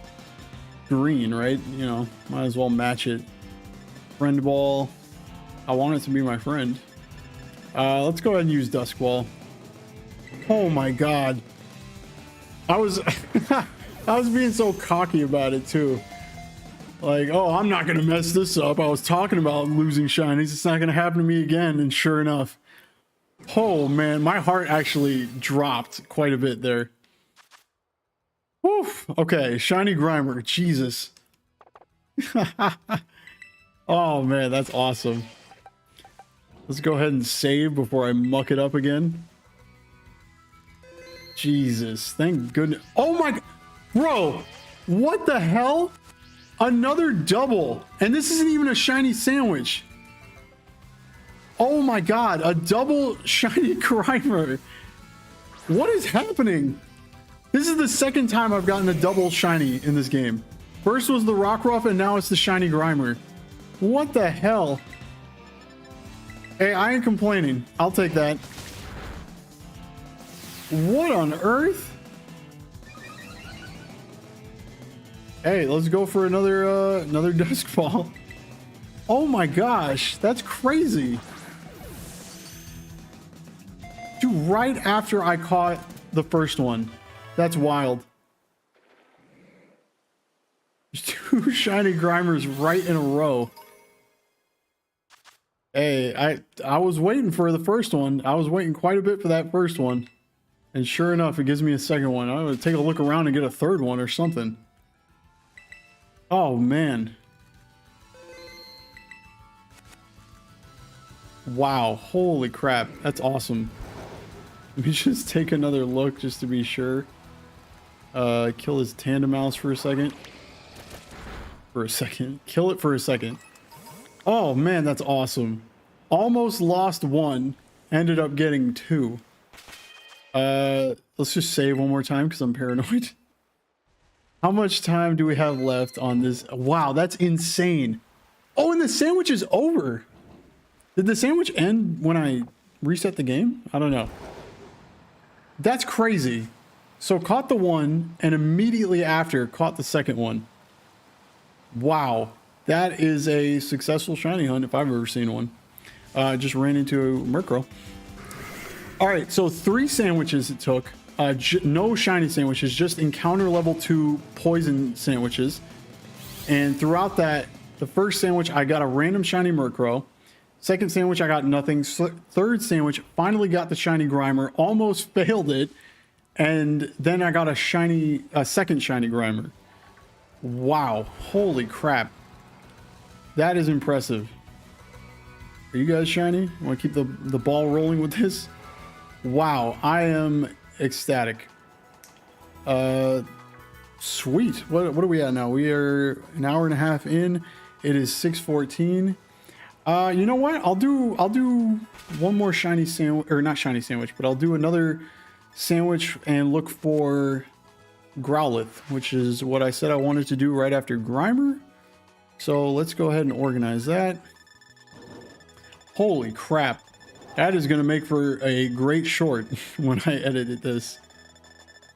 Green, right? You know, might as well match it. Friend ball. I want it to be my friend. Let's go ahead and use dusk ball. Oh my god. I was I was being so cocky about it too. Like, oh, I'm not gonna mess this up. I was talking about losing shinies. It's not gonna happen to me again. And sure enough. Oh man, my heart actually dropped quite a bit there. Whew. Okay, shiny Grimer. Jesus. Oh man, that's awesome. Let's go ahead and save before I muck it up again. Jesus, thank goodness. Oh my, bro, what the hell? Another double, and this isn't even a shiny sandwich. Oh my god, a double shiny Grimer. What is happening? This is the second time I've gotten a double shiny in this game. First was the Rockruff, and now it's the shiny Grimer. What the hell? Hey, I ain't complaining. I'll take that. What on earth? Hey, let's go for another dusk ball. Oh my gosh, that's crazy. Dude, right after I caught the first one. That's wild. There's 2 shiny Grimers right in a row. Hey, I was waiting for the first one. I was waiting quite a bit for that first one. And sure enough, it gives me a second one. I'm going to take a look around and get a third one or something. Oh, man. Wow. Holy crap. That's awesome. Let me just take another look just to be sure. Kill his tandem mouse for a second. Kill it for a second. Oh man, that's awesome. Almost lost 1. Ended up getting 2. Let's just save one more time because I'm paranoid. How much time do we have left on this? Wow, that's insane. Oh, and the sandwich is over. Did the sandwich end when I reset the game? I don't know. That's crazy. So caught the one and immediately after caught the second one. Wow. That is a successful shiny hunt if I've ever seen one. Just ran into Murkrow. All right, so 3 sandwiches it took. No shiny sandwiches, just encounter level 2 poison sandwiches. And throughout that, the first sandwich, I got a random shiny Murkrow. Second sandwich, I got nothing. Third sandwich, finally got the shiny Grimer. Almost failed it. And then I got a second shiny Grimer. Wow. Holy crap. That is impressive. Are you guys shiny? Want to keep the ball rolling with this? Wow. I am ecstatic. Sweet. What are we at now? We are an hour and a half in. It is 6:14. You know what? I'll do one more shiny sandwich, or not shiny sandwich, but I'll do another sandwich and look for Growlithe, which is what I said I wanted to do right after Grimer. So let's go ahead and organize that. Holy crap. That is going to make for a great short when I edited this.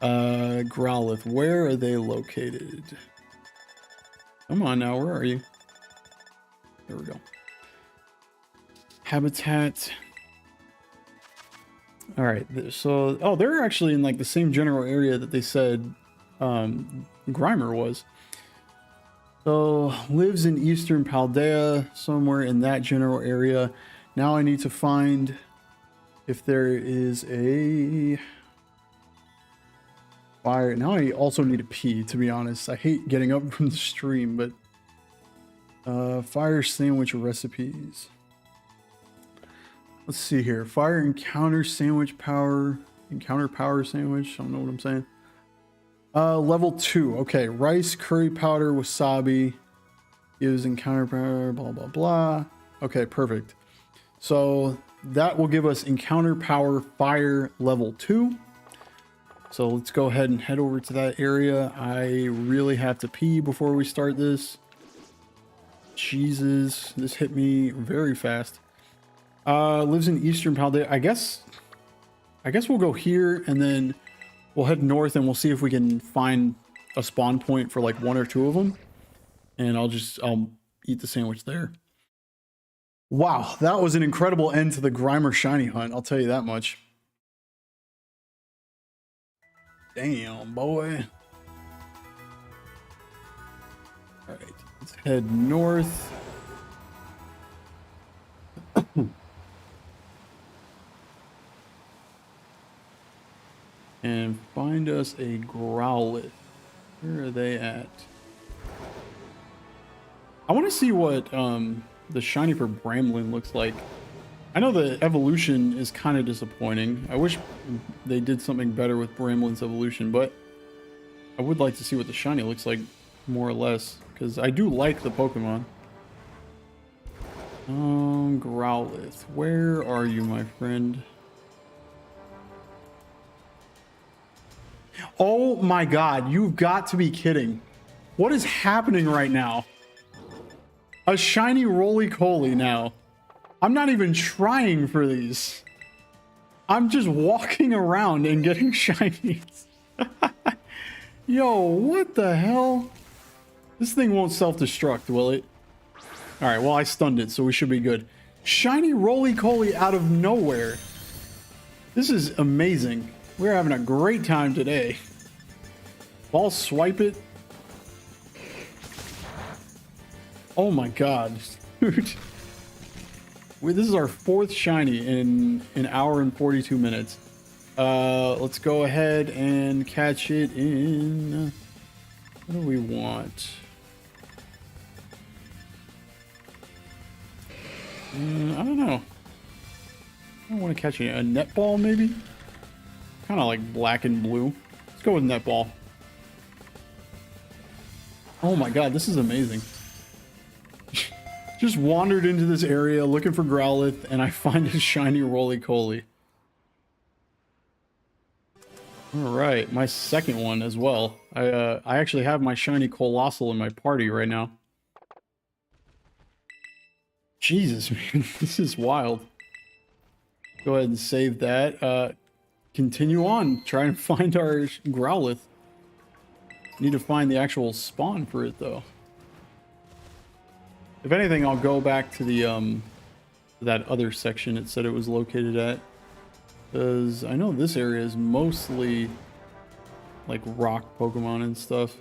Growlithe, where are they located? Come on now, where are you? There we go. Habitat. All right, so, oh, they're actually in like the same general area that they said Grimer was. So, lives in Eastern Paldea, somewhere in that general area. Now I need to find if there is a fire. Now I also need a pee, to be honest. I hate getting up from the stream, but fire sandwich recipes. Let's see here. Fire encounter sandwich power. Encounter power sandwich. I don't know what I'm saying. Level 2. Okay. Rice, curry powder, wasabi. Gives encounter power, blah, blah, blah. Okay, perfect. So that will give us encounter power fire level 2. So let's go ahead and head over to that area. I really have to pee before we start this. Jesus, this hit me very fast. Lives in Eastern Paldea. I guess we'll go here and then we'll head north and we'll see if we can find a spawn point for like 1 or 2 of them. And I'll eat the sandwich there. Wow, that was an incredible end to the Grimer shiny hunt. I'll tell you that much. Damn, boy. All right, let's head north. And find us a Growlithe. Where are they at? I want to see what the shiny for Bramblin looks like. I know the evolution is kind of disappointing. I wish they did something better with Bramblin's evolution, but I would like to see what the shiny looks like more or less, because I do like the Pokemon. Growlithe, where are you, my friend? Oh my god, you've got to be kidding. What is happening right now? A shiny roly-coly now. I'm not even trying for these. I'm just walking around and getting shinies. Yo, what the hell? This thing won't self-destruct, will it? Alright, well I stunned it, so we should be good. Shiny roly-coly out of nowhere. This is amazing. We're having a great time today. I'll swipe it. Oh my god. Dude. This is our 4th shiny in an hour and 42 minutes. Let's go ahead and catch it in... What do we want? I don't know. I don't want to catch a netball, maybe? Kind of like black and blue. Let's go with netball. Oh my god, this is amazing. Just wandered into this area looking for Growlithe, and I find a shiny roly-coly. Alright, my second one as well. I actually have my shiny Colossal in my party right now. Jesus, man, this is wild. Go ahead and save that. Continue on, try and find our Growlithe. Need to find the actual spawn for it, though. If anything, I'll go back to the that other section it said it was located at, because I know this area is mostly like rock Pokemon and stuff.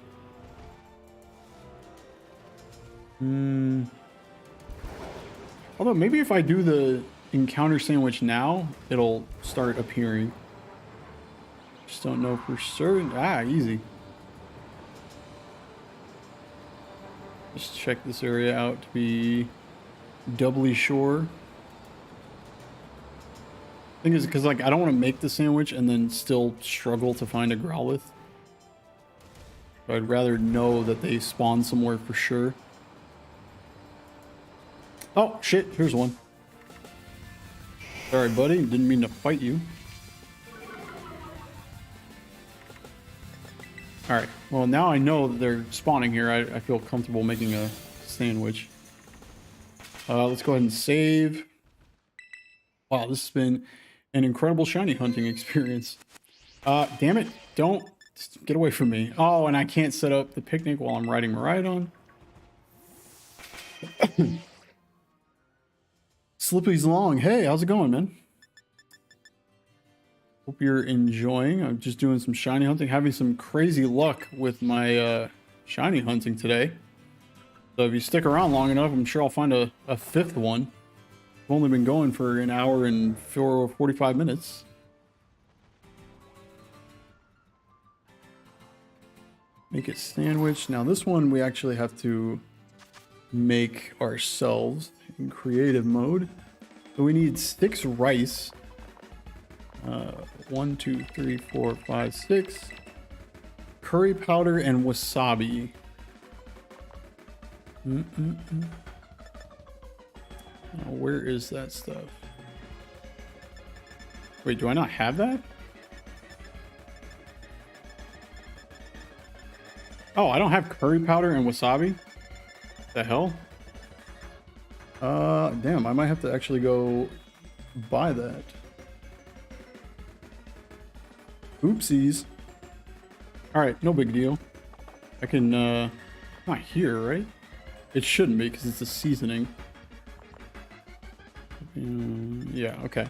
Although maybe if I do the encounter sandwich now, it'll start appearing. Just don't know for certain. Ah, easy. Just check this area out to be doubly sure. Thing is, because like I don't want to make the sandwich and then still struggle to find a Growlithe. So I'd rather know that they spawn somewhere for sure. Oh shit! Here's one. Sorry, buddy. Didn't mean to fight you. Alright, well now I know that they're spawning here. I feel comfortable making a sandwich. Let's go ahead and save. Wow, this has been an incredible shiny hunting experience. Damn it, don't get away from me. Oh, and I can't set up the picnic while I'm riding Maridon. Slippy's Long. Hey, how's it going, man? Hope you're enjoying. I'm just doing some shiny hunting, having some crazy luck with my shiny hunting today. So if you stick around long enough, I'm sure I'll find a 5th one. I've only been going for an hour and 45 minutes. Make it sandwich. Now this one we actually have to make ourselves in creative mode. So we need 6 rice. 1, 2, 3, 4, 5, 6. Curry powder and wasabi. Now, where is that stuff? Wait, do I not have that? Oh, I don't have curry powder and wasabi? The hell? Damn, I might have to actually go buy that. Oopsies. Alright, no big deal. I can, not here, right? It shouldn't be, because it's a seasoning. Yeah, okay.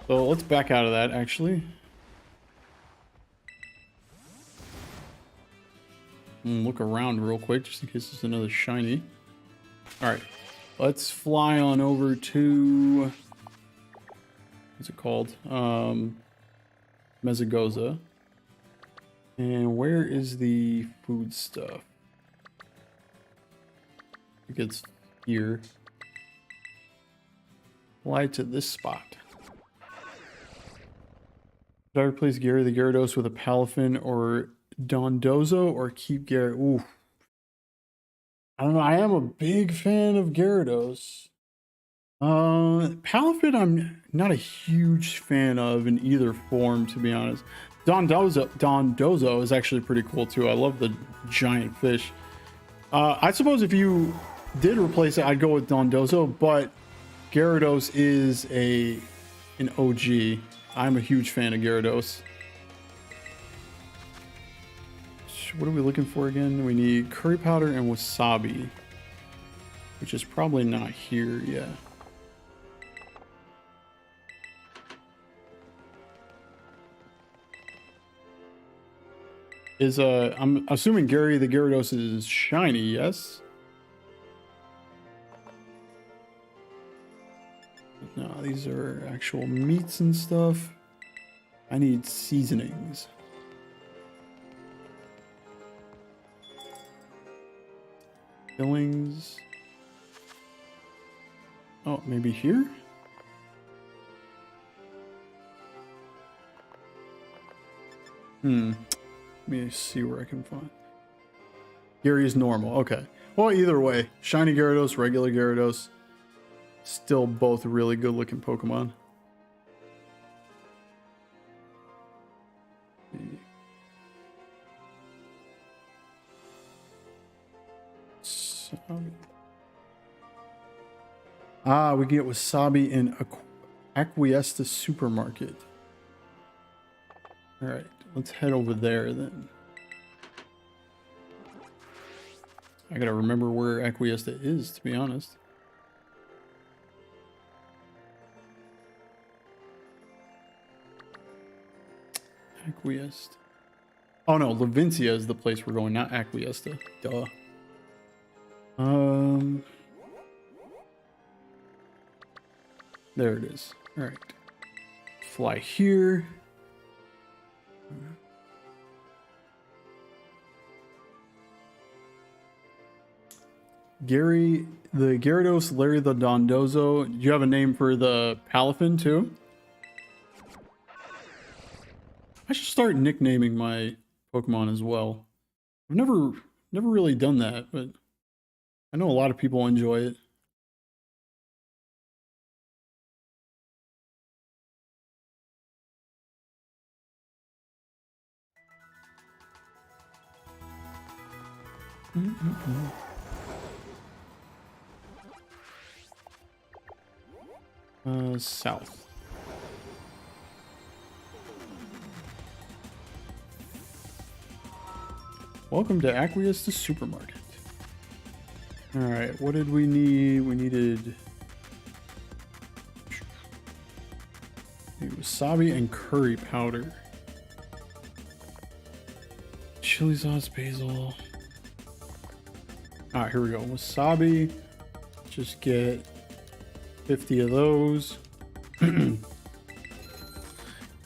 So let's back out of that, actually. Look around real quick, just in case there's another shiny. Alright, let's fly on over to... What's it called? Mezagoza. And where is the food stuff? I think it's here. Fly to this spot. Should I replace Gary the Gyarados with a Palafin or Dondozo or keep Gary? Ooh. I don't know. I am a big fan of Gyarados. Palafin I'm not a huge fan of in either form, to be honest. Dondozo is actually pretty cool too. I love the giant fish. I suppose if you did replace it, I'd go with Dondozo, but Gyarados is an OG. I'm a huge fan of Gyarados. What are we looking for again? We need curry powder and wasabi, which is probably not here yet. I'm assuming Gary the Gyarados is shiny, yes? No, these are actual meats and stuff. I need seasonings. Fillings. Oh, maybe here? Let me see where I can find. Gary is normal. Okay. Well, either way, shiny Gyarados, regular Gyarados, still both really good looking Pokemon. We get wasabi in Acquiesce supermarket. All right, let's head over there then. I gotta remember where Acquiesce is, to be honest. Acquiesce. Oh no, Levincia is the place we're going, not Acquiesce. Duh. There it is. All right. Fly here. Gary the Gyarados, Larry the Dondozo. Do you have a name for the Palafin too? I should start nicknaming my Pokemon as well. I've never really done that, but I know a lot of people enjoy it. South. Welcome to Acquiesce the supermarket. All right, what did we need? We needed wasabi and curry powder. Chili sauce, basil. All right, here we go. Wasabi. Just get 50 of those.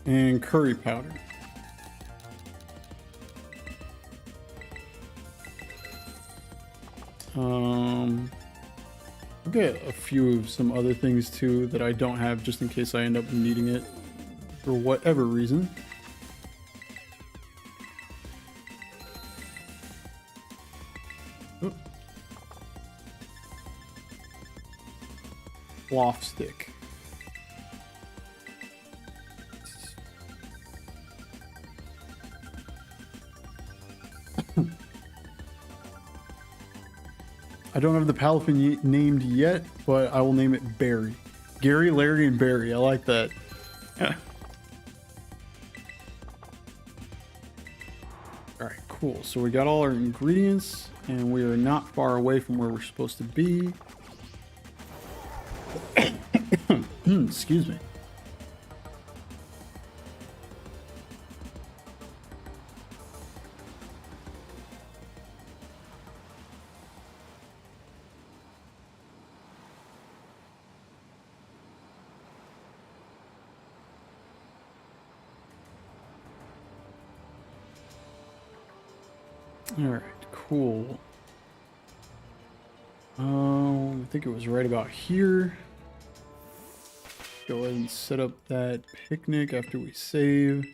And curry powder. I'll get a few of some other things too that I don't have, just in case I end up needing it for whatever reason. Cloth stick. I don't have the Palafin named yet, but I will name it Barry. Gary, Larry, and Barry. I like that. All right, cool. So we got all our ingredients, and we are not far away from where we're supposed to be. Excuse me. All right, cool. I think it was right about here. Go ahead and set up that picnic after we save.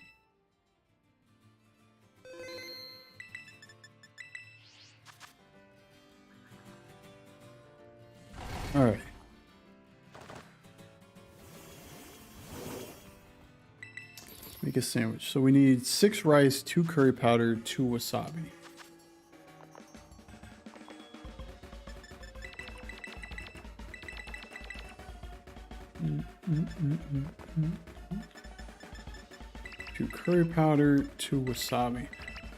All right. Make a sandwich. So we need 6 rice, 2 curry powder, 2 wasabi. Two curry powder, 2 wasabi.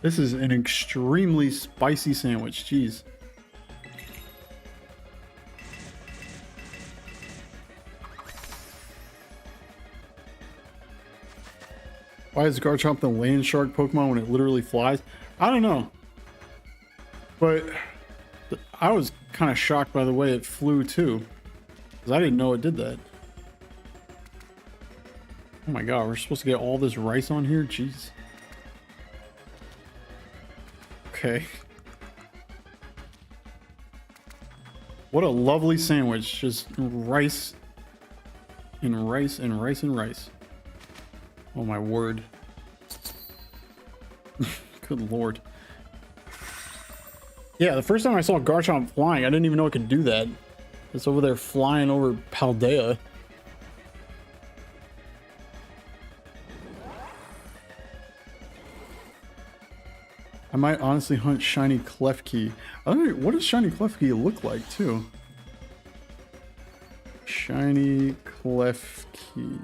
This is an extremely spicy sandwich. Jeez. Why is Garchomp the land shark Pokemon when it literally flies? I don't know. But I was kind of shocked by the way it flew too. Because I didn't know it did that. Oh my god, we're supposed to get all this rice on here? Jeez. Okay. What a lovely sandwich. Just rice and rice and rice and rice. Oh my word. Good lord. Yeah, the first time I saw Garchomp flying, I didn't even know it could do that. It's over there flying over Paldea. I might honestly hunt shiny Klefki. I don't know, what does shiny Klefki look like too? Shiny Klefki.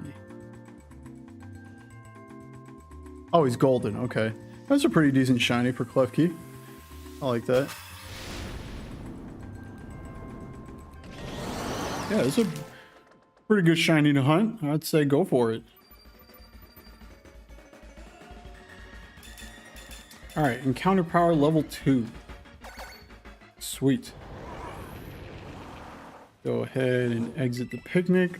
Oh, he's golden. Okay. That's a pretty decent shiny for Klefki. I like that. Yeah, it's a pretty good shiny to hunt. I'd say go for it. Alright, encounter power level 2. Sweet. Go ahead and exit the picnic.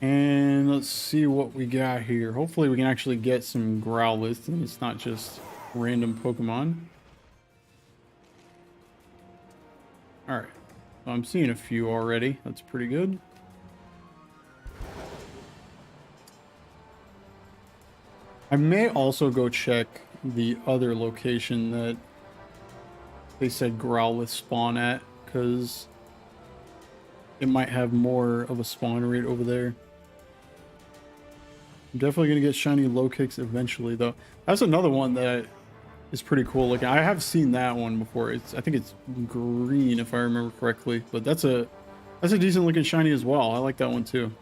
And let's see what we got here. Hopefully we can actually get some Growlithe and it's not just random Pokemon. Alright, so I'm seeing a few already. That's pretty good. I may also go check the other location that they said Growlithe spawn at, because it might have more of a spawn rate over there. I'm definitely going to get shiny low kicks eventually, though. That's another one that is pretty cool looking. I have seen that one before. I think it's green if I remember correctly, but that's a decent looking shiny as well. I like that one too.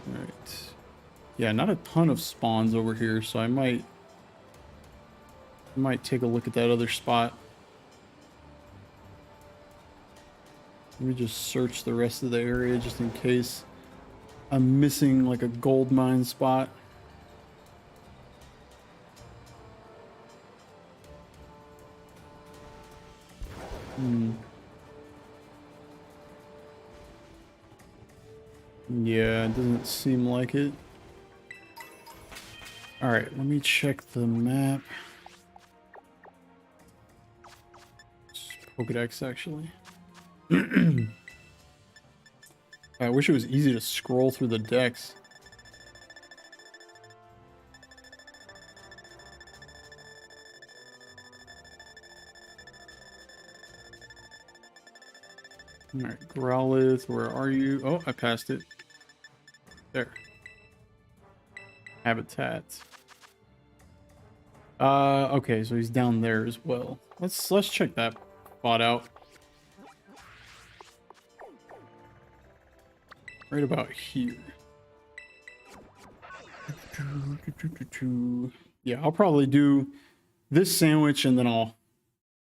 All right. Yeah, not a ton of spawns over here, so I might take a look at that other spot. Let me just search the rest of the area just in case I'm missing like a gold mine spot. Yeah, it doesn't seem like it. All right, let me check the map. Pokedex, actually. I wish it was easy to scroll through the decks. Alright, Growlithe, where are you? Oh, I passed it. There. Habitat. Okay, so he's down there as well. Let's check that spot out. Right about here. Yeah, I'll probably do this sandwich and then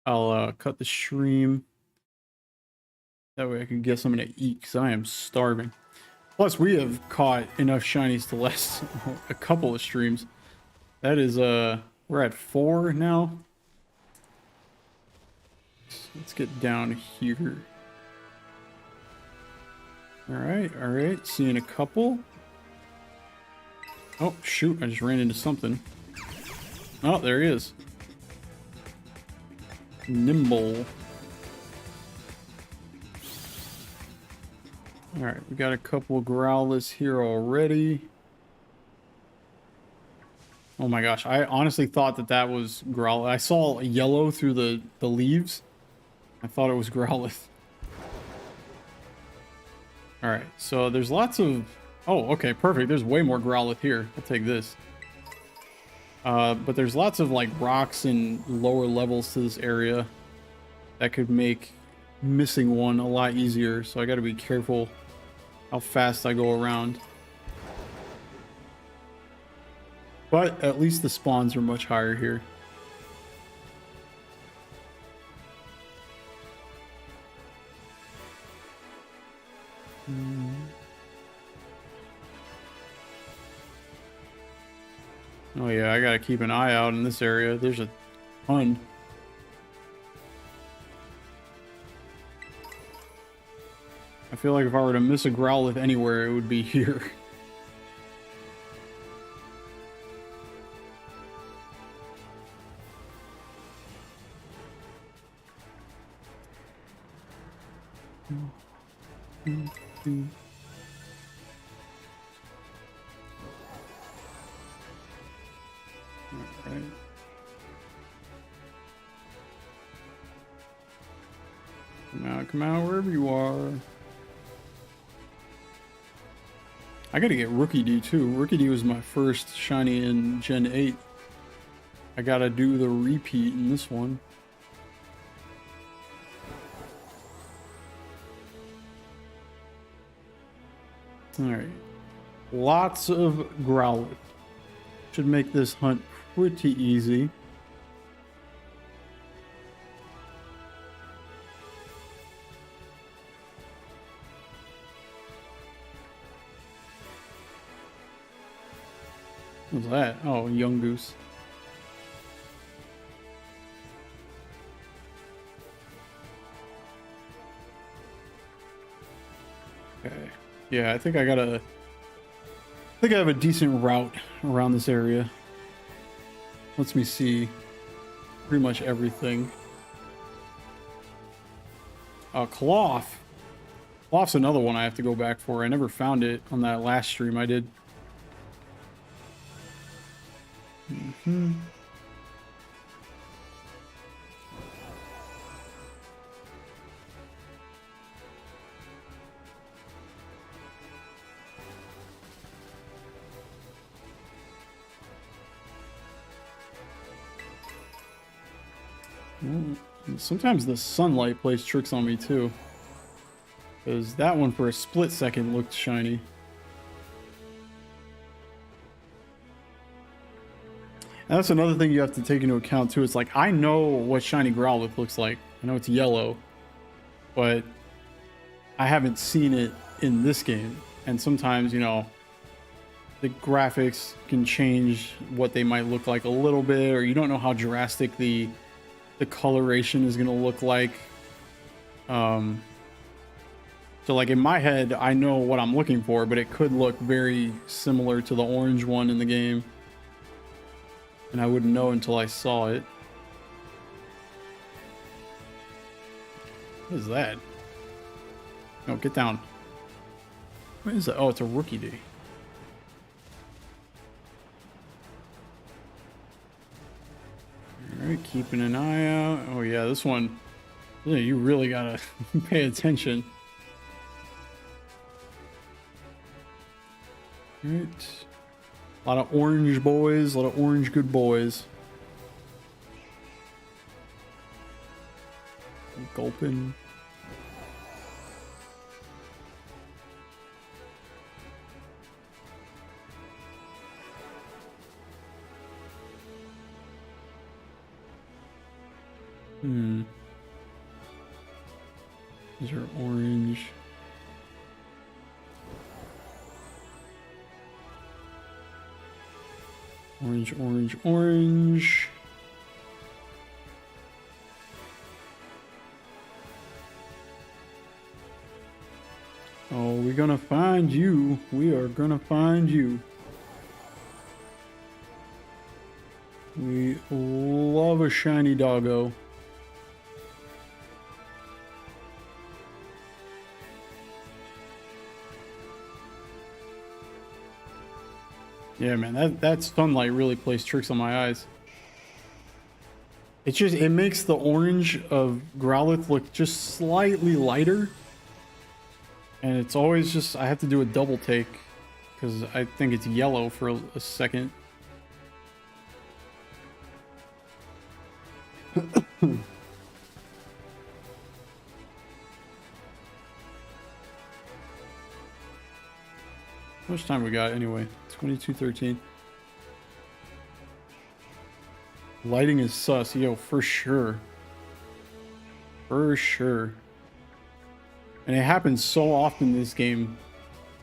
I'll cut the stream. That way I can get something to eat because I am starving. Plus, we have caught enough shinies to last a couple of streams. That is, we're at 4 now. Let's get down here. All right. Seeing a couple. Oh, shoot. I just ran into something. Oh, there he is. Nimble. All right, we got a couple of growlers here already. Oh my gosh, I honestly thought that was Growlithe. I saw yellow through the leaves. I thought it was Growlithe. All right, so there's lots of... Oh, okay, perfect. There's way more Growlithe here. I'll take this. But there's lots of like rocks and lower levels to this area that could make missing one a lot easier. So I got to be careful how fast I go around. But at least the spawns are much higher here. Oh yeah, I gotta keep an eye out in this area. There's a ton. I feel like if I were to miss a Growlithe anywhere, it would be here. Alright. Come out, wherever you are. I gotta get Rookie D too. Rookie D was my first shiny in Gen 8. I gotta do the repeat in this one. Alright. Lots of Growlithe. Should make this hunt pretty easy. What's that? Oh, young goose. Okay. Yeah, I think I have a decent route around this area. Lets me see pretty much everything. Cloth. Cloth's another one I have to go back for. I never found it on that last stream I did. Sometimes the sunlight plays tricks on me too. Because that one for a split second looked shiny. And that's another thing you have to take into account too. It's like, I know what shiny Growlithe looks like. I know it's yellow. But I haven't seen it in this game. And sometimes, you know, the graphics can change what they might look like a little bit. Or you don't know how drastic the coloration is going to look like. So like in my head, I know what I'm looking for, but it could look very similar to the orange one in the game. And I wouldn't know until I saw it. What is that? No, get down. What is that? Oh, it's a Rookie D. Alright, keeping an eye out. Oh yeah, this one, yeah, you really gotta pay attention. Alright. A lot of orange boys, a lot of orange good boys. Gulpin. These are orange. Orange, orange, orange. Oh, we're gonna find you. We are gonna find you. We love a shiny doggo. Yeah, man, that sunlight really plays tricks on my eyes. It makes the orange of Growlithe look just slightly lighter. And it's always just, I have to do a double take because I think it's yellow for a second. How much time we got anyway? 22:13. Lighting is sus, yo, for sure. For sure. And it happens so often in this game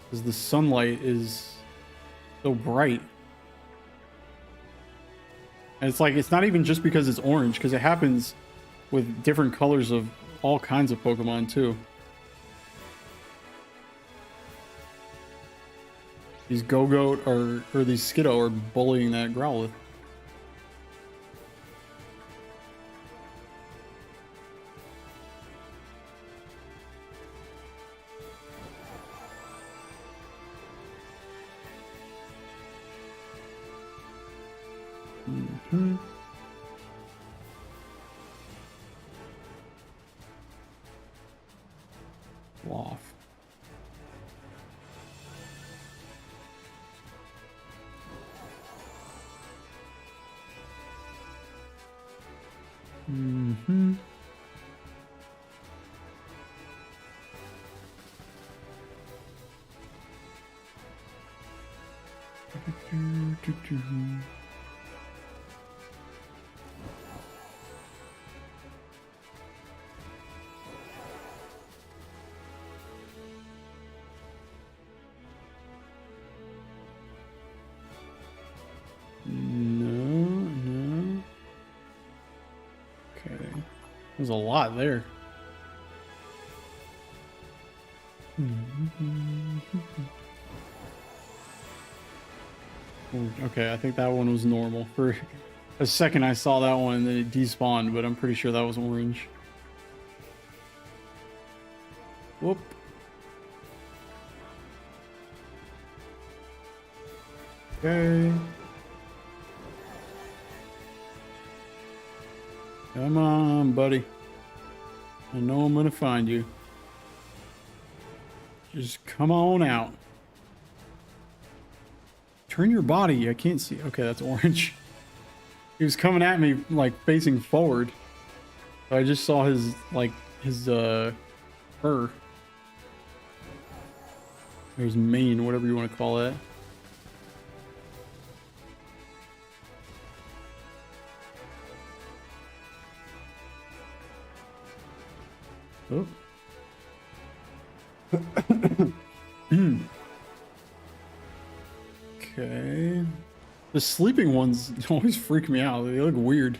because the sunlight is so bright. And it's like, it's not even just because it's orange, because it happens with different colors of all kinds of Pokemon too. These Go-Goat or these Skiddo are bullying that Growlithe. Mm-hmm. Loft. Mm-hmm. No. Okay. There's a lot there. Okay, I think that one was normal. For a second I saw that one and then it despawned, but I'm pretty sure that was orange. Whoop. Okay. Come on, buddy. I know I'm gonna find you. Just come on out. Turn your body. I can't see. Okay, that's orange. He was coming at me like facing forward. So I just saw his fur. Or his mane, whatever you want to call that. Oh. Okay. The sleeping ones always freak me out. They look weird.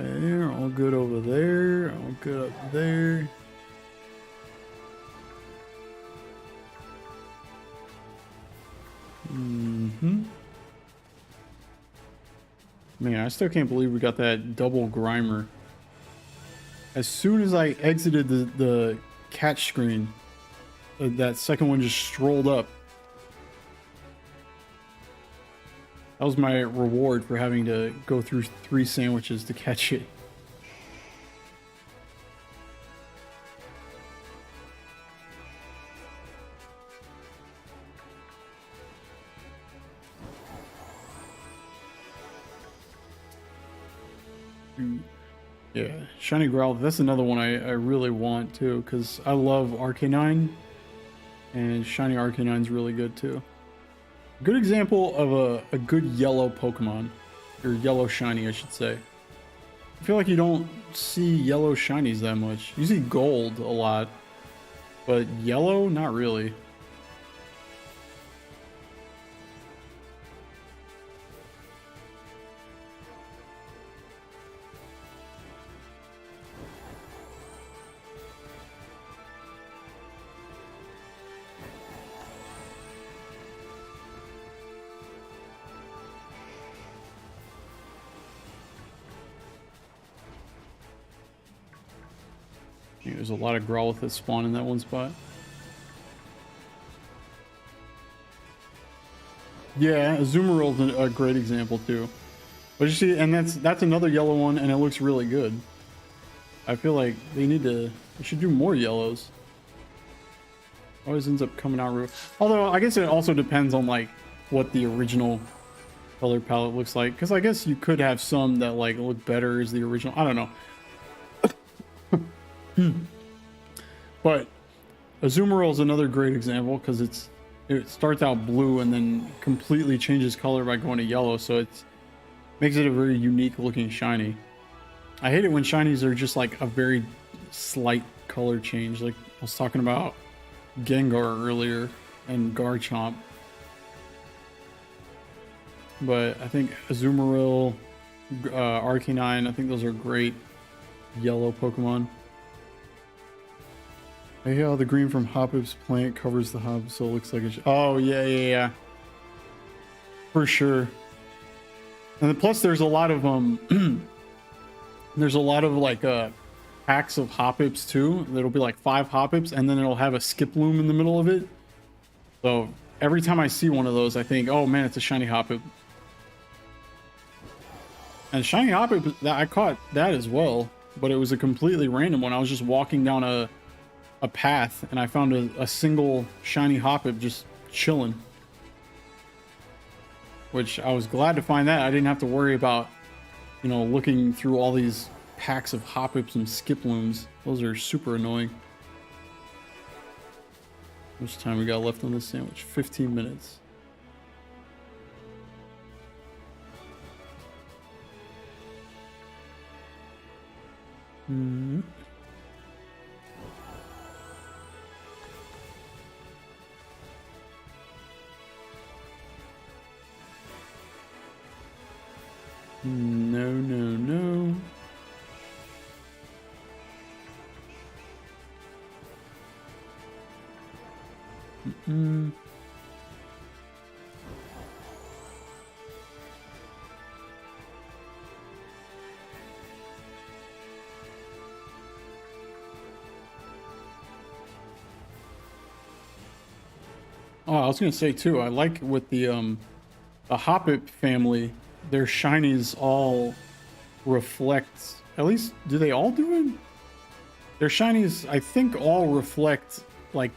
Okay, all good over there. All good up there. Man, I still can't believe we got that double Grimer As soon as I exited the catch screen, that second one just strolled up. That was my reward for having to go through 3 sandwiches to catch it. Yeah, Shiny Growl, that's another one I really want too, because I love Arcanine, and Shiny Arcanine's really good too. Good example of a good yellow Pokemon, or yellow shiny, I should say. I feel like you don't see yellow shinies that much. You see gold a lot, but yellow, not really. There's a lot of Growlithe that spawn in that one spot. Yeah, Azumarill's a great example too. But you see, and that's another yellow one, and it looks really good. I feel like they should do more yellows. Always ends up coming out real. Although I guess it also depends on like what the original color palette looks like, because I guess you could have some that like look better as the original. I don't know. But Azumarill is another great example because it starts out blue and then completely changes color by going to yellow, so it makes it a very unique looking shiny. I hate it when shinies are just like a very slight color change. Like I was talking about Gengar earlier and Garchomp. But I think Azumarill, Arcanine, I think those are great yellow Pokemon. Hey, how the green from Hoppip's plant covers the hop, so it looks like a... Oh, yeah. For sure. And plus there's a lot of, there's a lot of, like, packs of Hoppips, too. There'll be, like, 5 Hoppips, and then it'll have a Skiploom in the middle of it. So, every time I see one of those, I think, oh, man, it's a shiny Hoppip. And shiny Hoppip, I caught that as well, but it was a completely random one. I was just walking down a path and I found a single shiny Hoppip just chilling, which I was glad to find that. I didn't have to worry about, you know, looking through all these packs of Hoppips and Skiplooms. Those are super annoying. How much time we got left on this sandwich? 15 minutes. No. Oh, I was gonna say too, I like with the Hoppip family, their shinies all reflect, at least do they all do it? Their shinies, I think, all reflect like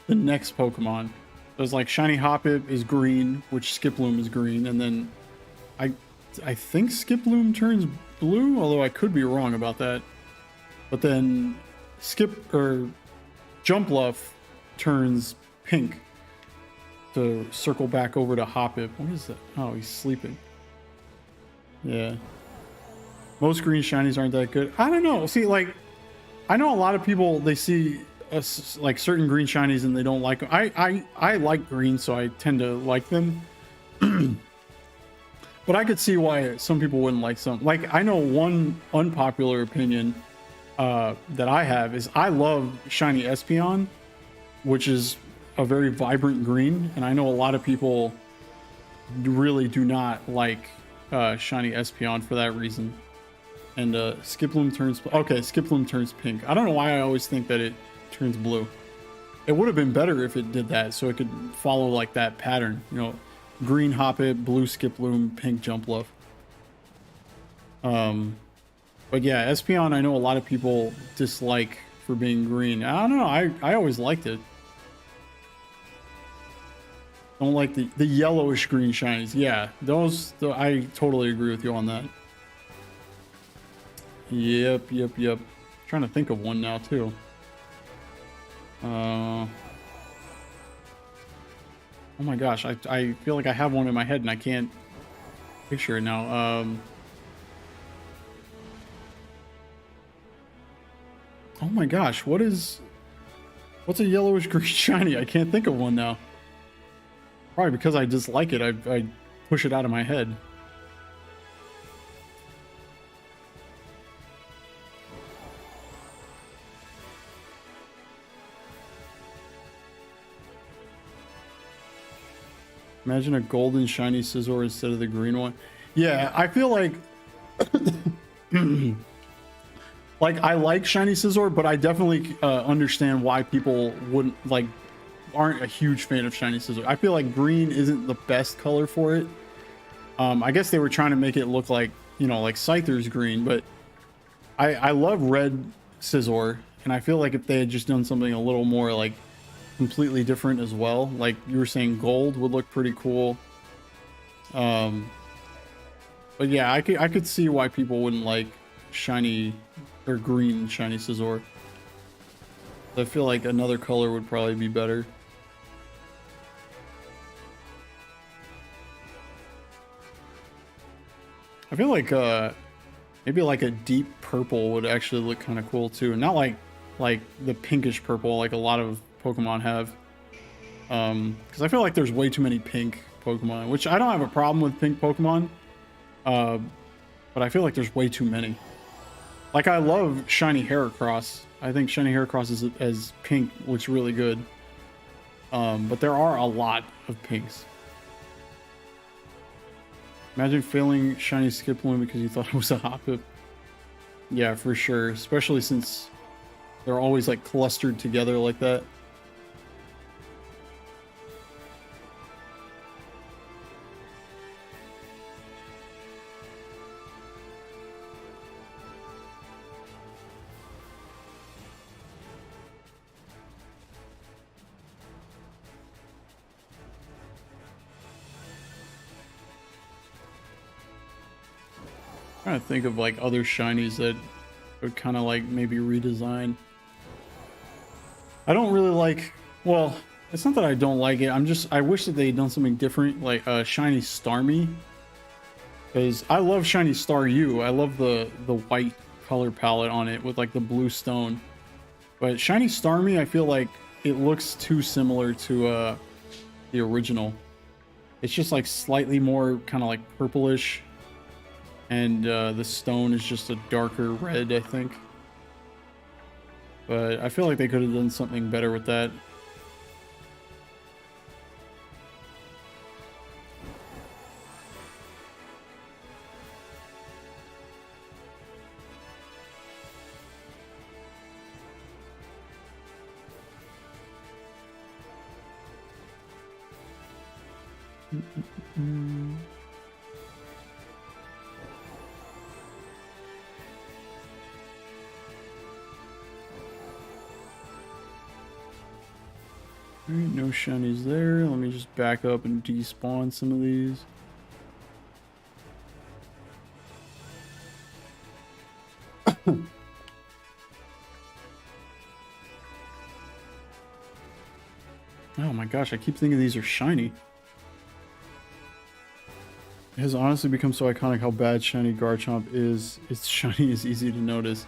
the next Pokemon. There's like shiny Hoppip is green, which Skiploom is green, and then I think Skiploom turns blue, although I could be wrong about that. But then Jumpluff turns pink to circle back over to Hoppip. What is that? Oh, he's sleeping. Yeah. Most green shinies aren't that good. I don't know. See, like, I know a lot of people, they see like certain green shinies and they don't like them. I like green, so I tend to like them. But I could see why some people wouldn't like some. Like, I know one unpopular opinion that I have is I love shiny Espeon, which is a very vibrant green, and I know a lot of people really do not like shiny Espeon for that reason. And Skiploom turns, okay, Skiploom turns pink. I don't know why I always think that it turns blue. It would have been better if it did that, so it could follow like that pattern, you know, green Hoppip, blue Skiploom, pink Jumpluff. But yeah, Espeon, I know a lot of people dislike for being green. I don't know, I always liked it. Don't like the yellowish green shinies. Yeah, those, I totally agree with you on that. Yep. Trying to think of one now too. Oh my gosh, I feel like I have one in my head and I can't picture it now. Oh my gosh, what's a yellowish green shiny? I can't think of one now. Probably because I dislike it, I push it out of my head. Imagine a golden shiny Scizor instead of the green one. Yeah, I feel like like I like shiny Scizor, but I definitely understand why people wouldn't like, aren't a huge fan of shiny Scizor. I feel like green isn't the best color for it. I guess they were trying to make it look like, you know, like Scyther's green, but I love red Scizor, and I feel like if they had just done something a little more like completely different as well, like you were saying, gold would look pretty cool. But yeah, I could see why people wouldn't like shiny or green shiny Scizor. I feel like another color would probably be better. I feel like maybe like a deep purple would actually look kind of cool too, not like the pinkish purple like a lot of Pokemon have, because I feel like there's way too many pink Pokemon, which I don't have a problem with pink Pokemon, but I feel like there's way too many. Like, I love shiny Heracross. I think shiny Heracross as pink looks really good, but there are a lot of pinks. Imagine failing shiny Skiploom because you thought it was a Hoppip. Yeah, for sure, especially since they're always like clustered together like that. Trying to think of like other shinies that would kind of like maybe redesign. I don't really like, well, it's not that I don't like it, I wish that they had done something different, like shiny Starmie, because I love shiny Staryu. I love the white color palette on it with like the blue stone, but shiny Starmie, I feel like it looks too similar to the original. It's just like slightly more kind of like purplish, and the stone is just a darker red, I think. But I feel like they could have done something better with that. Alright, no shinies there. Let me just back up and despawn some of these. Oh my gosh, I keep thinking these are shiny. It has honestly become so iconic how bad shiny Garchomp is. Its shiny is easy to notice.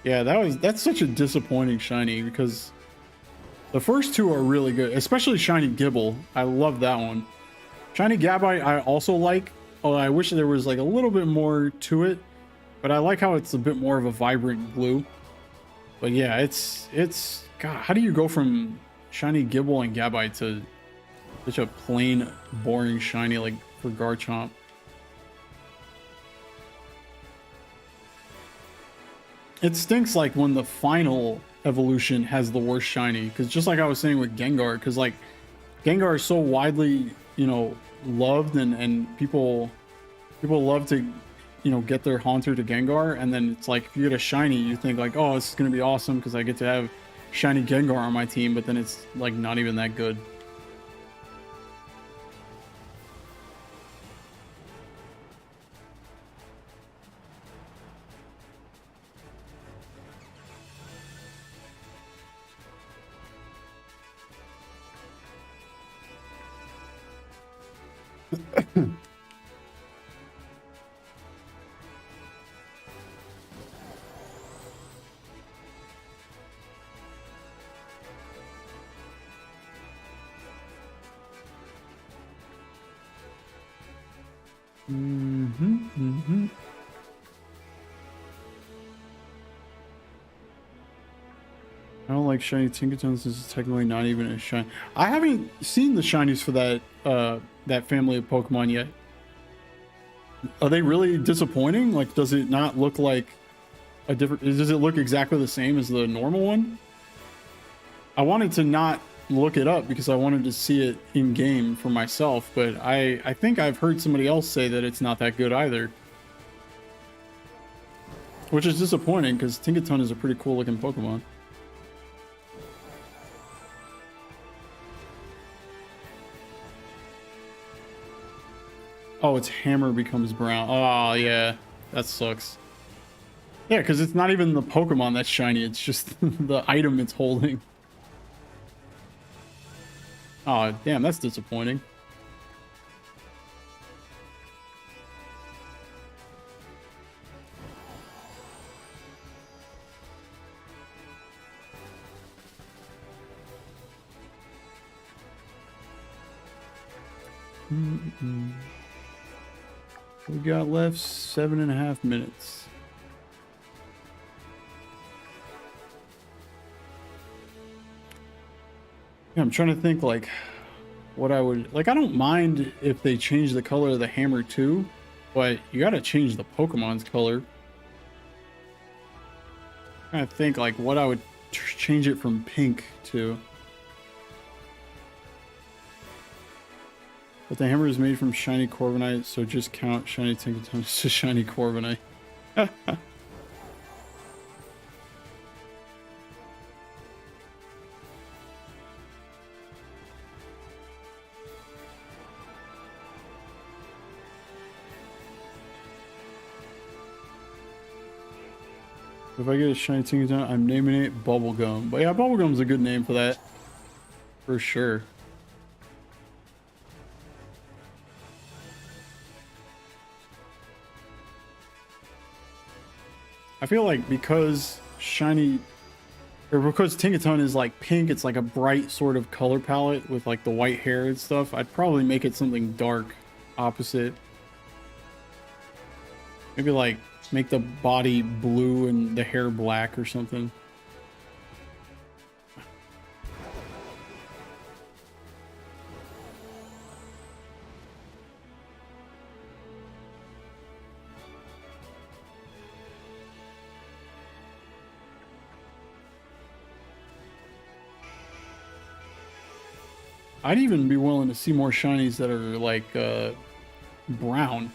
Yeah, that's such a disappointing shiny, because the first two are really good, especially shiny Gibble. I love that one. Shiny Gabite I also like. Oh, I wish there was like a little bit more to it, but I like how it's a bit more of a vibrant blue. But yeah, it's God, how do you go from shiny Gibble and Gabite to such a plain, boring shiny like for Garchomp? It stinks like when the final evolution has the worst shiny, because just like I was saying with Gengar, because like Gengar is so widely, you know, loved, and people love to, you know, get their Haunter to Gengar, and then it's like if you get a shiny, you think like, oh, this is gonna be awesome because I get to have shiny Gengar on my team, but then it's like not even that good. I don't like shiny Tinkaton since it's technically not even a shiny. I haven't seen the shinies for that family of Pokemon yet. Are they really disappointing? Like, does it not look like a different? Does it look exactly the same as the normal one? I wanted to not look it up because I wanted to see it in game for myself, but I think I've heard somebody else say that it's not that good either. Which is disappointing because Tinkaton is a pretty cool looking Pokemon. Oh, its hammer becomes brown. Oh, yeah. That sucks. Yeah, because it's not even the Pokemon that's shiny. It's just the item it's holding. Oh, damn. That's disappointing. We got left 7.5 minutes. Yeah, I'm trying to think like what I would like. I don't mind if they change the color of the hammer too, but you got to change the Pokemon's color. I think like what I would change it from pink to. But the hammer is made from shiny Corviknight, so just count shiny Tinkaton to shiny Corviknight. If I get a shiny Tinkaton, I'm naming it Bubblegum. But yeah, Bubblegum's a good name for that. For sure. I feel like because shiny, or because Tinkaton is like pink, it's like a bright sort of color palette with like the white hair and stuff. I'd probably make it something dark, opposite. Maybe like make the body blue and the hair black or something. I'd even be willing to see more shinies that are like brown,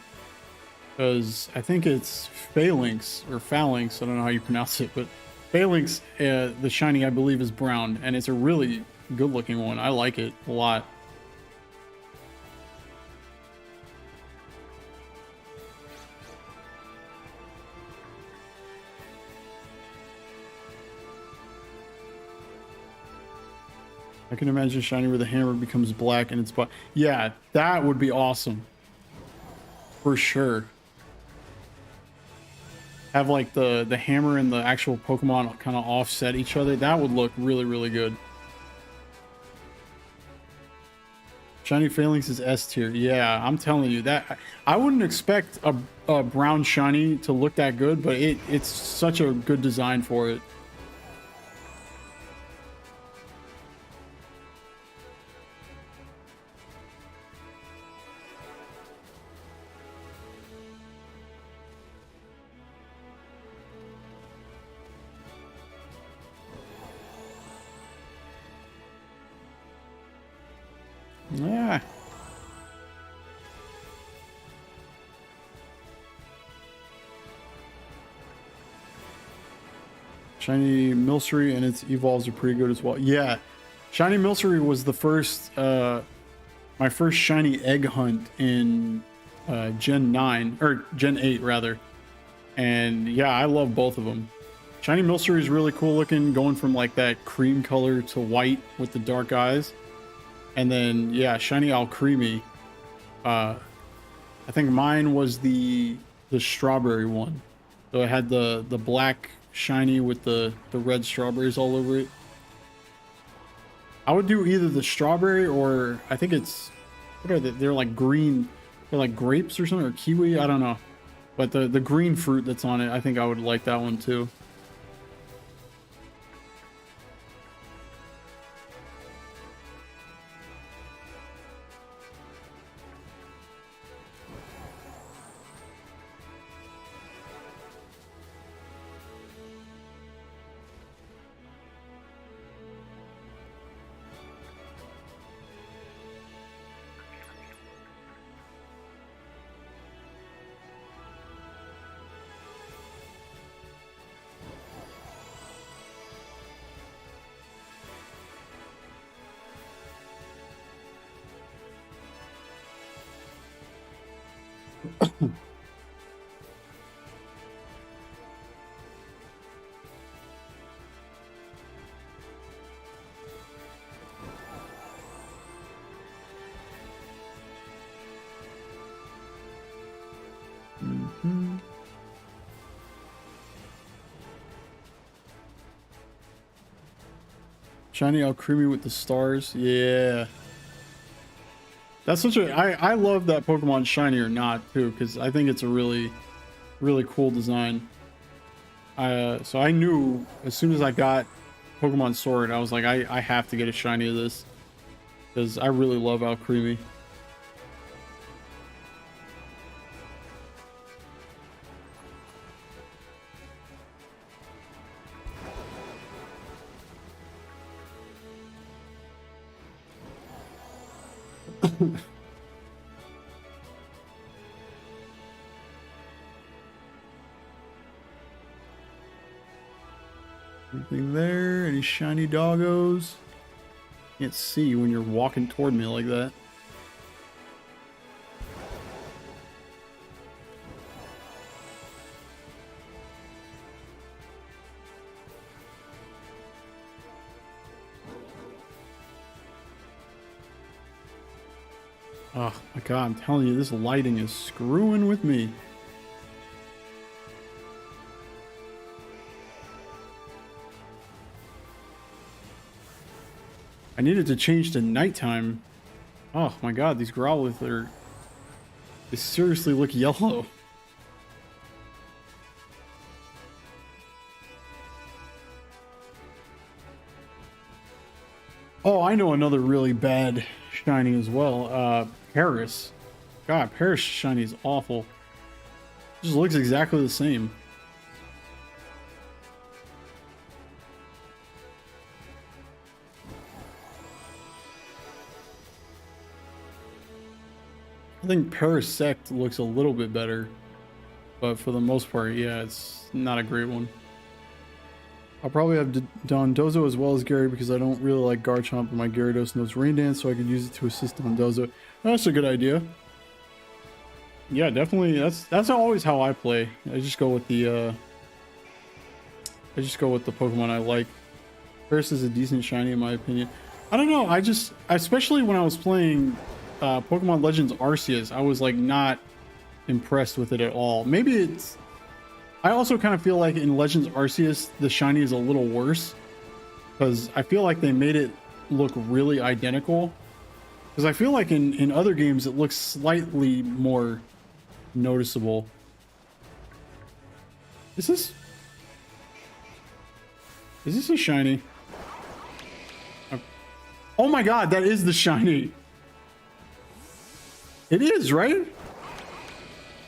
because I think it's Phalanx or Phalanx. I don't know how you pronounce it, but Phalanx, the shiny I believe is brown, and it's a really good looking one. I like it a lot. I can imagine shiny where the hammer becomes black and it's black. Yeah, that would be awesome. For sure. Have like the hammer and the actual Pokemon kind of offset each other. That would look really, really good. Shiny Phalanx is S tier. Yeah, I'm telling you that. I wouldn't expect a brown shiny to look that good, but it's such a good design for it. Yeah. Shiny Milcery and its evolves are pretty good as well. Yeah. Shiny Milcery was the first, my first shiny egg hunt in Gen 9, or Gen 8 rather. And yeah, I love both of them. Shiny Milcery is really cool looking, going from like that cream color to white with the dark eyes. And then yeah, Shiny Alcremie. I think mine was the strawberry one. So it had the black shiny with the red strawberries all over it. I would do either the strawberry or I think it's, what are they? They're like green, they're like grapes or something, or kiwi, I don't know. But the green fruit that's on it, I think I would like that one too. Shiny Alcremie with the stars. Yeah. That's such a... I love that Pokemon shiny or not, too, because I think it's a really, really cool design. So I knew as soon as I got Pokemon Sword, I was like, I have to get a shiny of this. Because I really love Alcremie. Anything there? Any shiny doggos? Can't see when you're walking toward me like that. Oh my god, I'm telling you, this lighting is screwing with me. I needed to change to nighttime. Oh my god, these Growlithe are... They seriously look yellow. Oh, I know another really bad shiny as well. Paris. God, Paris shiny is awful. Just looks exactly the same. I think Parasect looks a little bit better, but for the most part, yeah, it's not a great one. I'll probably have Dondozo as well as Gary because I don't really like Garchomp, and my Gyarados knows Rain Dance, so I could use it to assist Dondozo. That's a good idea. Yeah, definitely. That's always how I play. I just go with the Pokemon I like. Paris is a decent shiny in my opinion. I don't know. Especially when I was playing Pokemon Legends Arceus, I was like not impressed with it at all. Maybe it's... I also kind of feel like in Legends Arceus, the shiny is a little worse because I feel like they made it look really identical. Because I feel like in other games, it looks slightly more noticeable. Is this a shiny? Oh my god, that is the shiny. It is, right?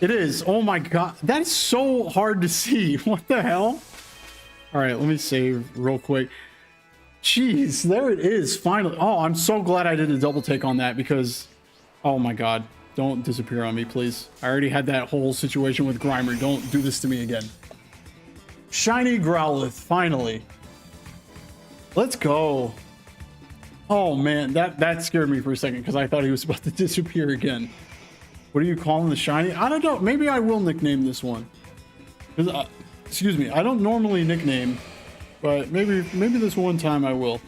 It is. Oh my god. That's so hard to see. What the hell? All right, let me save real quick. Jeez, there it is, finally. Oh, I'm so glad I did a double take on that because, oh my god, don't disappear on me, please. I already had that whole situation with Grimer. Don't do this to me again. Shiny Growlithe, finally. Let's go. Oh man, that scared me for a second because I thought he was about to disappear again. What are you calling the shiny? I don't know. Maybe I will nickname this one. Excuse me, I don't normally nickname, but maybe this one time I will.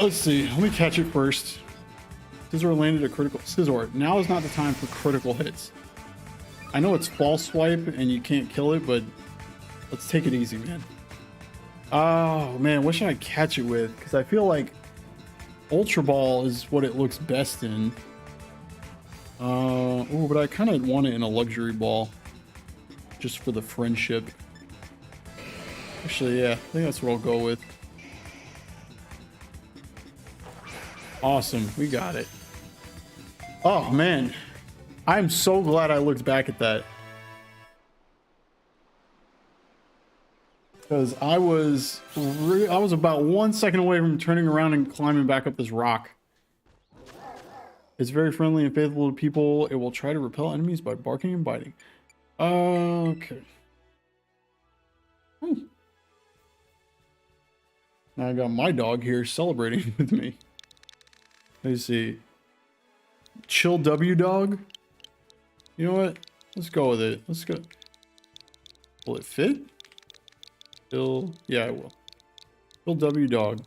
Let's see. Let me catch it first. Scizor landed a critical. Scizor, now is not the time for critical hits. I know it's false swipe and you can't kill it, but let's take it easy, man. Oh man, what should I catch it with? Because I feel like Ultra Ball is what it looks best in. Oh, but I kind of want it in a luxury ball, just for the friendship. Actually, yeah, I think that's what I'll go with. Awesome, we got it. Oh man, I'm so glad I looked back at that. Because I was about 1 second away from turning around and climbing back up this rock. It's very friendly and faithful to people. It will try to repel enemies by barking and biting. Okay. Now I got my dog here celebrating with me. Let me see. Chill W dog. You know what? Let's go with it. Let's go. Will it fit? Chill. Yeah, I will. Chill W dog.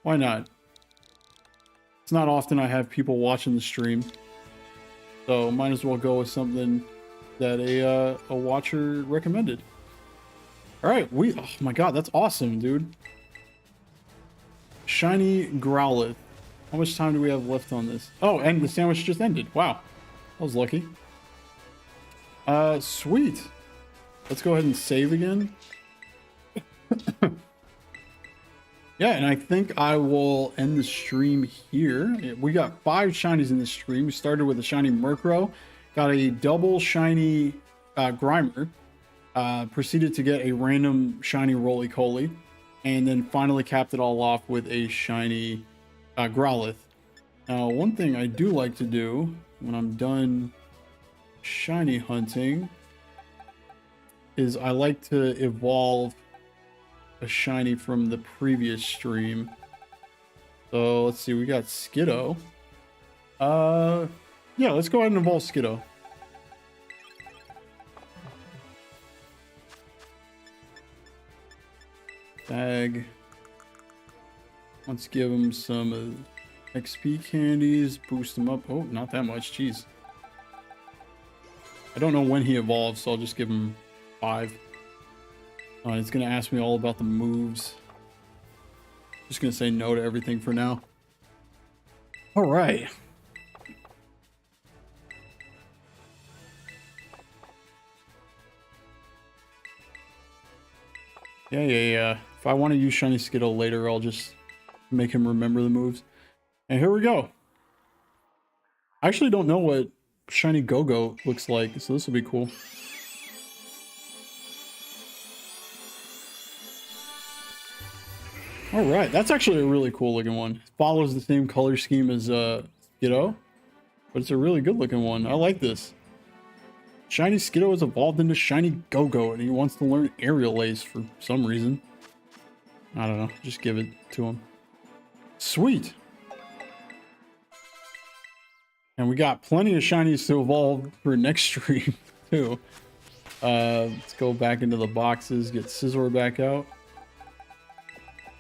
Why not? It's not often I have people watching the stream, so might as well go with something that a watcher recommended. All right, oh my god, that's awesome, dude. Shiny Growlithe. How much time do we have left on this? Oh, and the sandwich just ended. Wow, I was lucky. Sweet. Let's go ahead and save again. Yeah, and I think I will end the stream here. We got 5 shinies in this stream. We started with a shiny Murkrow, got a double shiny Grimer, proceeded to get a random shiny Roly-Coly, and then finally capped it all off with a shiny Growlithe. Now, one thing I do like to do when I'm done shiny hunting is I like to evolve a shiny from the previous stream. So let's see, we got Skiddo. Yeah, let's go ahead and evolve Skiddo. Bag. Let's give him some XP candies, boost him up. Oh, not that much, jeez. I don't know when he evolves, so I'll just give him 5. It's gonna ask me all about the moves. Just gonna say no to everything for now. All right. Yeah. If I want to use Shiny Skittle later, I'll just make him remember the moves. And here we go. I actually don't know what Shiny Go-Go looks like, so this will be cool. All right, that's actually a really cool looking one. It follows the same color scheme as Skiddo, but it's a really good looking one. I like this. Shiny Skiddo has evolved into Shiny Go-Go, and he wants to learn Aerial Ace for some reason. I don't know, just give it to him. Sweet. And we got plenty of shinies to evolve for next stream, too. Let's go back into the boxes, get Scizor back out.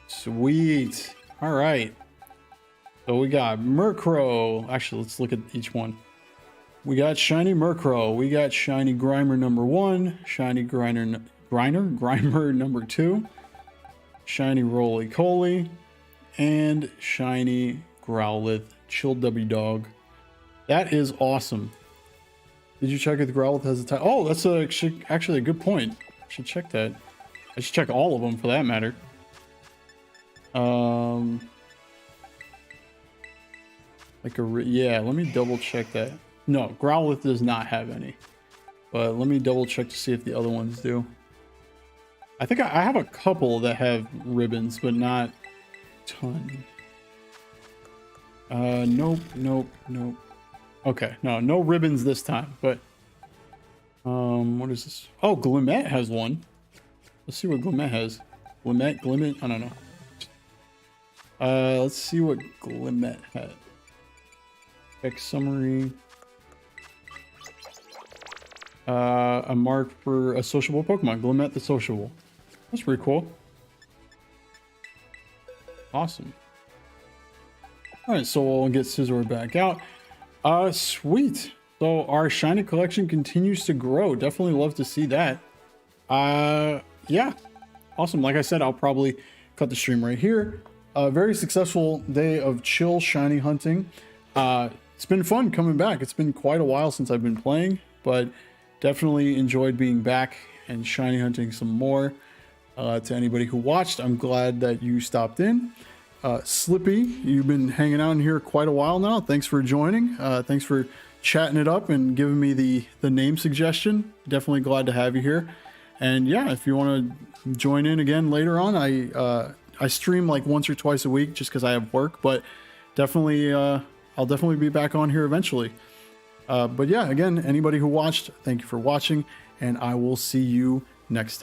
Sweet. All right. So we got Murkrow. Actually, let's look at each one. We got Shiny Murkrow. We got Shiny Grimer number 1. Shiny Grimer number 2. Shiny Roly-Coly. And Shiny Growlithe. Chill W Dog. That is awesome. Did you check if the Growlithe has a type? Oh, that's actually a good point. I should check that. I should check all of them for that matter. Yeah, let me double check that. No, Growlithe does not have any. But let me double check to see if the other ones do. I think I have a couple that have ribbons, but not a ton. Nope, nope, nope. Okay, no ribbons this time, but what is this? Oh, Glimmet has one. Let's see what Glimmet has. Glimmet, I don't know. Let's see what Glimmet had. Check summary. A mark for a sociable Pokemon, Glimmet the sociable. That's pretty cool. Awesome. All right, so we'll get Scizor back out. Sweet. So our shiny collection continues to grow. Definitely love to see that. Yeah, awesome. Like I said, I'll probably cut the stream right here. A very successful day of chill shiny hunting. It's been fun coming back. It's been quite a while since I've been playing, but definitely enjoyed being back and shiny hunting some more. To anybody who watched, I'm glad that you stopped in. Slippy, you've been hanging out in here quite a while now. Thanks for joining. Thanks for chatting it up and giving me the name suggestion. Definitely glad to have you here. And yeah, if you want to join in again later on, I stream like once or twice a week just because I have work, but definitely I'll definitely be back on here eventually. But yeah, again, anybody who watched, thank you for watching, and I will see you next time.